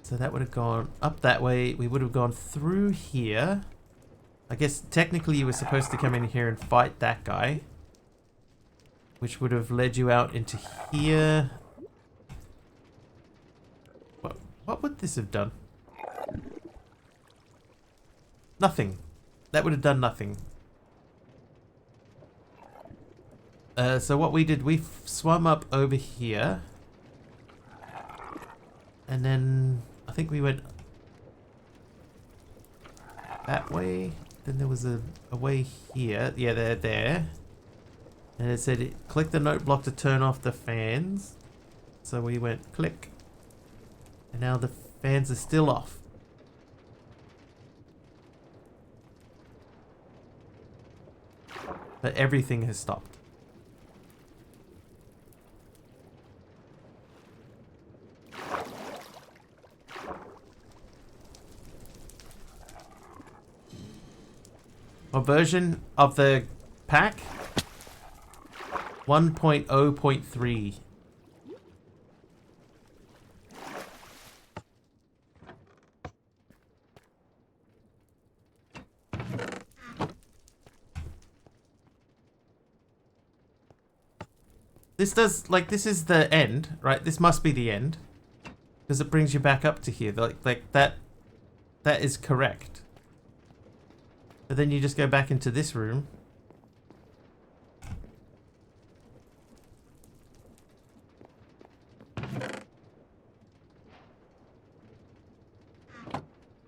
So that would have gone up that way. We would have gone through here. I guess technically you were supposed to come in here and fight that guy, which would have led you out into here. What would this have done? Nothing. That would have done nothing. So what we did, we swam up over here. And then I think we went that way. Then there was a way here. Yeah, they're there. And it said, click the note block to turn off the fans. So we went click. And now the fans are still off. But everything has stopped. What version of the pack? 1.0.3. This does, like, this is the end, right? This must be the end. Because it brings you back up to here. Like that is correct. But then you just go back into this room.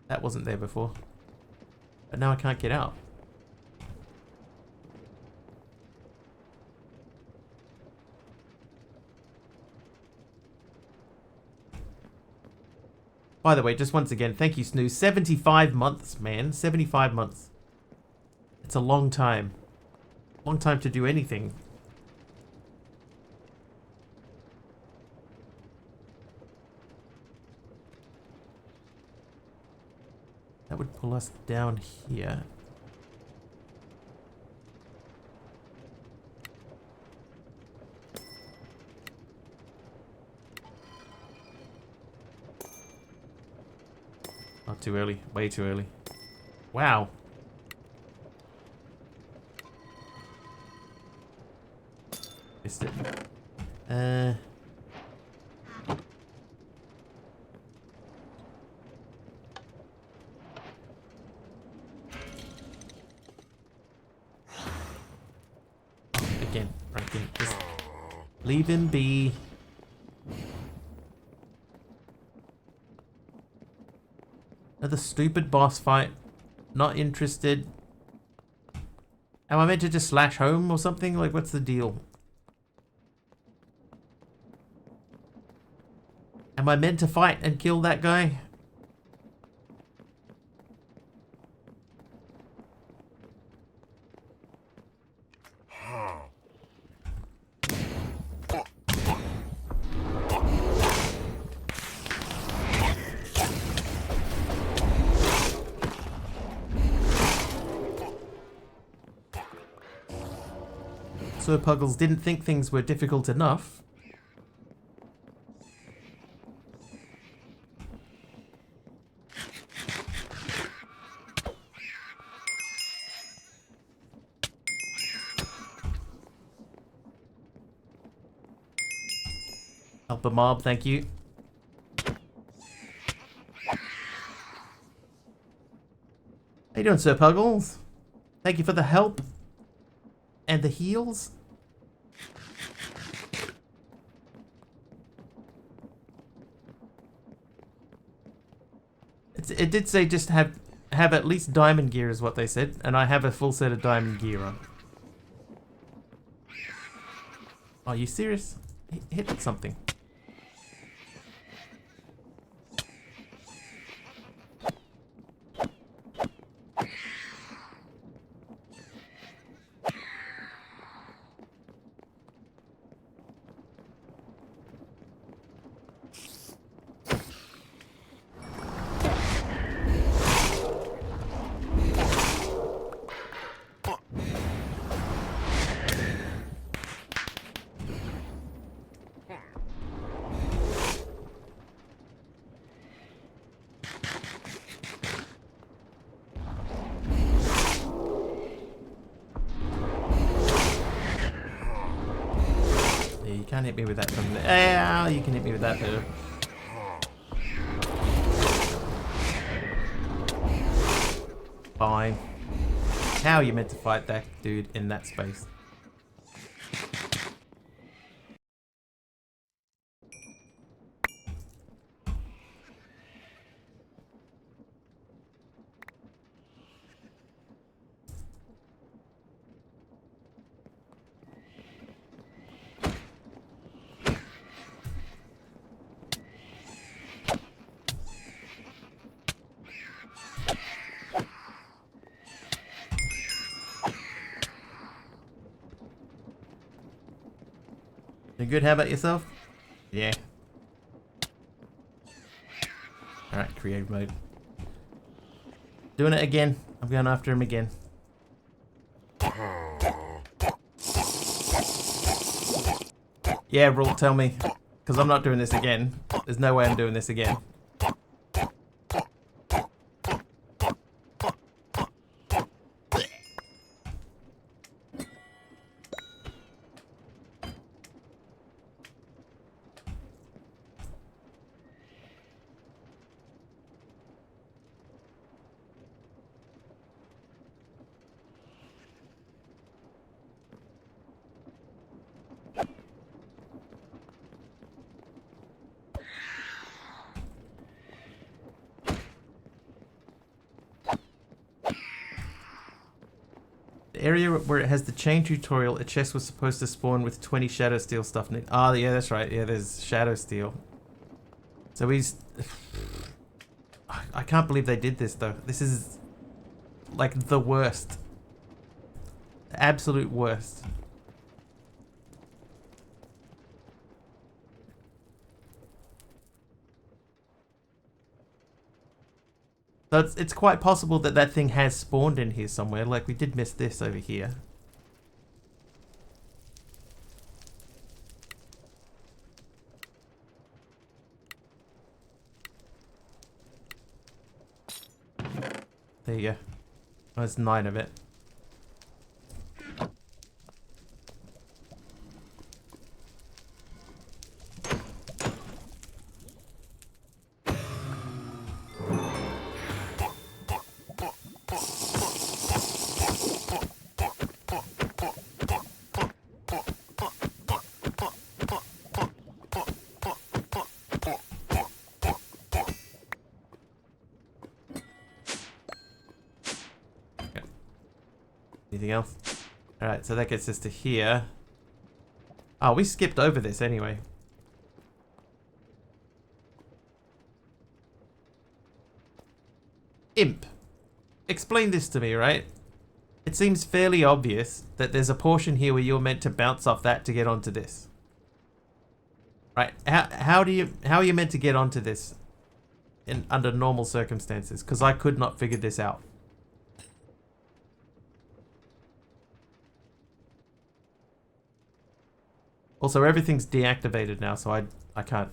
That wasn't there before. But now I can't get out. By the way, just once again, thank you, Snooze. 75 months, man. 75 months. It's a long time. Long time to do anything. That would pull us down here. Not too early. Way too early. Wow. Missed it. Again. Right again. Just leave him be. Another stupid boss fight. Not interested. Am I meant to just slash home or something? Like, what's the deal? Am I meant to fight and kill that guy? So Puggles didn't think things were difficult enough. Help a mob, thank you. How you doing, Sir Puggles? Thank you for the help. And the heals? It did say just have at least diamond gear is what they said, and I have a full set of diamond gear on. Are you serious? Hit something. You can't hit me with that from there. Ow, you can hit me with that though. Fine. How are you meant to fight that dude in that space? You good? How about yourself? Yeah. Alright, creative mode. Doing it again. I'm going after him again. Yeah, Rule, tell me. Because I'm not doing this again. There's no way I'm doing this again. The area where it has the chain tutorial, a chest was supposed to spawn with 20 shadow steel stuff in it. Oh, yeah, that's right. Yeah, there's shadow steel. So he's... I can't believe they did this, though. This is, like, the worst. The absolute worst. So it's quite possible that that thing has spawned in here somewhere. Like, we did miss this over here. There you go. Oh, there's 9 of it. Anything else? Alright, so that gets us to here. Oh, we skipped over this anyway. Imp. Explain this to me, right? It seems fairly obvious that there's a portion here where you're meant to bounce off that to get onto this. Right? How are you meant to get onto this under normal circumstances? Because I could not figure this out. Also, everything's deactivated now, so I can't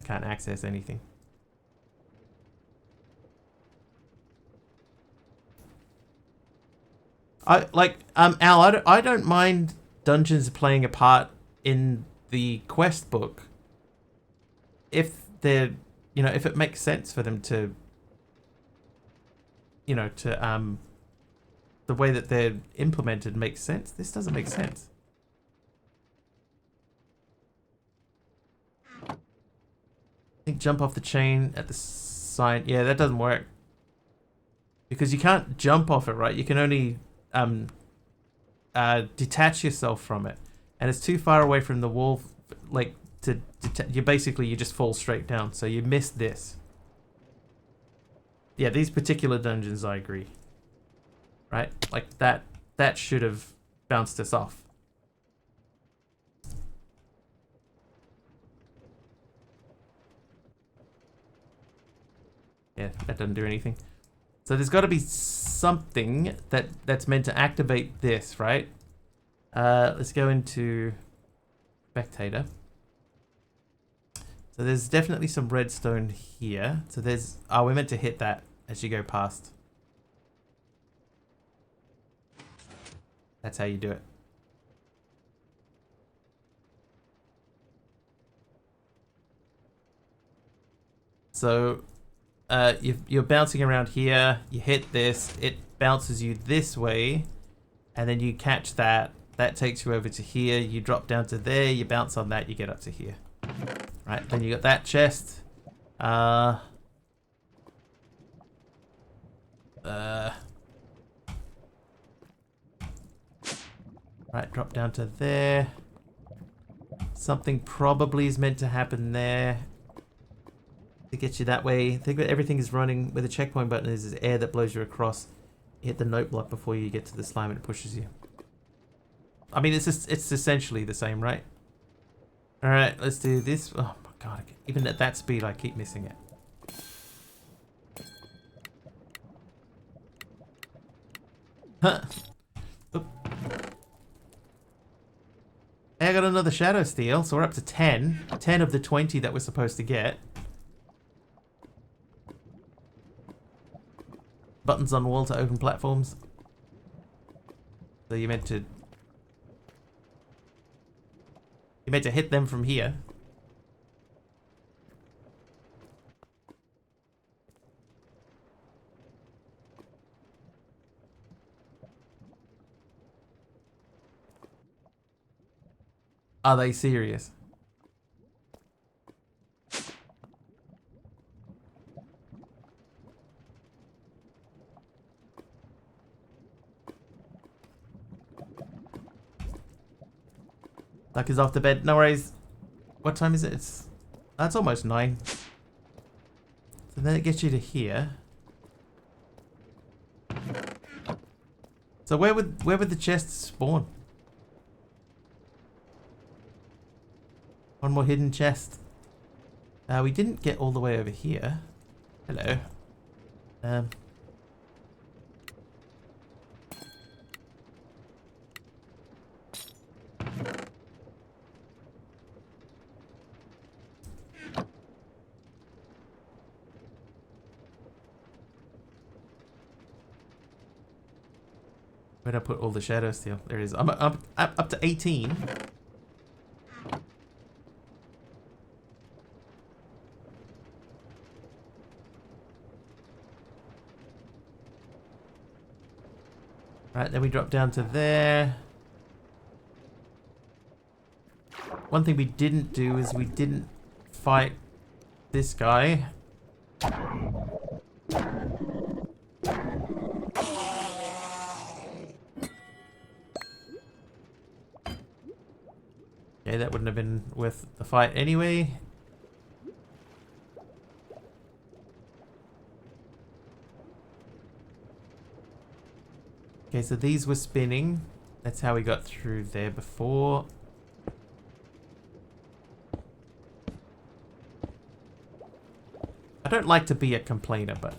access anything. Al, I don't mind dungeons playing a part in the quest book if they're, you know, if it makes sense for them to, you know, to the way that they're implemented makes sense. This doesn't make sense. Jump off the chain at the sign. Yeah, that doesn't work. Because you can't jump off it, right? You can only detach yourself from it. And it's too far away from the wall, like, to you just fall straight down. So you miss this. Yeah, these particular dungeons, I agree. Right? Like, that should have bounced us off. Yeah, that doesn't do anything. So there's got to be something that's meant to activate this, right? Let's go into spectator. So there's definitely some redstone here. So there's... Oh, we're meant to hit that as you go past. That's how you do it. So... you're bouncing around here, you hit this, it bounces you this way, and then you catch that, that takes you over to here, you drop down to there, you bounce on that, you get up to here. Right, then you got that chest. Right, drop down to there. Something probably is meant to happen there to get you that way. Think that everything is running where the checkpoint button is air that blows you across. You hit the note block before you get to the slime and it pushes you. I mean, it's essentially the same, right? All right, let's do this. Oh my god, even at that speed I keep missing it. Huh. Oop. Hey, I got another shadow steel, so we're up to 10. 10 of the 20 that we're supposed to get. Buttons on wall to open platforms. So you meant to hit them from here. Are they serious? Duck is off to bed. No worries. What time is it? That's almost 9. So then it gets you to here. So where would the chests spawn? One more hidden chest. We didn't get all the way over here. Hello. Where'd I put all the shadow steel? There it is. I'm up to 18. Right, then we drop down to there. One thing we didn't do is we didn't fight this guy. Okay, that wouldn't have been worth the fight anyway. Okay, so these were spinning. That's how we got through there before. I don't like to be a complainer, but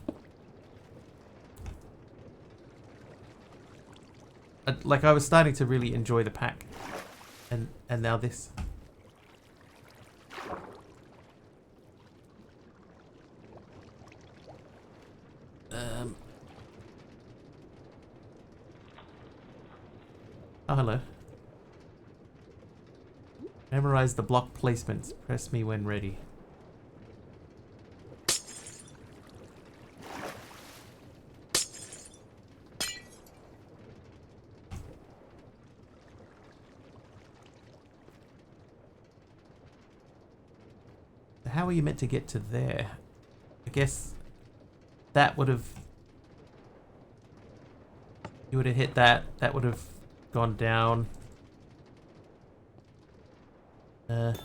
like I was starting to really enjoy the pack, and now this. Oh, hello. Memorize the block placements. Press me when ready. How are you meant to get to there? I guess that would have... You would have hit that. That would have gone down. The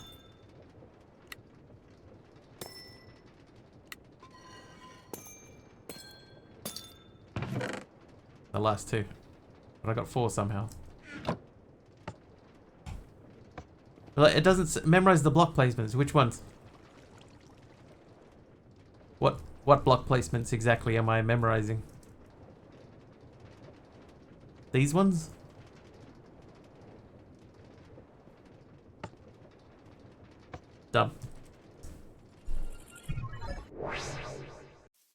last two. But I got 4 somehow. But it doesn't memorize the block placements. Which ones? What block placements exactly am I memorizing? These ones? Dumb.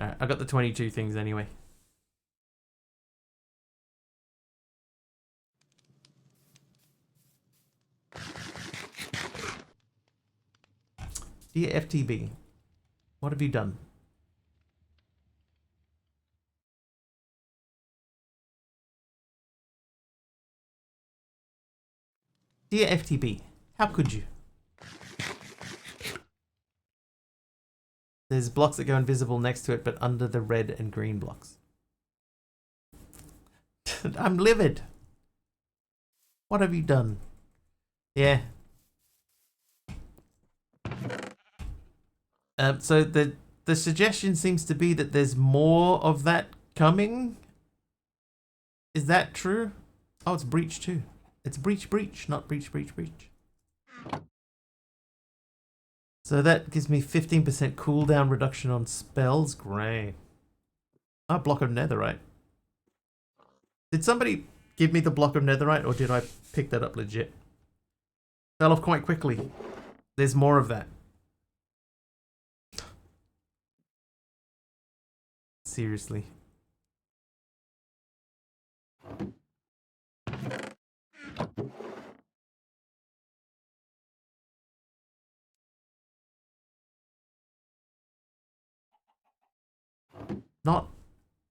Alright, I got the 22 things anyway. Dear FTB, what have you done? Dear FTB, how could you? There's blocks that go invisible next to it, but under the red and green blocks. I'm livid. What have you done? Yeah. So the suggestion seems to be that there's more of that coming. Is that true? Oh, it's breach too. It's breach, not breach. So that gives me 15% cooldown reduction on spells. Great. A block of netherite. Did somebody give me the block of netherite, or did I pick that up legit? Fell off quite quickly. There's more of that. Seriously.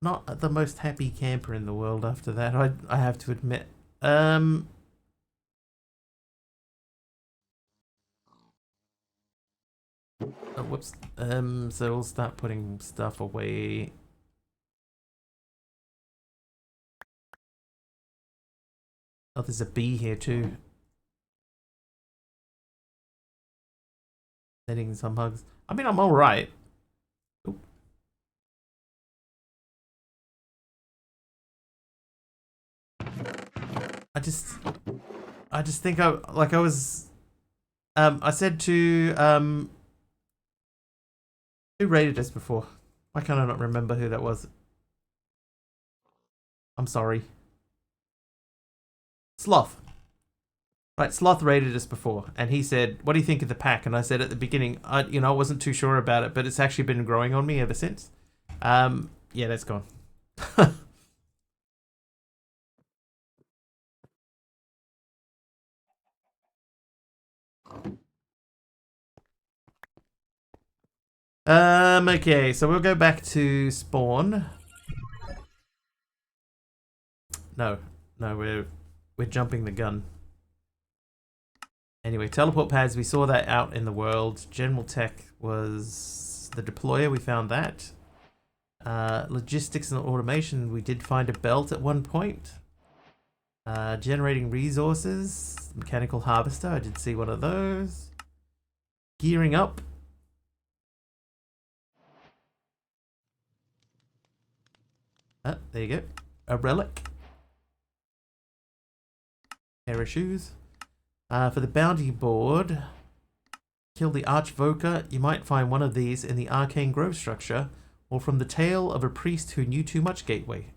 Not the most happy camper in the world after that, I have to admit. Oh, whoops. So we'll start putting stuff away. Oh, there's a bee here too. Netting some hugs. I mean, I'm alright. I just think I was I said to who rated us before? Why can't I not remember who that was? I'm sorry. Sloth. Right, Sloth rated us before, and he said, "What do you think of the pack?" And I said at the beginning, I wasn't too sure about it, but it's actually been growing on me ever since. Yeah, that's gone. Okay, so we'll go back to spawn. No, we're jumping the gun. Anyway, teleport pads, we saw that out in the world. General tech was the deployer, we found that. Logistics and automation, we did find a belt at one point. Generating resources, mechanical harvester, I did see one of those. Gearing up. There you go. A relic. Pair of shoes. For the bounty board, kill the Archvoker. You might find one of these in the Arcane Grove structure, or from the tale of a priest who knew too much gateway.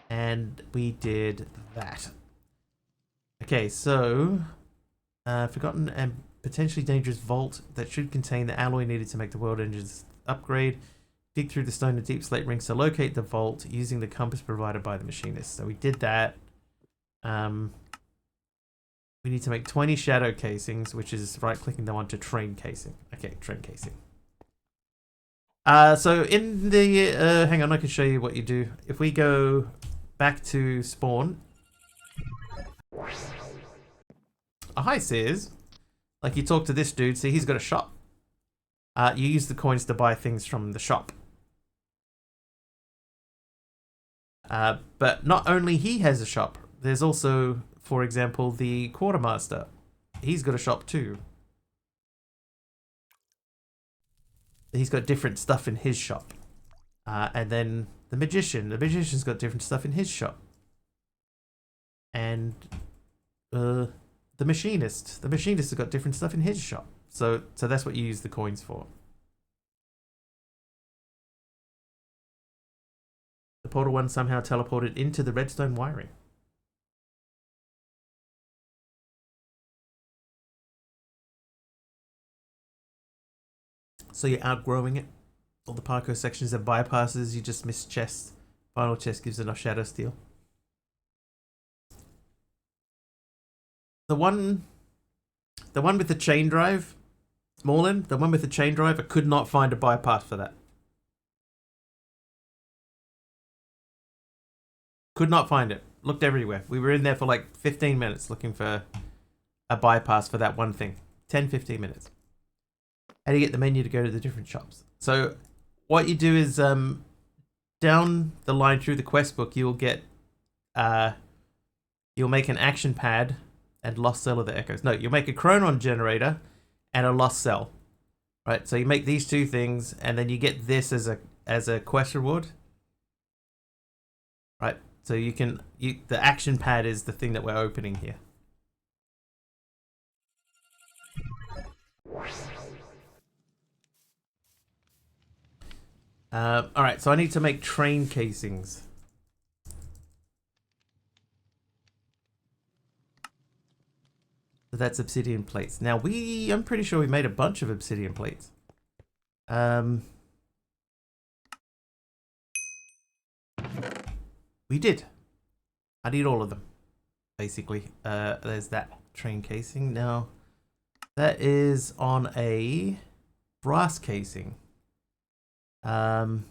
And we did that. Okay, so forgotten and potentially dangerous vault that should contain the alloy needed to make the world engines upgrade. Dig through the stone and deep slate rings to locate the vault using the compass provided by the machinist. So we did that. We need to make 20 shadow casings, which is right-clicking them onto train casing. Okay, train casing. So in the hang on, I can show you what you do. If we go back to spawn. Oh, hi, Sears. Like, you talk to this dude. See, he's got a shop. You use the coins to buy things from the shop. But not only he has a shop, there's also, for example, the quartermaster. He's got a shop too. He's got different stuff in his shop. And then the magician's got different stuff in his shop. And the machinist has got different stuff in his shop. So that's what you use the coins for. The portal one somehow teleported into the redstone wiring. So you're outgrowing it. All the parkour sections have bypasses. You just miss chests. Final chest gives enough shadow steel. The one with the chain drive, Smallin, the one with the chain drive, I could not find a bypass for that. Could not find it. Looked everywhere. We were in there for like 15 minutes looking for a bypass for that one thing. 10-15 minutes. How do you get the menu to go to the different shops? So what you do is down the line through the quest book, you'll get you'll make an action pad and lost cell of the echoes. No, you'll make a chronon generator and a lost cell. Right? So you make these two things and then you get this as a quest reward. Right? So the action pad is the thing that we're opening here. Alright, so I need to make train casings. So that's obsidian plates. Now I'm pretty sure we made a bunch of obsidian plates. We did. I need all of them, basically. There's that train casing. Now, that is on a brass casing. We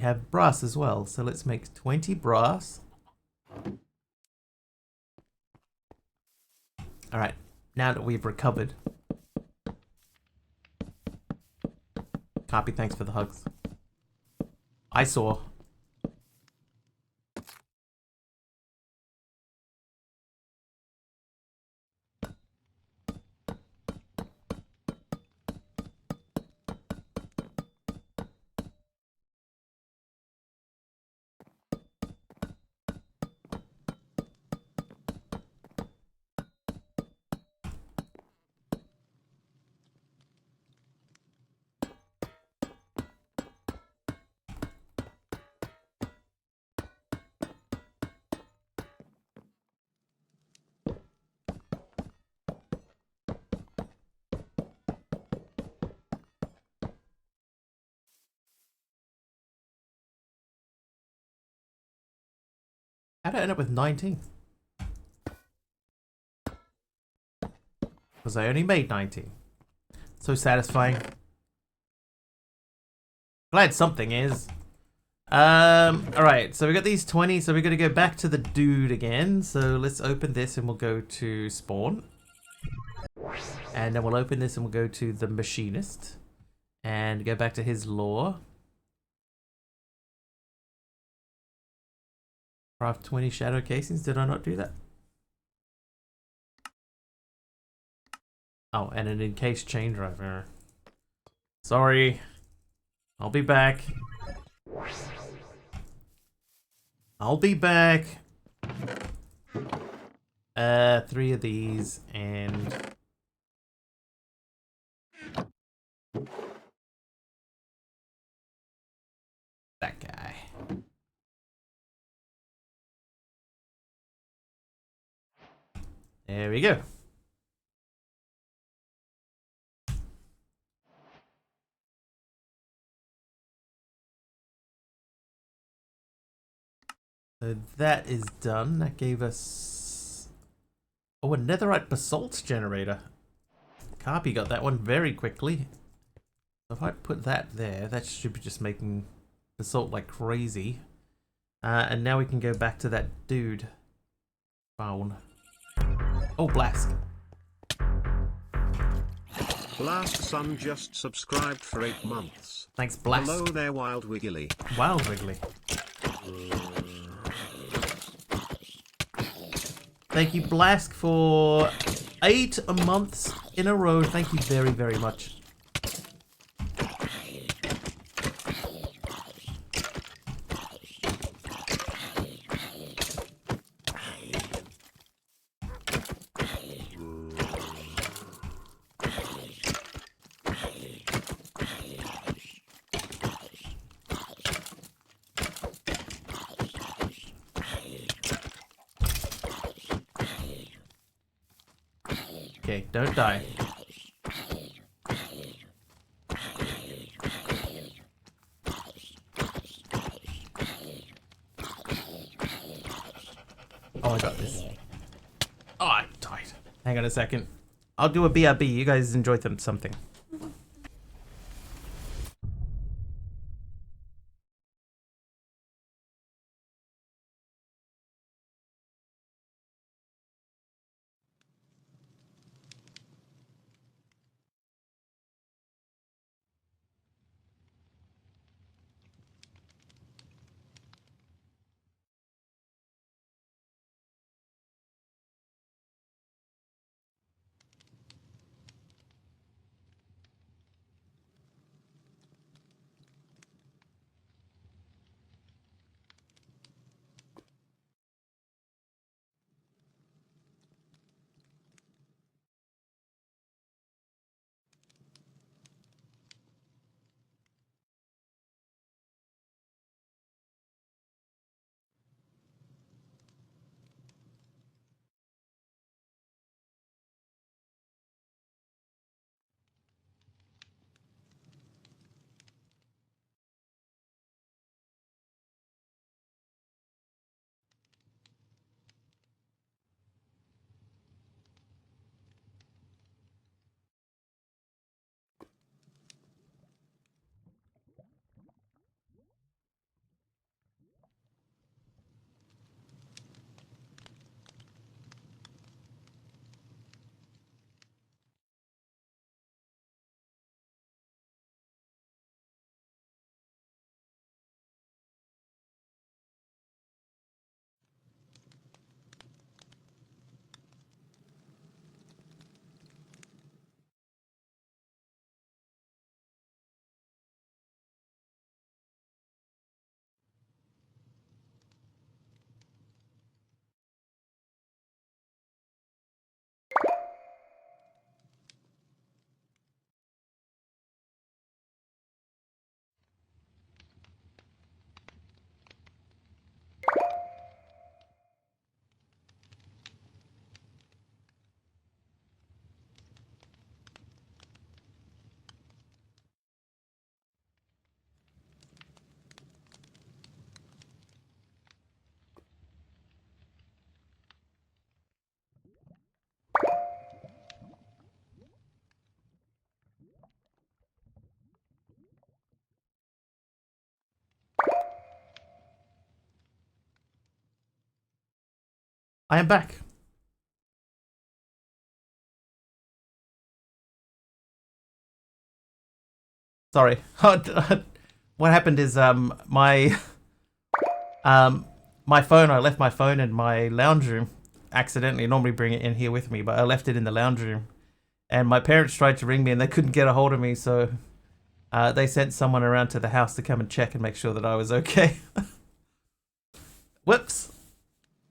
have brass as well, so let's make 20 brass. Alright, now that we've recovered. Copy, thanks for the hugs. I saw. How'd I end up with 19? Because I only made 19. So satisfying. Glad something is. Alright, so we got these 20, so we're gonna go back to the dude again. So let's open this and we'll go to spawn. And then we'll open this and we'll go to the machinist. And go back to his lore. Craft 20 shadow casings. Did I not do that? Oh, and an encased chain driver. Sorry. I'll be back. I'll be back. 3 of these and that guy. There we go. So that is done. That gave us... Oh, a netherite basalt generator. Carpy got that one very quickly. So if I put that there, that should be just making basalt like crazy. And now we can go back to that dude. Phone. Oh, Blast. Blast Sun just subscribed for 8 months. Thanks, Blast. Hello there, Wild Wiggly. Wild Wiggly. Thank you, Blask, for 8 months in a row. Thank you very, very much. Okay, don't die. Oh, I got this. Oh, I died. Hang on a second. I'll do a BRB. You guys enjoy something. I am back. Sorry. What happened is my phone, I left my phone in my lounge room accidentally. Normally bring it in here with me, but I left it in the lounge room. And my parents tried to ring me and they couldn't get a hold of me, so they sent someone around to the house to come and check and make sure that I was okay. Whoops.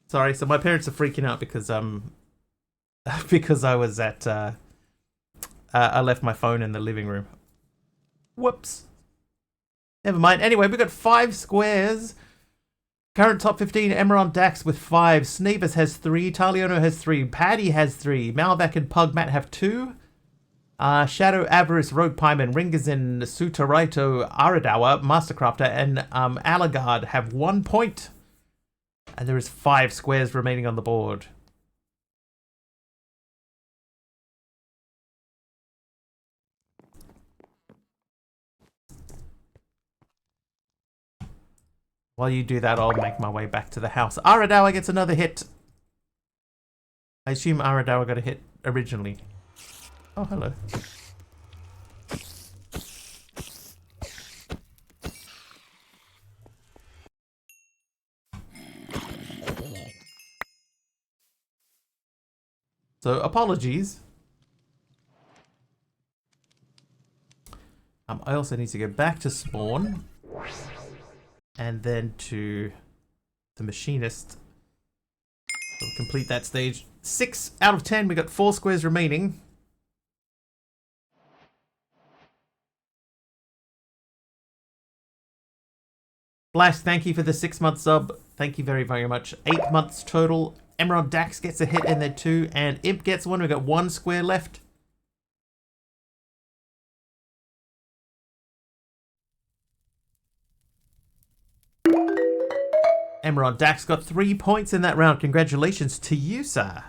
Sorry, so my parents are freaking out because because I was at I left my phone in the living room. Whoops. Never mind. Anyway, we got 5 squares. Current top 15, Emerald Dax with 5. Sneebus has 3. Taliono has 3. Paddy has 3. Malvac and Pugmat have 2. Shadow Avarice, Rogue Pieman, Ringazin, Sutaraito, Aradawa, Mastercrafter, and Alagard have 1 point. And there is 5 squares remaining on the board. While you do that, I'll make my way back to the house. Aradawa gets another hit. I assume Aradawa got a hit originally. Oh, hello. So, apologies. I also need to go back to spawn. And then to the machinist. We'll complete that stage. 6 out of 10. We got 4 squares remaining. Flash, thank you for the 6-month sub. Thank you very, very much. 8 months total. Emerald Dax gets a hit in there too. And Imp gets one. We've got 1 square left. Emerald Dax got 3 points in that round. Congratulations to you, sir.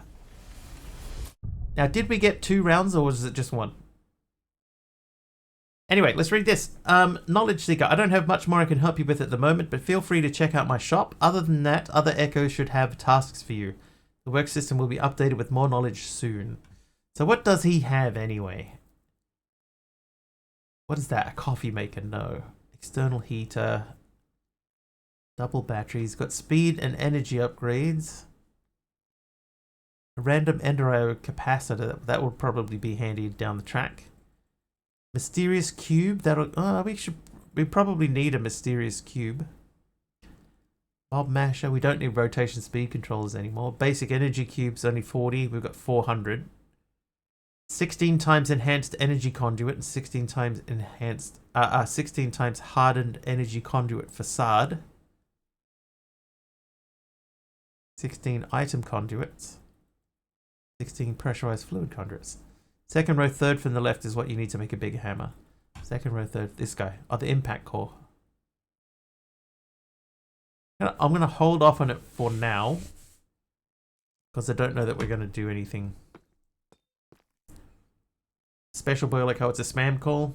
Now, did we get 2 rounds or was it just 1? Anyway, let's read this. Knowledge Seeker. I don't have much more I can help you with at the moment, but feel free to check out my shop. Other than that, other echoes should have tasks for you. The work system will be updated with more knowledge soon. So what does he have anyway? What is that? A coffee maker? No. External heater. Double batteries. Got speed and energy upgrades. A random Enduro capacitor. That would probably be handy down the track. Mysterious cube. That'll. We probably need a mysterious cube. Bob Masher. We don't need rotation speed controllers anymore. Basic energy cubes only 40. We've got 400. 16 times enhanced energy conduit and 16 times enhanced. 16 times hardened energy conduit facade. 16 item conduits. 16 pressurized fluid conduits. Second row, third from the left is what you need to make a big hammer. Second row, third, this guy. Oh, the impact core. I'm going to hold off on it for now. Because I don't know that we're going to do anything. Special boy, like how it's a spam call.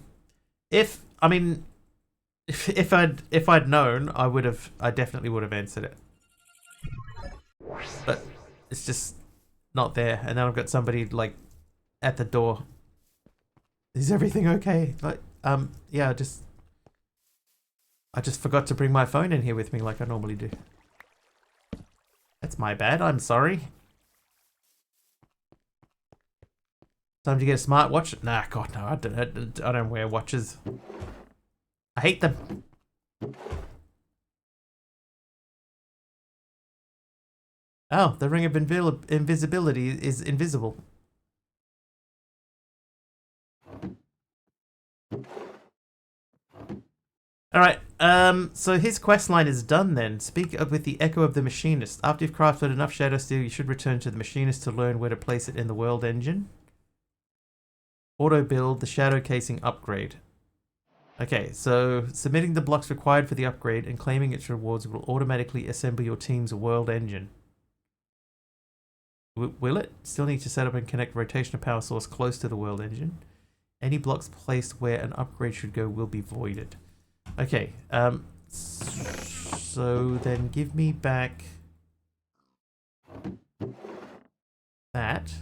If I'd known, I definitely would have answered it. But it's just not there. And then I've got somebody like at the door. Is everything okay? Like, yeah, I just forgot to bring my phone in here with me like I normally do. That's my bad. I'm sorry. Time to get a smartwatch? Nah, God, no. I don't wear watches. I hate them. Oh, the ring of invisibility is invisible. Alright, so his quest line is done then. Speak with the Echo of the Machinist. After you've crafted enough Shadow Steel, you should return to the Machinist to learn where to place it in the world engine. Auto build the Shadow Casing upgrade. Okay, so submitting the blocks required for the upgrade and claiming its rewards will automatically assemble your team's world engine. Will it? Still need to set up and connect rotational power source close to the world engine. Any blocks placed where an upgrade should go will be voided. Okay, so then give me back that.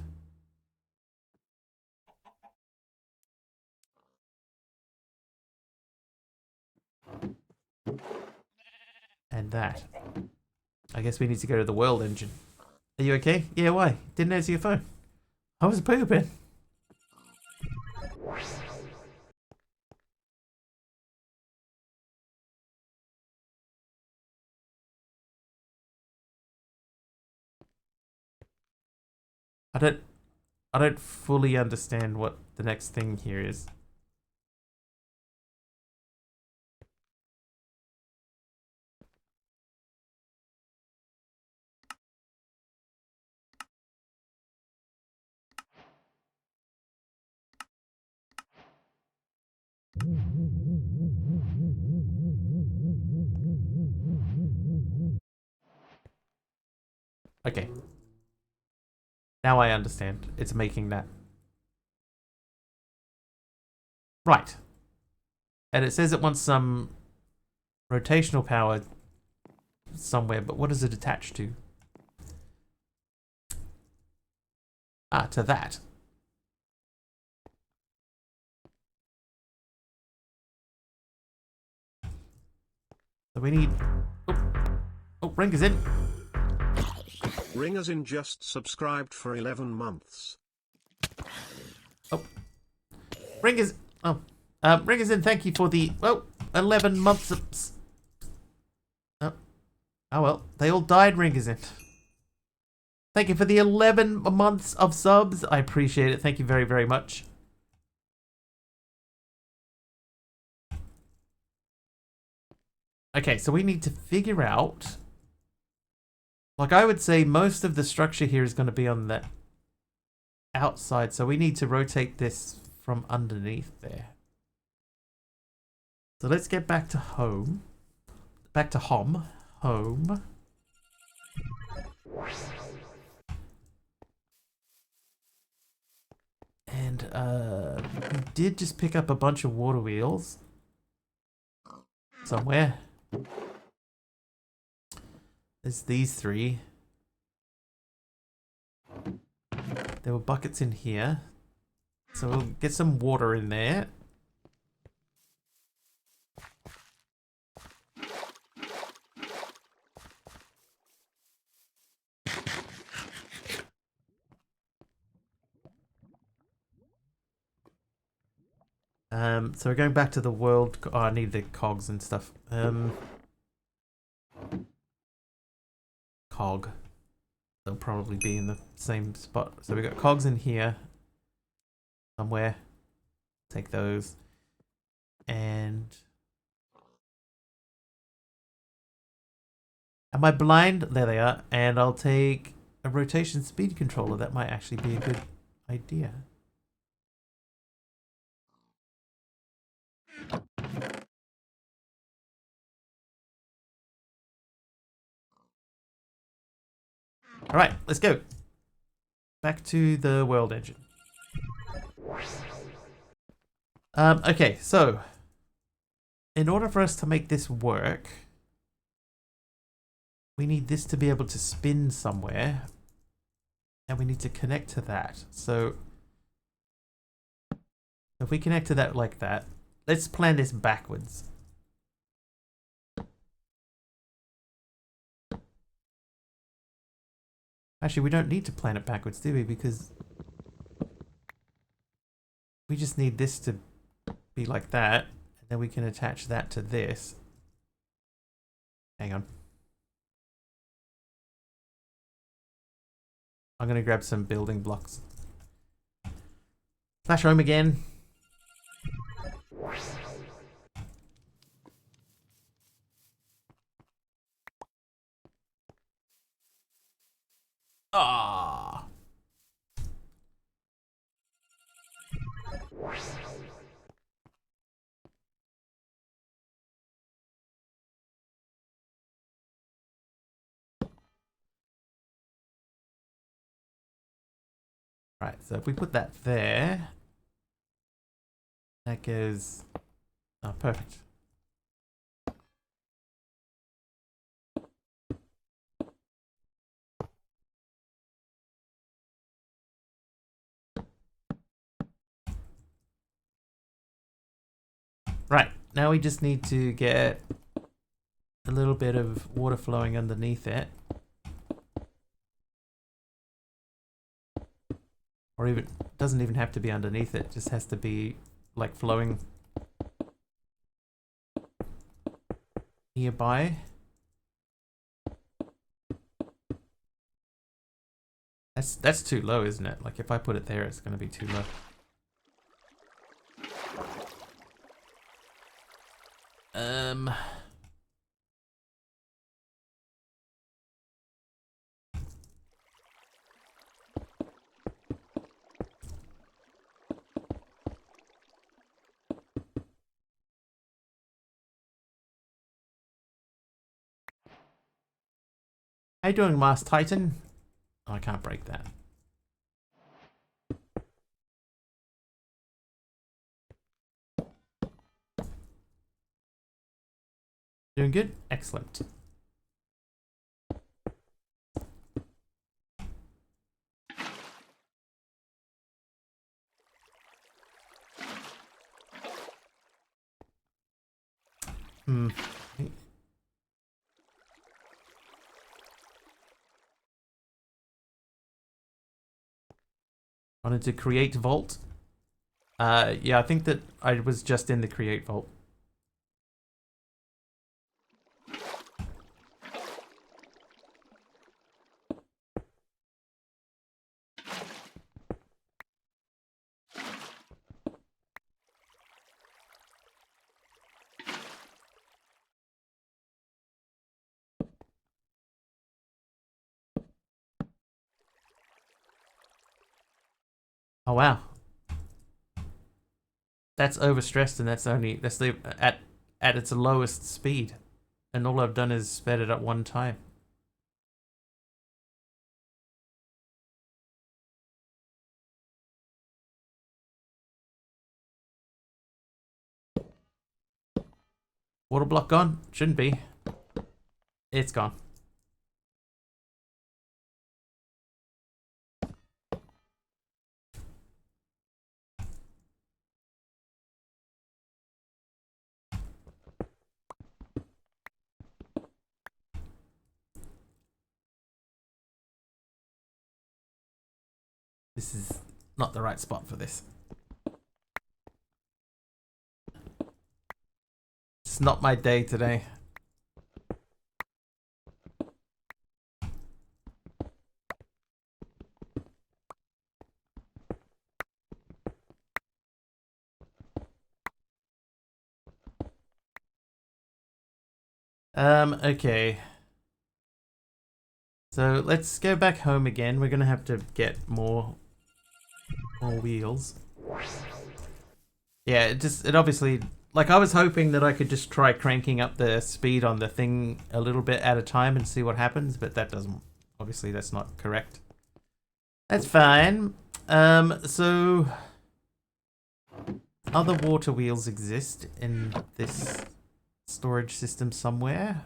And that. I guess we need to go to the world engine. Are you okay? Yeah, why? Didn't answer your phone. I was pooping. I don't fully understand what the next thing here is. Okay. Now I understand. It's making that. Right. And it says it wants some rotational power somewhere, but what is it attached to? Ah, to that. So we need... Oh, Ring is in. Ringers in just subscribed for 11 months. Oh. Ring is... Oh. Ring is in. Thank you for the... Well, 11 months of... Oh. Oh, well. They all died, Ring is in. Thank you for the 11 months of subs. I appreciate it. Thank you very, very much. Okay, so we need to figure out... Like, I would say most of the structure here is going to be on the outside, so we need to rotate this from underneath there. So let's get back to home. Back to home. Home. And we did just pick up a bunch of water wheels. Somewhere. There's these three. There were buckets in here. So we'll get some water in there. So we're going back to the world. Oh, I need the cogs and stuff. Cog. They'll probably be in the same spot. So we got cogs in here. Somewhere. Take those. And... Am I blind? There they are. And I'll take a rotation speed controller. That might actually be a good idea. Alright, let's go. Back to the world engine. Okay, so in order for us to make this work, we need this to be able to spin somewhere, and we need to connect to that. So if we connect to that like that, let's plan this backwards. Actually, we don't need to plan it backwards, do we? Because we just need this to be like that, and then we can attach that to this. Hang on. I'm going to grab some building blocks. Flash home again. Ah. Right, so if we put that there, that goes... Oh, perfect. Right, now we just need to get a little bit of water flowing underneath it. Or even, doesn't even have to be underneath it, just has to be like flowing nearby. That's too low, isn't it? Like if I put it there, it's going to be too low. How you doing, Mars Titan? Oh, I can't break that. Doing good? Excellent. Hmm. Wanted to create vault? Yeah, I think that I was just in the create vault. Oh wow. That's overstressed and that's the at its lowest speed. And all I've done is sped it up one time. Water block gone? Shouldn't be. It's gone. This is not the right spot for this. It's not my day today. Okay. So let's go back home again. We're gonna have to get more wheels. Yeah, it obviously, like I was hoping that I could just try cranking up the speed on the thing a little bit at a time and see what happens, but that doesn't, obviously that's not correct. That's fine. So other water wheels exist in this storage system somewhere.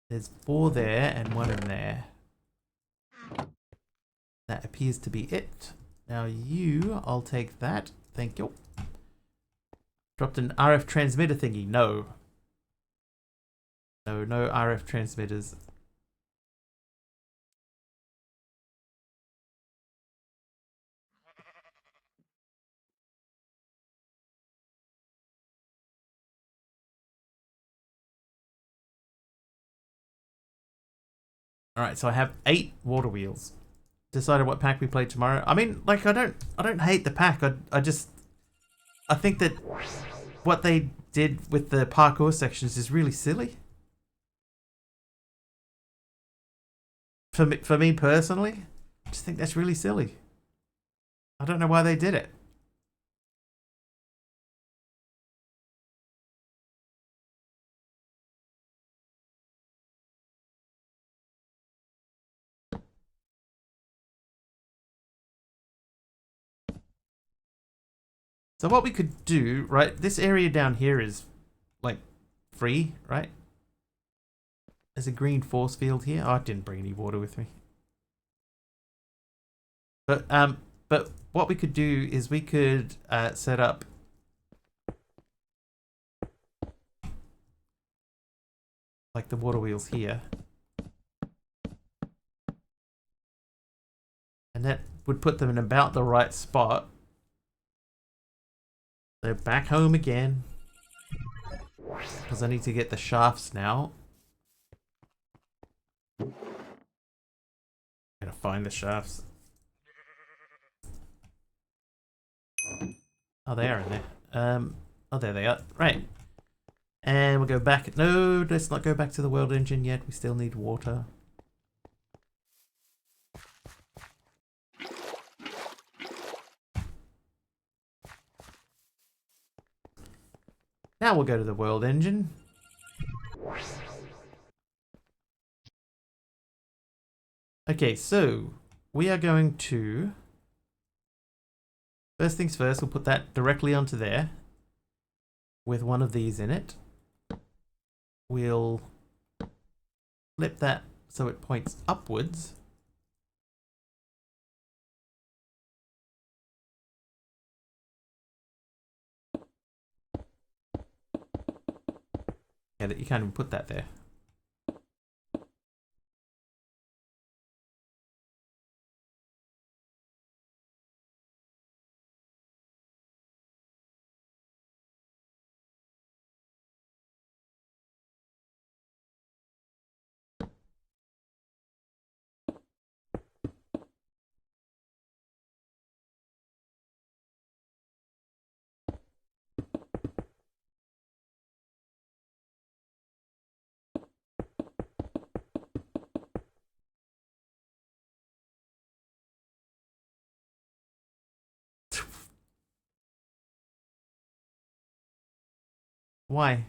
There's 4 there and 1 in there. That appears to be it. Now I'll take that. Thank you. Dropped an RF transmitter thingy. No. No RF transmitters. Alright, so I have 8 water wheels. Decided what pack we play tomorrow. I mean, like I don't hate the pack. I think that what they did with the parkour sections is really silly. For me personally, I just think that's really silly. I don't know why they did it. So what we could do, right? This area down here is like free, right? There's a green force field here. Oh, I didn't bring any water with me. But But what we could do is we could set up like the water wheels here. And that would put them in about the right spot. They're back home again. Because I need to get the shafts now. Gotta find the shafts. Oh, they are in there. Oh, there they are. Right. And we'll go back. No, let's not go back to the world engine yet. We still need water. Now we'll go to the world engine. Okay, so we are going to... First things first, we'll put that directly onto there with one of these in it. We'll flip that so it points upwards. Yeah, you can't even put that there. Why?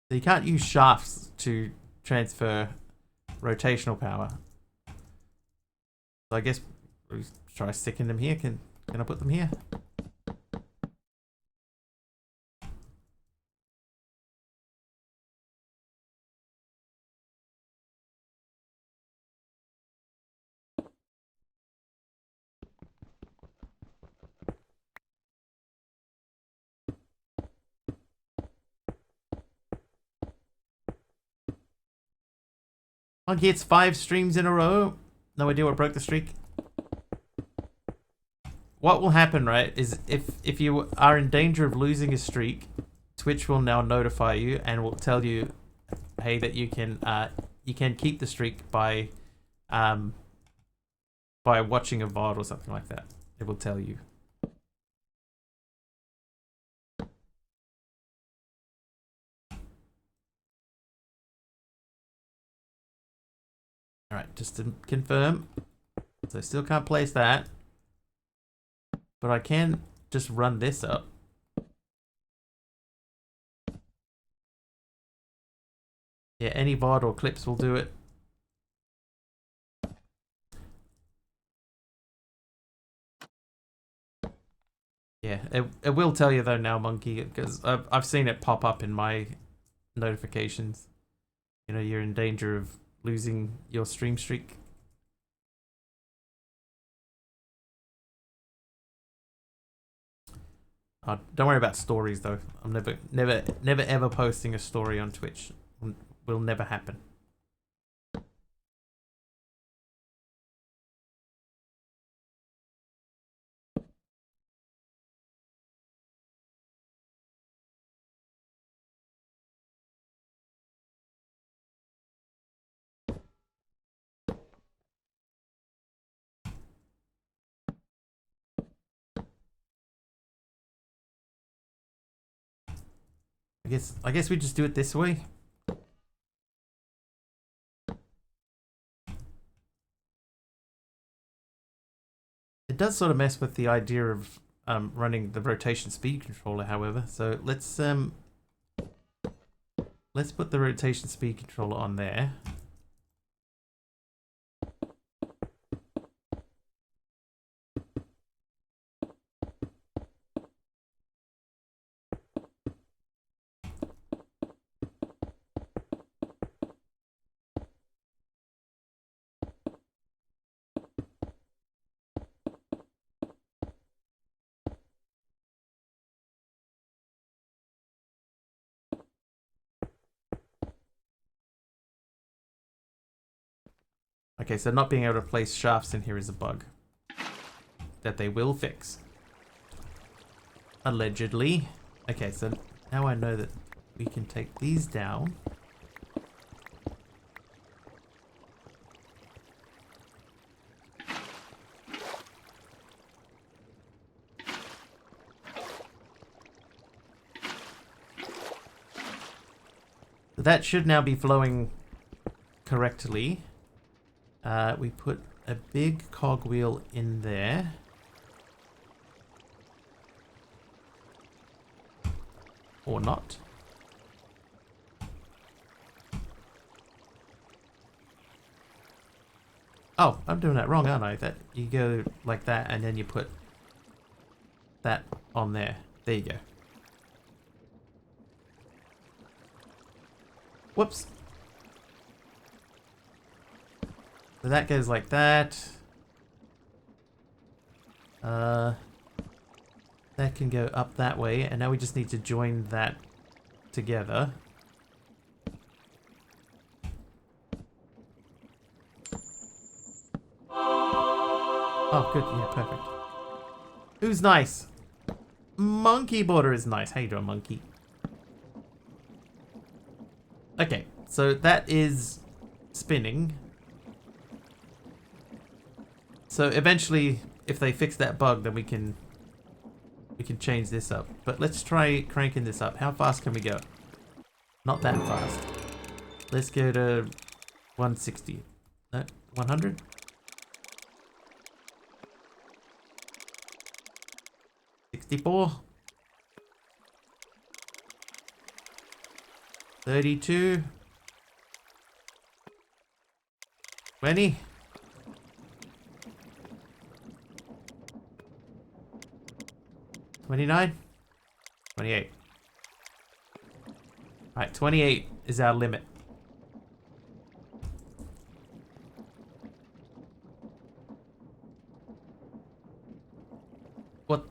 So you can't use shafts to transfer rotational power. So I guess we'll try sticking them here. Can I put them here? Monkey hits 5 streams in a row. No idea what broke the streak. What will happen, right, is if you are in danger of losing a streak, Twitch will now notify you and will tell you, hey, that you can keep the streak by watching a VOD or something like that. It will tell you. Alright, just to confirm. So I still can't place that. But I can just run this up. Yeah, any VOD or clips will do it. Yeah, it will tell you though now, Monkey, because I've seen it pop up in my notifications. You know, you're in danger of losing your stream streak. Don't worry about stories though. I'm never ever posting a story on Twitch. Will never happen. I guess we just do it this way. It does sort of mess with the idea of running the rotation speed controller, however. So let's put the rotation speed controller on there. Okay, so not being able to place shafts in here is a bug that they will fix. Allegedly. Okay, so now I know that we can take these down. So that should now be flowing correctly. We put a big cogwheel in there. Or not. Oh, I'm doing that wrong, aren't I? That you go like that and then you put that on there. There you go. Whoops. So that goes like that. That can go up that way, and now we just need to join that together. Oh, good. Yeah, perfect. Who's nice? Monkey border is nice. How you doing, monkey? Okay, so that is spinning. So eventually, if they fix that bug, then we can change this up. But let's try cranking this up. How fast can we go? Not that fast. Let's go to 160. No, 100? 64? 32? 20? 29? 28. Alright, 28 is our limit.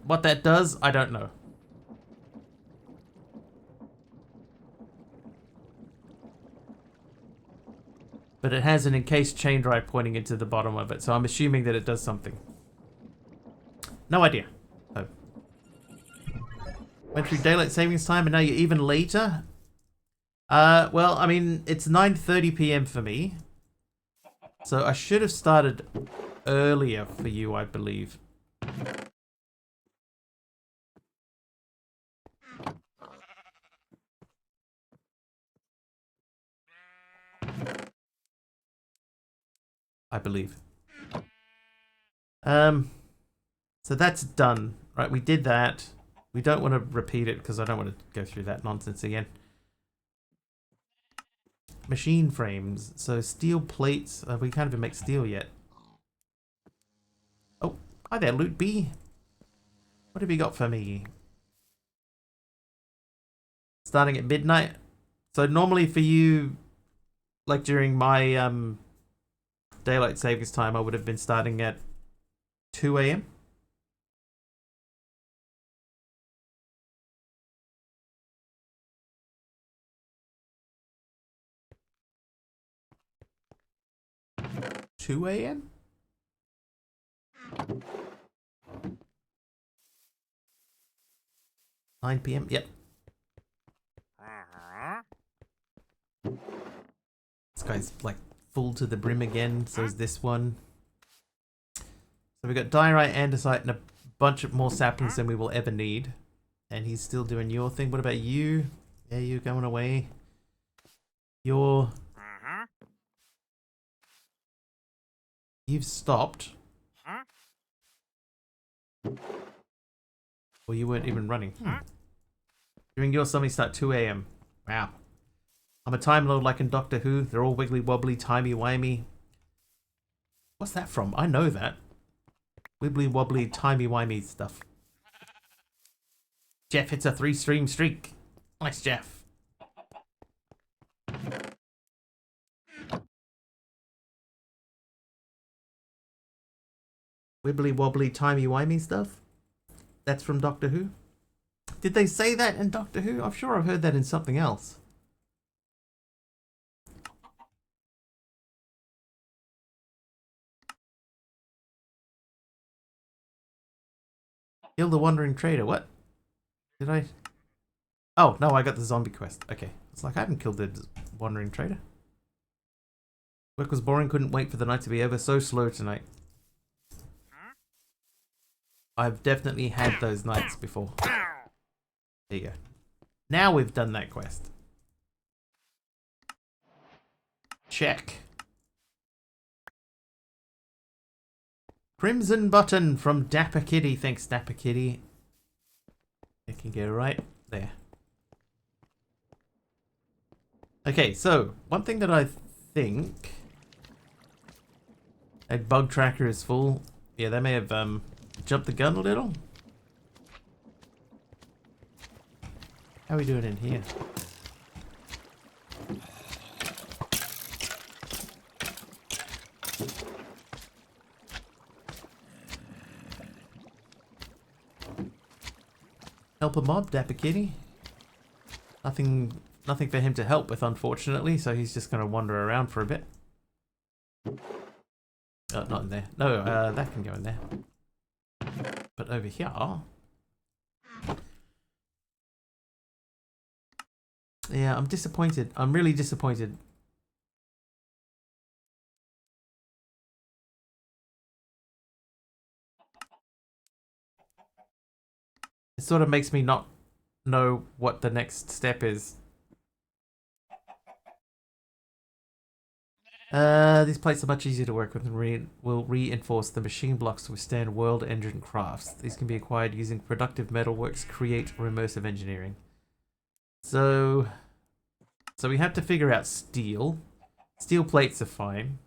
What that does, I don't know. But it has an encased chain drive pointing into the bottom of it, so I'm assuming that it does something. No idea. Oh. Went through daylight savings time and now you're even later? Well, I mean, it's 9:30 p.m. for me. So I should have started earlier for you, I believe. I believe. So that's done. Right, we did that. We don't want to repeat it because I don't want to go through that nonsense again. Machine frames. So steel plates. We can't even make steel yet. Oh, hi there, Loot B. What have you got for me? Starting at midnight. So normally for you, like during my daylight savings time, I would have been starting at 2 a.m. (2 a.m.) 9 p.m. Yep. This guy's like full to the brim again. So is this one. So we got diorite, andesite, and a bunch of more saplings than we will ever need. And he's still doing your thing. What about you? Yeah, you're going away. You've stopped. Or you weren't even running. Doing your something start 2 a.m. Wow. I'm a Time Lord like in Doctor Who. They're all wiggly wobbly, timey-wimey. What's that from? I know that. Wibbly wobbly, timey-wimey stuff. Jeff hits a 3-stream streak. Nice, Jeff. Wibbly wobbly, timey-wimey stuff? That's from Doctor Who? Did they say that in Doctor Who? I'm sure I've heard that in something else. Kill the wandering trader. What? Did I? Oh, no, I got the zombie quest. Okay. It's like I haven't killed the wandering trader. Work was boring, couldn't wait for the night to be over. So slow tonight. I've definitely had those nights before. There you go. Now we've done that quest. Check. Crimson button from Dapper Kitty. Thanks, Dapper Kitty. It can go right there. Okay, so one thing that I think a bug tracker is full. Yeah, they may have jumped the gun a little. How are we doing in here? Help a mob, Dapper Kitty. Nothing for him to help with, unfortunately, so he's just going to wander around for a bit. Oh, not in there. No, that can go in there. But over here... Yeah, I'm disappointed. I'm really disappointed. It sort of makes me not know what the next step is. These plates are much easier to work with and will reinforce the machine blocks to withstand world engine crafts. These can be acquired using productive metalworks, create or immersive engineering. So we have to figure out steel. Steel plates are fine.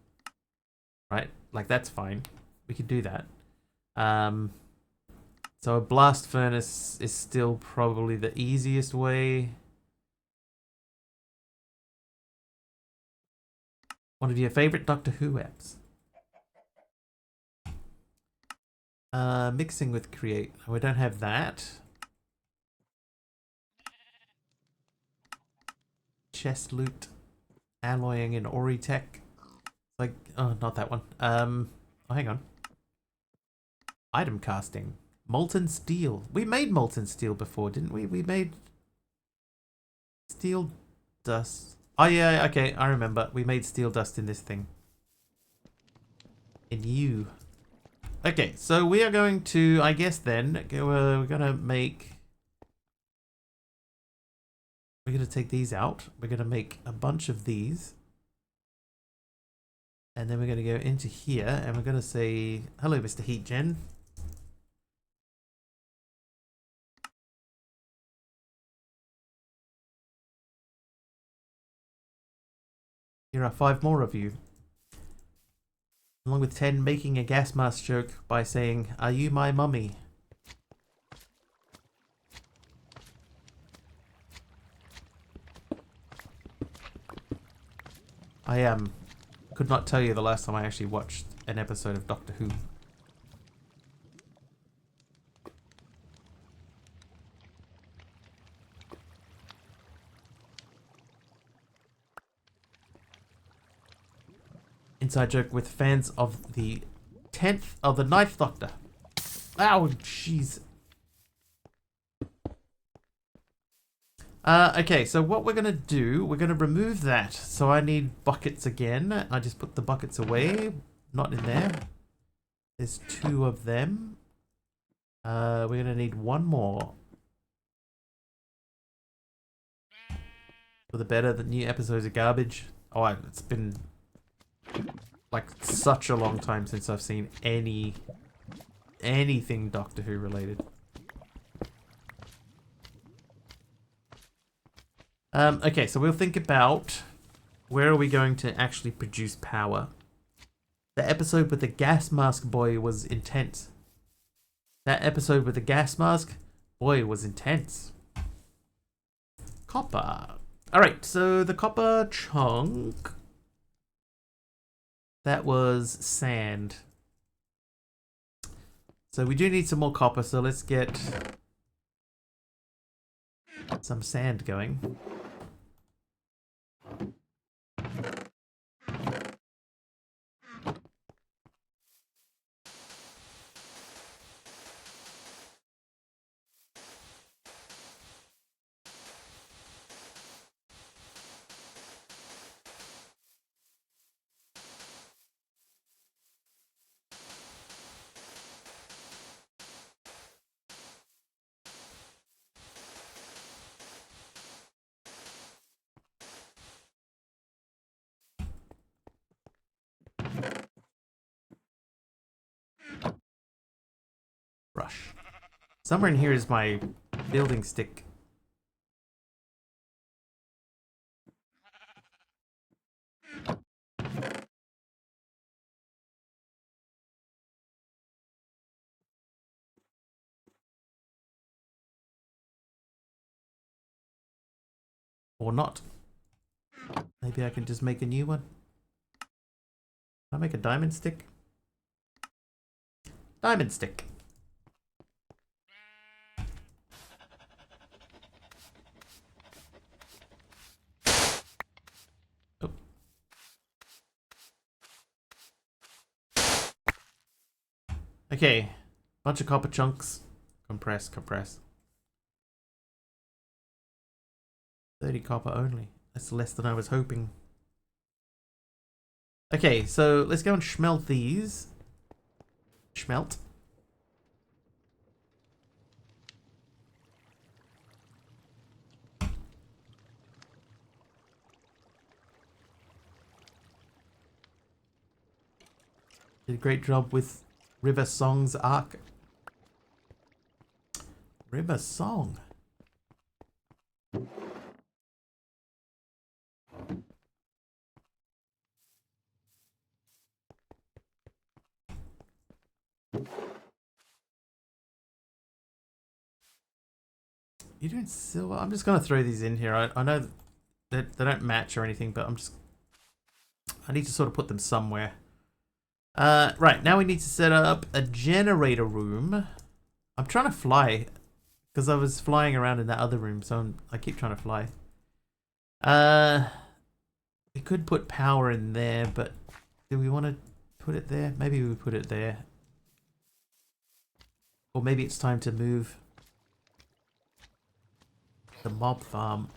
Right? Like, that's fine. We can do that. So a blast furnace is still probably the easiest way. One of your favorite Doctor Who apps. Mixing with create. We don't have that. Chest loot. Alloying in Oritech. Like, oh, not that one. Oh, hang on. Item casting. Molten steel. We made molten steel before, didn't we? We made steel dust. Oh yeah, okay, I remember. We made steel dust in this thing. In you. Okay, so we are going to, I guess then, we're gonna make... We're gonna take these out. We're gonna make a bunch of these. And then we're gonna go into here and we're gonna say, hello, Mr. HeatGen. Here are 5 more of you. Along with 10 making a gas mask joke by saying, are you my mummy? I could not tell you the last time I actually watched an episode of Doctor Who. Inside joke with fans of the 10th of the 9th Doctor. Ow, jeez. Okay, so what we're gonna do, we're gonna remove that. So I need buckets again. I just put the buckets away. Not in there. There's 2 of them. We're gonna need 1 more. For the better, the new episodes of garbage. Oh, it's been like such a long time since I've seen anything Doctor Who related. Okay, so we'll think about where are we going to actually produce power. The episode with the gas mask boy was intense. That episode with the gas mask boy was intense. Copper. Alright, so the copper chunk. That was sand. So we do need some more copper, so let's get some sand going. gosh. Somewhere in here is my building stick. Or not. Maybe I can just make a new one. Can I make a diamond stick? Diamond stick. Oh. Okay. Bunch of copper chunks. Compress, compress. 30 copper only. That's less than I was hoping. Okay, so let's go and smelt these. Smelt. Did a great job with River Song's arc. River Song. You're doing silver? I'm just going to throw these in here. I know that they don't match or anything, but I need to sort of put them somewhere. Right, now we need to set up a generator room. I'm trying to fly because I was flying around in that other room, so I keep trying to fly. We could put power in there, but do we want to put it there? Maybe we put it there. Or maybe it's time to move the mob farm.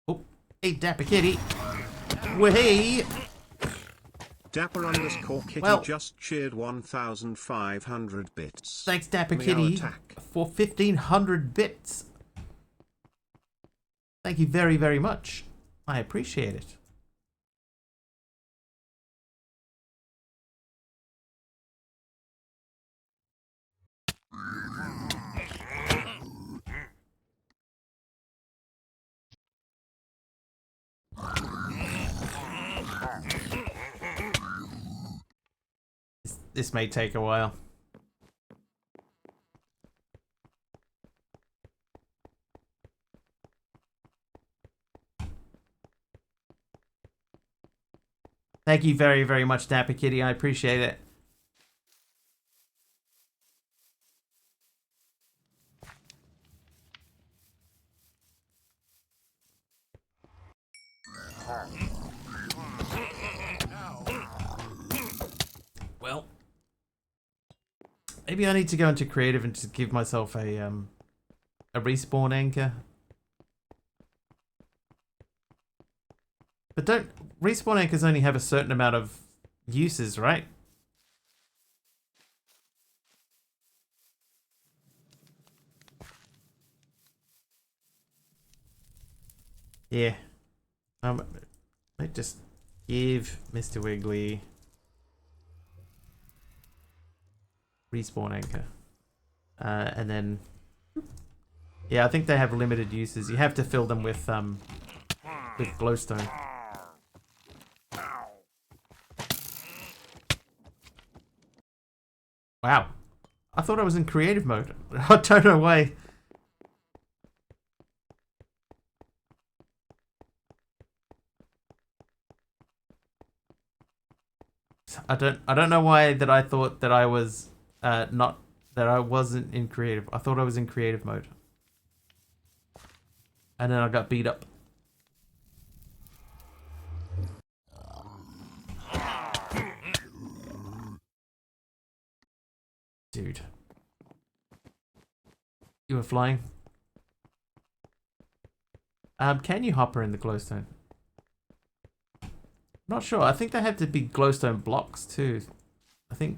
Oh, hey, Dapper Kitty. Way. Dapper underscore Kitty just cheered 1,500 bits. Thanks, Dapper Meow Kitty, attack. for 1,500 bits. Thank you very, very much. I appreciate it. This may take a while. Thank you very, very much, Dapper Kitty. I appreciate it. Well, maybe I need to go into creative and just give myself a respawn anchor. But don't respawn anchors only have a certain amount of uses, right? Yeah. Let's just give Mr. Wiggly respawn anchor. And then yeah, I think they have limited uses. You have to fill them with glowstone. Wow. I thought I was in creative mode. I don't know why. I don't know why that I thought that I was not that I wasn't in creative. I thought I was in creative mode. And then I got beat up. Dude. You were flying? Can you hopper in the glowstone? Not sure. I think they have to be glowstone blocks too. I think.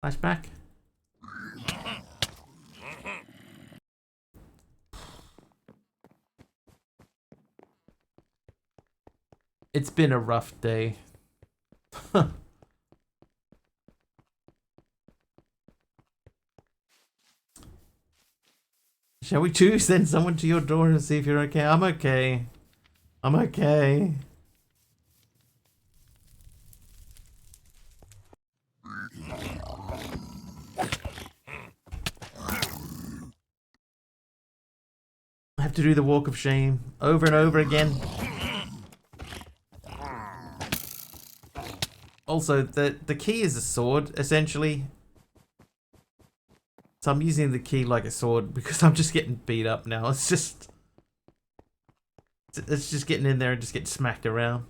Flashback. It's been a rough day. Shall we send someone to your door and see if you're okay? I'm okay. I'm okay. I have to do the walk of shame over and over again. Also, the key is a sword, essentially. So I'm using the key like a sword because I'm just getting beat up now. It's just getting in there and just getting smacked around.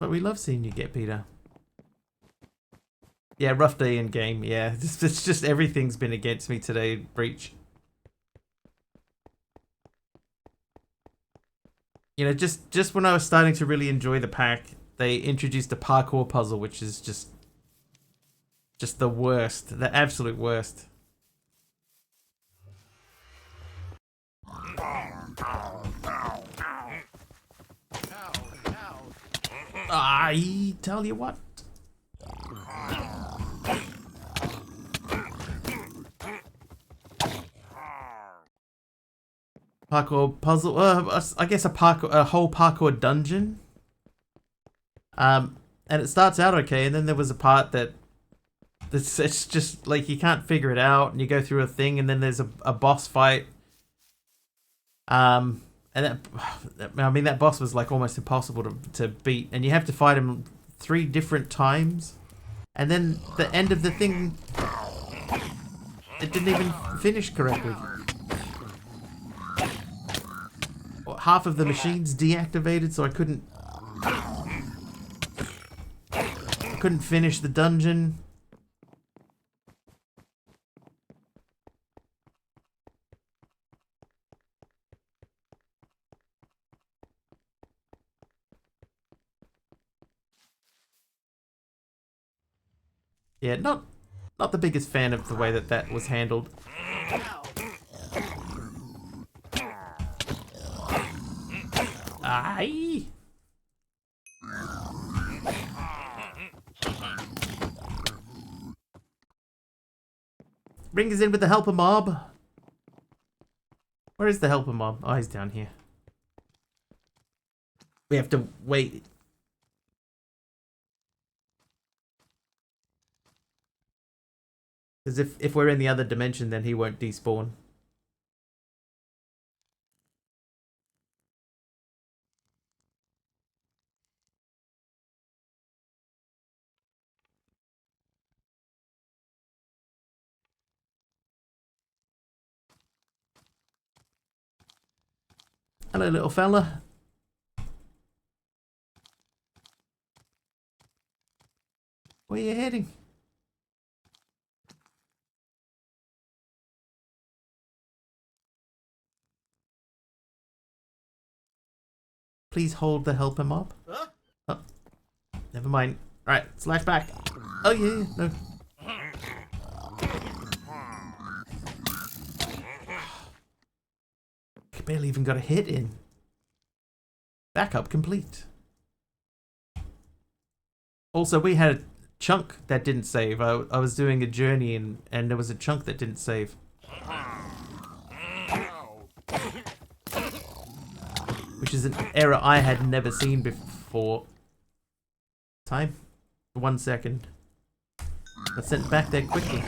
But we love seeing you get beat up. Yeah, rough day in game. Yeah, it's just everything's been against me today, Breach. You know, just when I was starting to really enjoy the pack, they introduced a parkour puzzle, which is just the worst, the absolute worst. I tell you what. Parkour puzzle. I guess a whole parkour dungeon. And it starts out okay, and then there was a part that it's just like you can't figure it out, and you go through a thing, and then there's a boss fight. And that boss was like almost impossible to beat, and you have to fight him 3 different times, and then the end of the thing, it didn't even finish correctly. Half of the machines deactivated, so I couldn't finish the dungeon. Yeah, not the biggest fan of the way that was handled. Aye. Bring us in with the helper mob. Where is the helper mob? Oh, he's down here. We have to wait. Because if we're in the other dimension, then he won't despawn. Hello, little fella. Where are you heading? Please hold the helper mob. Oh, never mind. Alright, slash back. Oh, yeah, no. Barely even got a hit in. Backup complete. Also, we had a chunk that didn't save. I was doing a journey and there was a chunk that didn't save. Which is an error I had never seen before. Time? 1 second. Let's send it back there quickly.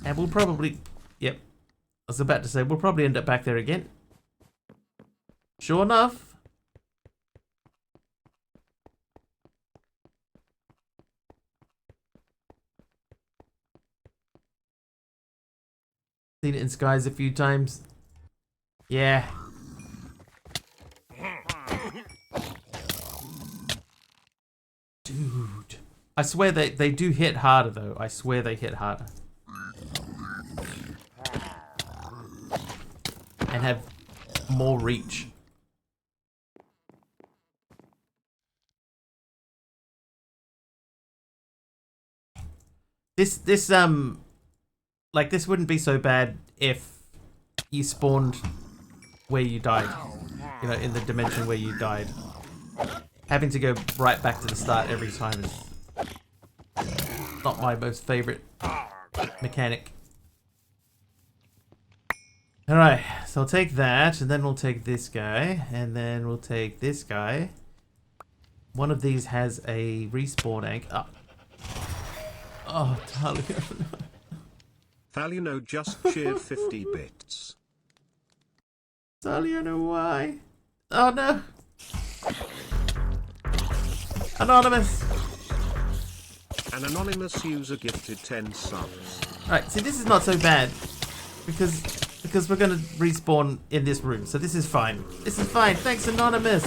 And we'll probably... Yep. I was about to say, we'll probably end up back there again. Sure enough. Seen it in skies a few times. Yeah. Dude. I swear they do hit harder, though. I swear they hit harder. And have more reach. This like this wouldn't be so bad if you spawned where you died. You know, in the dimension where you died. Having to go right back to the start every time is not my most favorite mechanic. Alright, so I'll take that, and then we'll take this guy, and then we'll take this guy. One of these has a respawn egg. Oh, Talio. Thalino just cheered 50 bits. Talio, why? Oh no! Anonymous! An anonymous user gifted 10 subs. Alright, see, this is not so bad. Because we're gonna respawn in this room, so this is fine. This is fine. Thanks, Anonymous.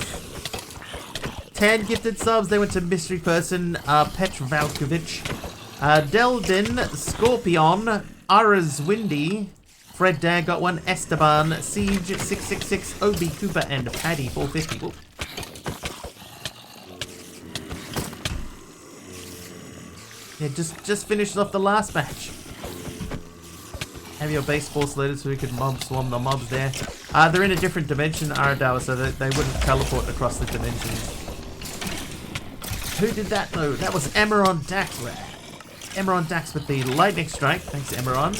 10 gifted subs. They went to Mystery Person, Petr Valkovich, Deldin, Scorpion, Aras Windy, Fred Dag got one, Esteban, Siege 666, Obi Cooper, and Paddy 450. Whoop. Yeah, just finished off the last match. Have your base force loaded so we could mob swarm the mobs there. They're in a different dimension, Aradawa, so they wouldn't teleport across the dimensions. Who did that though? That was Emeron Dax. Emeron Dax with the lightning strike. Thanks, Emeron.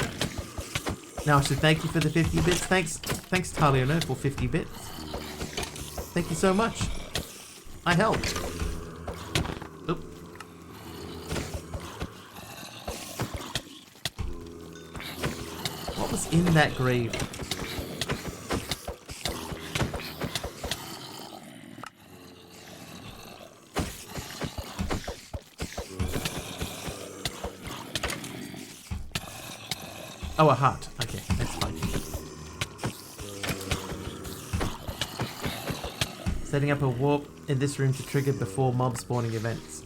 Now I should thank you for the 50 bits. Thanks Taliono for 50 bits. Thank you so much. I helped. Oop. What was in that grave? Oh, a heart. Okay, that's fine. Setting up a warp in this room to trigger before mob spawning events.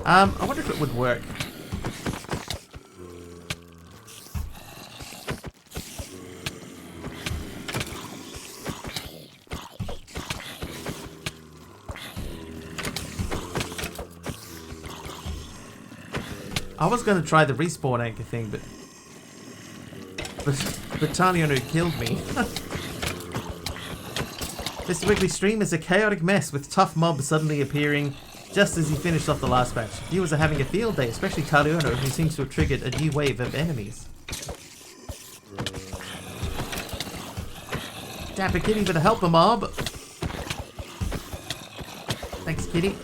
I wonder if it would work. I was going to try the respawn anchor thing, but Taliono killed me. This weekly stream is a chaotic mess with tough mobs suddenly appearing just as he finished off the last match. Viewers are having a field day, especially Taliono, who seems to have triggered a new wave of enemies. Dapper Kitty for the helper mob. Thanks, Kitty.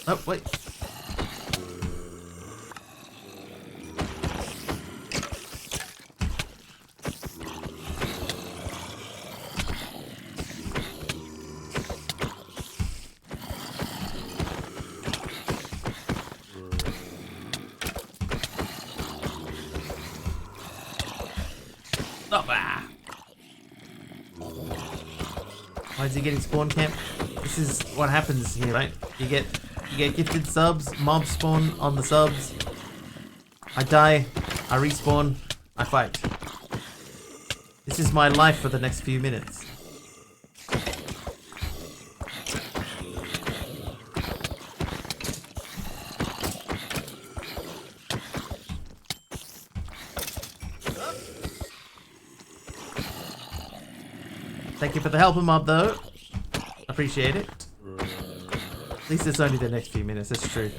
Oh, wait. Why is he getting spawn camp? This is what happens here, right? You get gifted subs, mob spawn on the subs. I die, I respawn, I fight. This is my life for the next few minutes. Thank you for the helper mob, though. Appreciate it. At least it's only the next few minutes, that's true.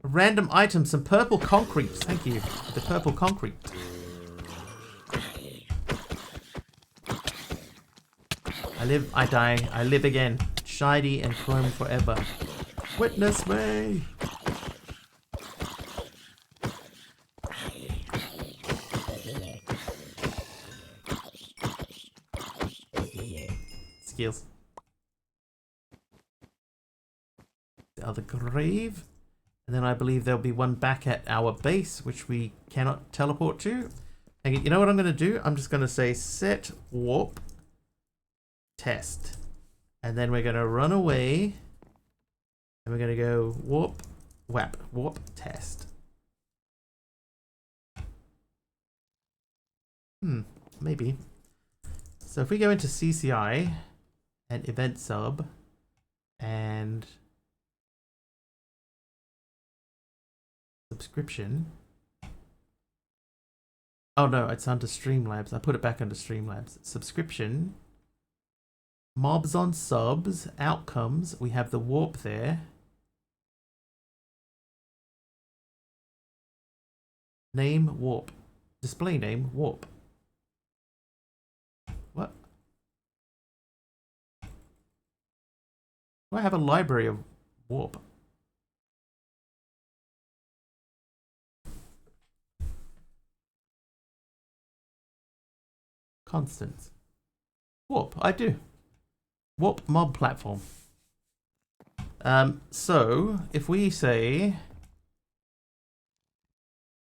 A random item, some purple concrete. Thank you for the purple concrete. I live, I die, I live again. Shiny and chrome forever. Witness me! Skills. The other grave. And then I believe there'll be one back at our base, which we cannot teleport to. And you know what I'm going to do? I'm just going to say set warp test. And then we're going to run away. And we're going to go warp, wap, warp, test. Maybe. So if we go into CCI and event sub and subscription. Oh no, it's under Streamlabs. I put it back under Streamlabs. Subscription. Mobs on subs. Outcomes. We have the warp there. Name warp. Display name warp. What? Do I have a library of warp? Constants. Warp, I do. Warp mob platform. So if we say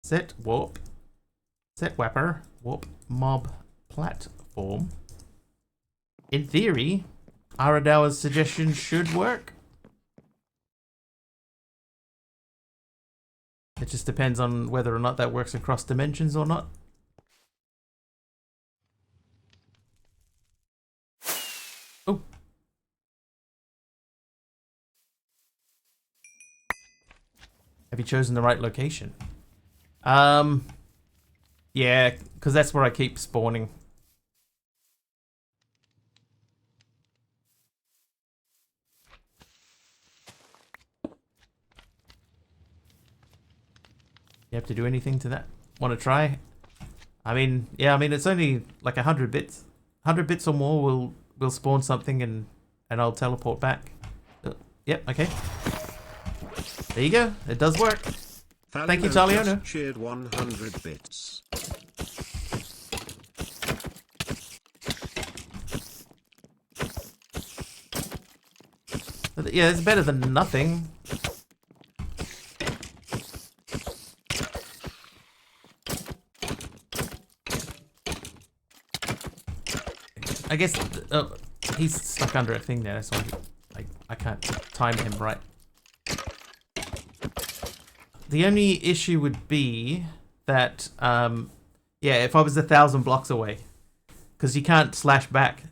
set warp, set wapper, warp mob platform, in theory, Aradawa's suggestion should work. It just depends on whether or not that works across dimensions or not. Oh. Have you chosen the right location? Yeah, because that's where I keep spawning. You have to do anything to that? Want to try? I mean, yeah, I mean, it's only like 100 bits. 100 bits or more will spawn something and I'll teleport back. Yep, okay. There you go. It does work. Thank you, Taliono. Shared 100 bits. Yeah, it's better than nothing. I guess he's stuck under a thing there, so I can't time him right. The only issue would be that, yeah, if I was 1,000 blocks away, because you can't slash back.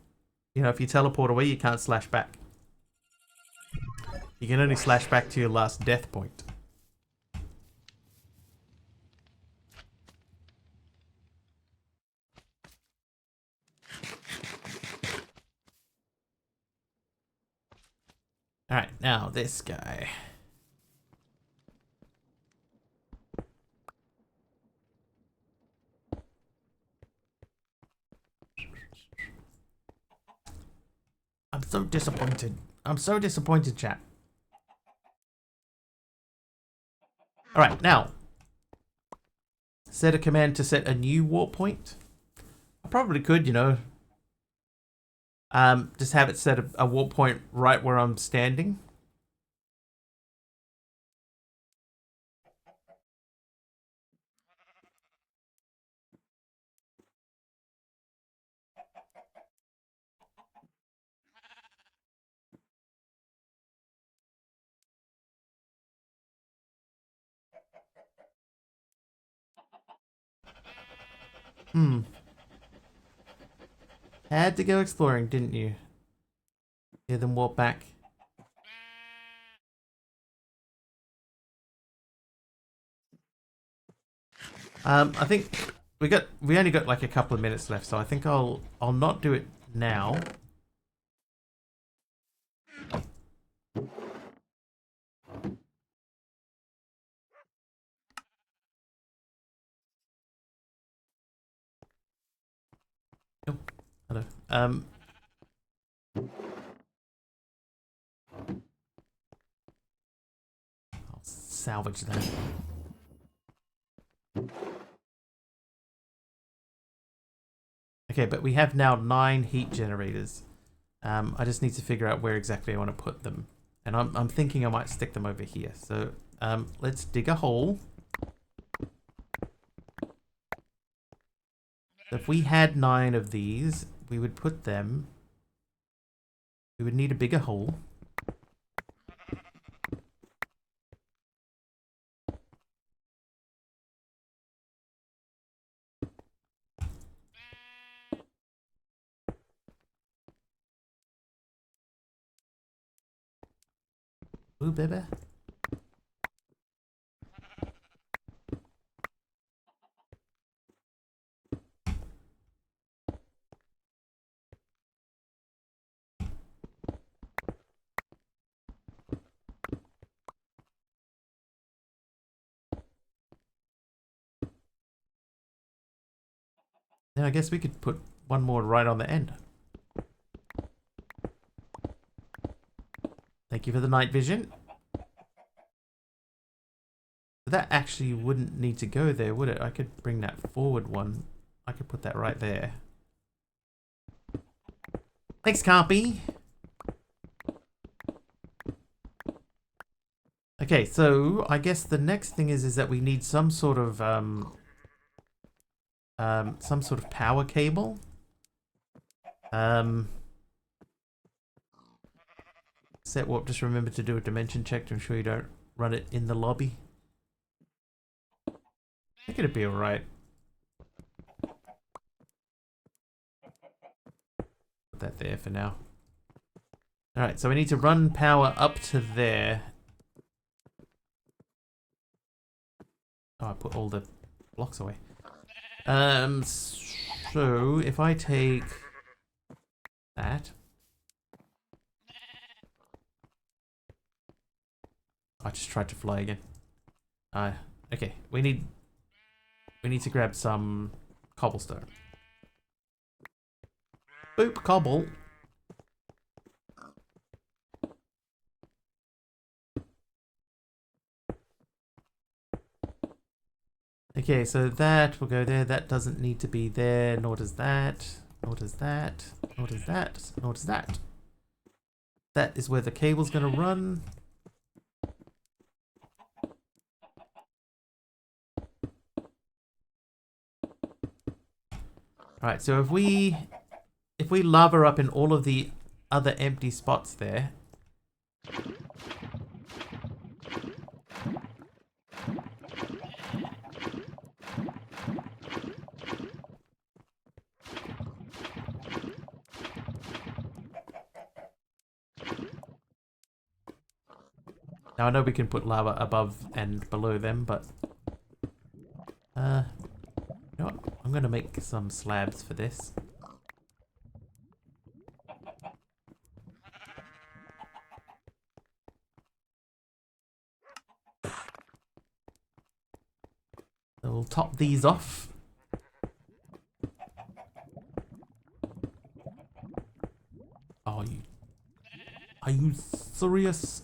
You know, if you teleport away, you can't slash back. You can only slash back to your last death point. Alright, now this guy. I'm so disappointed. I'm so disappointed, chat. Alright, now. Set a command to set a new warp point. I probably could, you know. Just have it set a warp point right where I'm standing. Had to go exploring, didn't you? Yeah, then warp back. I think we only got like a couple of minutes left, so I think I'll not do it now. Oh, hello. I'll salvage that. Okay, but we have now 9 heat generators. I just need to figure out where exactly I want to put them. And I'm thinking I might stick them over here. So let's dig a hole. So if we had 9 of these, we would put them We would need a bigger hole. Ooh, baby. Then I guess we could put one more right on the end. Thank you for the night vision. That actually wouldn't need to go there, would it? I could bring that forward one. I could put that right there. Thanks, Carpy. Okay, so I guess the next thing is that we need some sort of power cable. Set warp. Just remember to do a dimension check to ensure you don't run it in the lobby. I think it'd be alright. Put that there for now. Alright, so we need to run power up to there. Oh, I put all the blocks away. So if I take that. I just tried to fly again. Okay, we need to grab some cobblestone. Boop, cobble. Okay, so that will go there. That doesn't need to be there, nor does that, nor does that, nor does that, nor does that. That is where the cable's gonna run. Alright, so if we lava up in all of the other empty spots there. Now I know we can put lava above and below them, but you know what? I'm gonna make some slabs for this. So we'll top these off. Are you serious?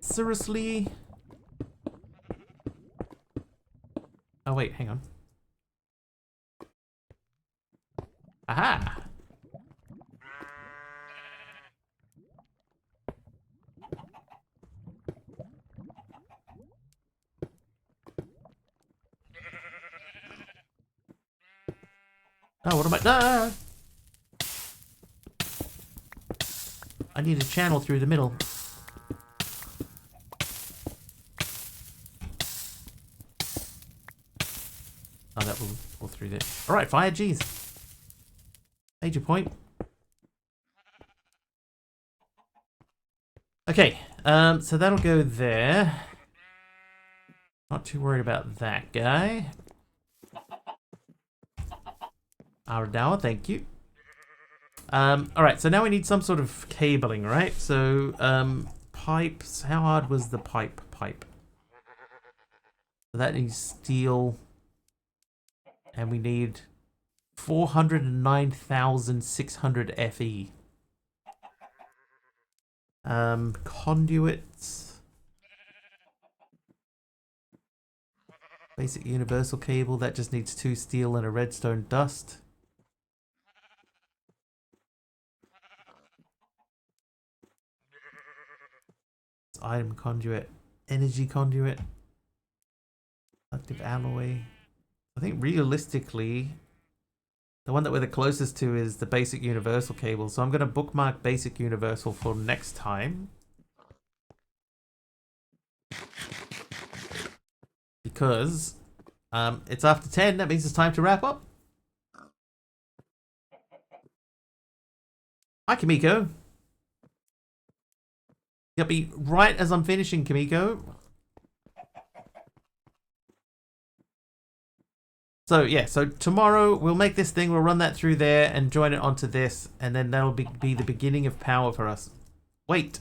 Seriously? Oh wait, hang on. Aha! Oh, what am I? Ah! I need a channel through the middle. Oh, that will go through there. Alright, fire, jeez. Major point. Okay, so that'll go there. Not too worried about that guy. Ardawa, thank you. Alright, so now we need some sort of cabling, right? So, pipes. How hard was the pipe? So that needs steel. And we need 409,600 FE. Conduits. Basic universal cable. That just needs 2 steel and a redstone dust. Item conduit. Energy conduit. Active alloy. I think realistically The one that we're the closest to is the basic universal cable. So I'm going to bookmark basic universal for next time. Because it's after 10. That means it's time to wrap up. Hi, Kamiko. You'll be right as I'm finishing, Kamiko. So yeah, so tomorrow we'll make this thing, we'll run that through there and join it onto this, and then that'll be the beginning of power for us. Wait.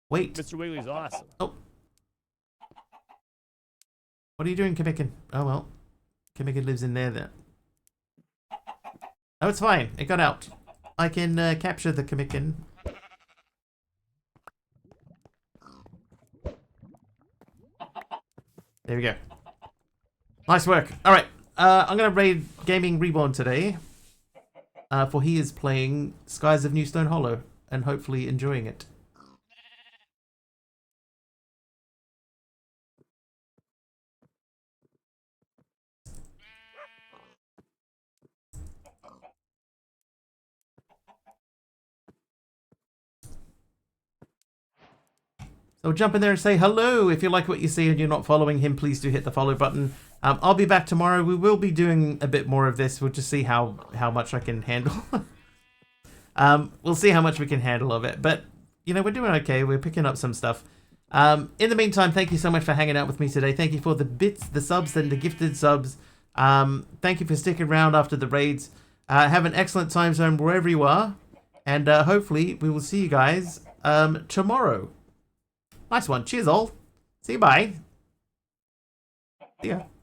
Wait. Mr. Wiggly's awesome. Oh. What are you doing, Kamikin? Oh well. Kamikin lives in there then. Oh, it's fine. It got out. I can capture the Kamikin. There we go. Nice work. Alright, I'm going to raid Gaming Reborn today. For he is playing Skies of New Stone Hollow and hopefully enjoying it. So jump in there and say hello. If you like what you see and you're not following him, please do hit the follow button. I'll be back tomorrow. We will be doing a bit more of this. We'll just see how much I can handle. We'll see how much we can handle of it. But, you know, we're doing okay. We're picking up some stuff. In the meantime, thank you so much for hanging out with me today. Thank you for the bits, the subs, and the gifted subs. Thank you for sticking around after the raids. Have an excellent time zone wherever you are. And hopefully we will see you guys tomorrow. Nice one. Cheers all. See you. Bye. See ya.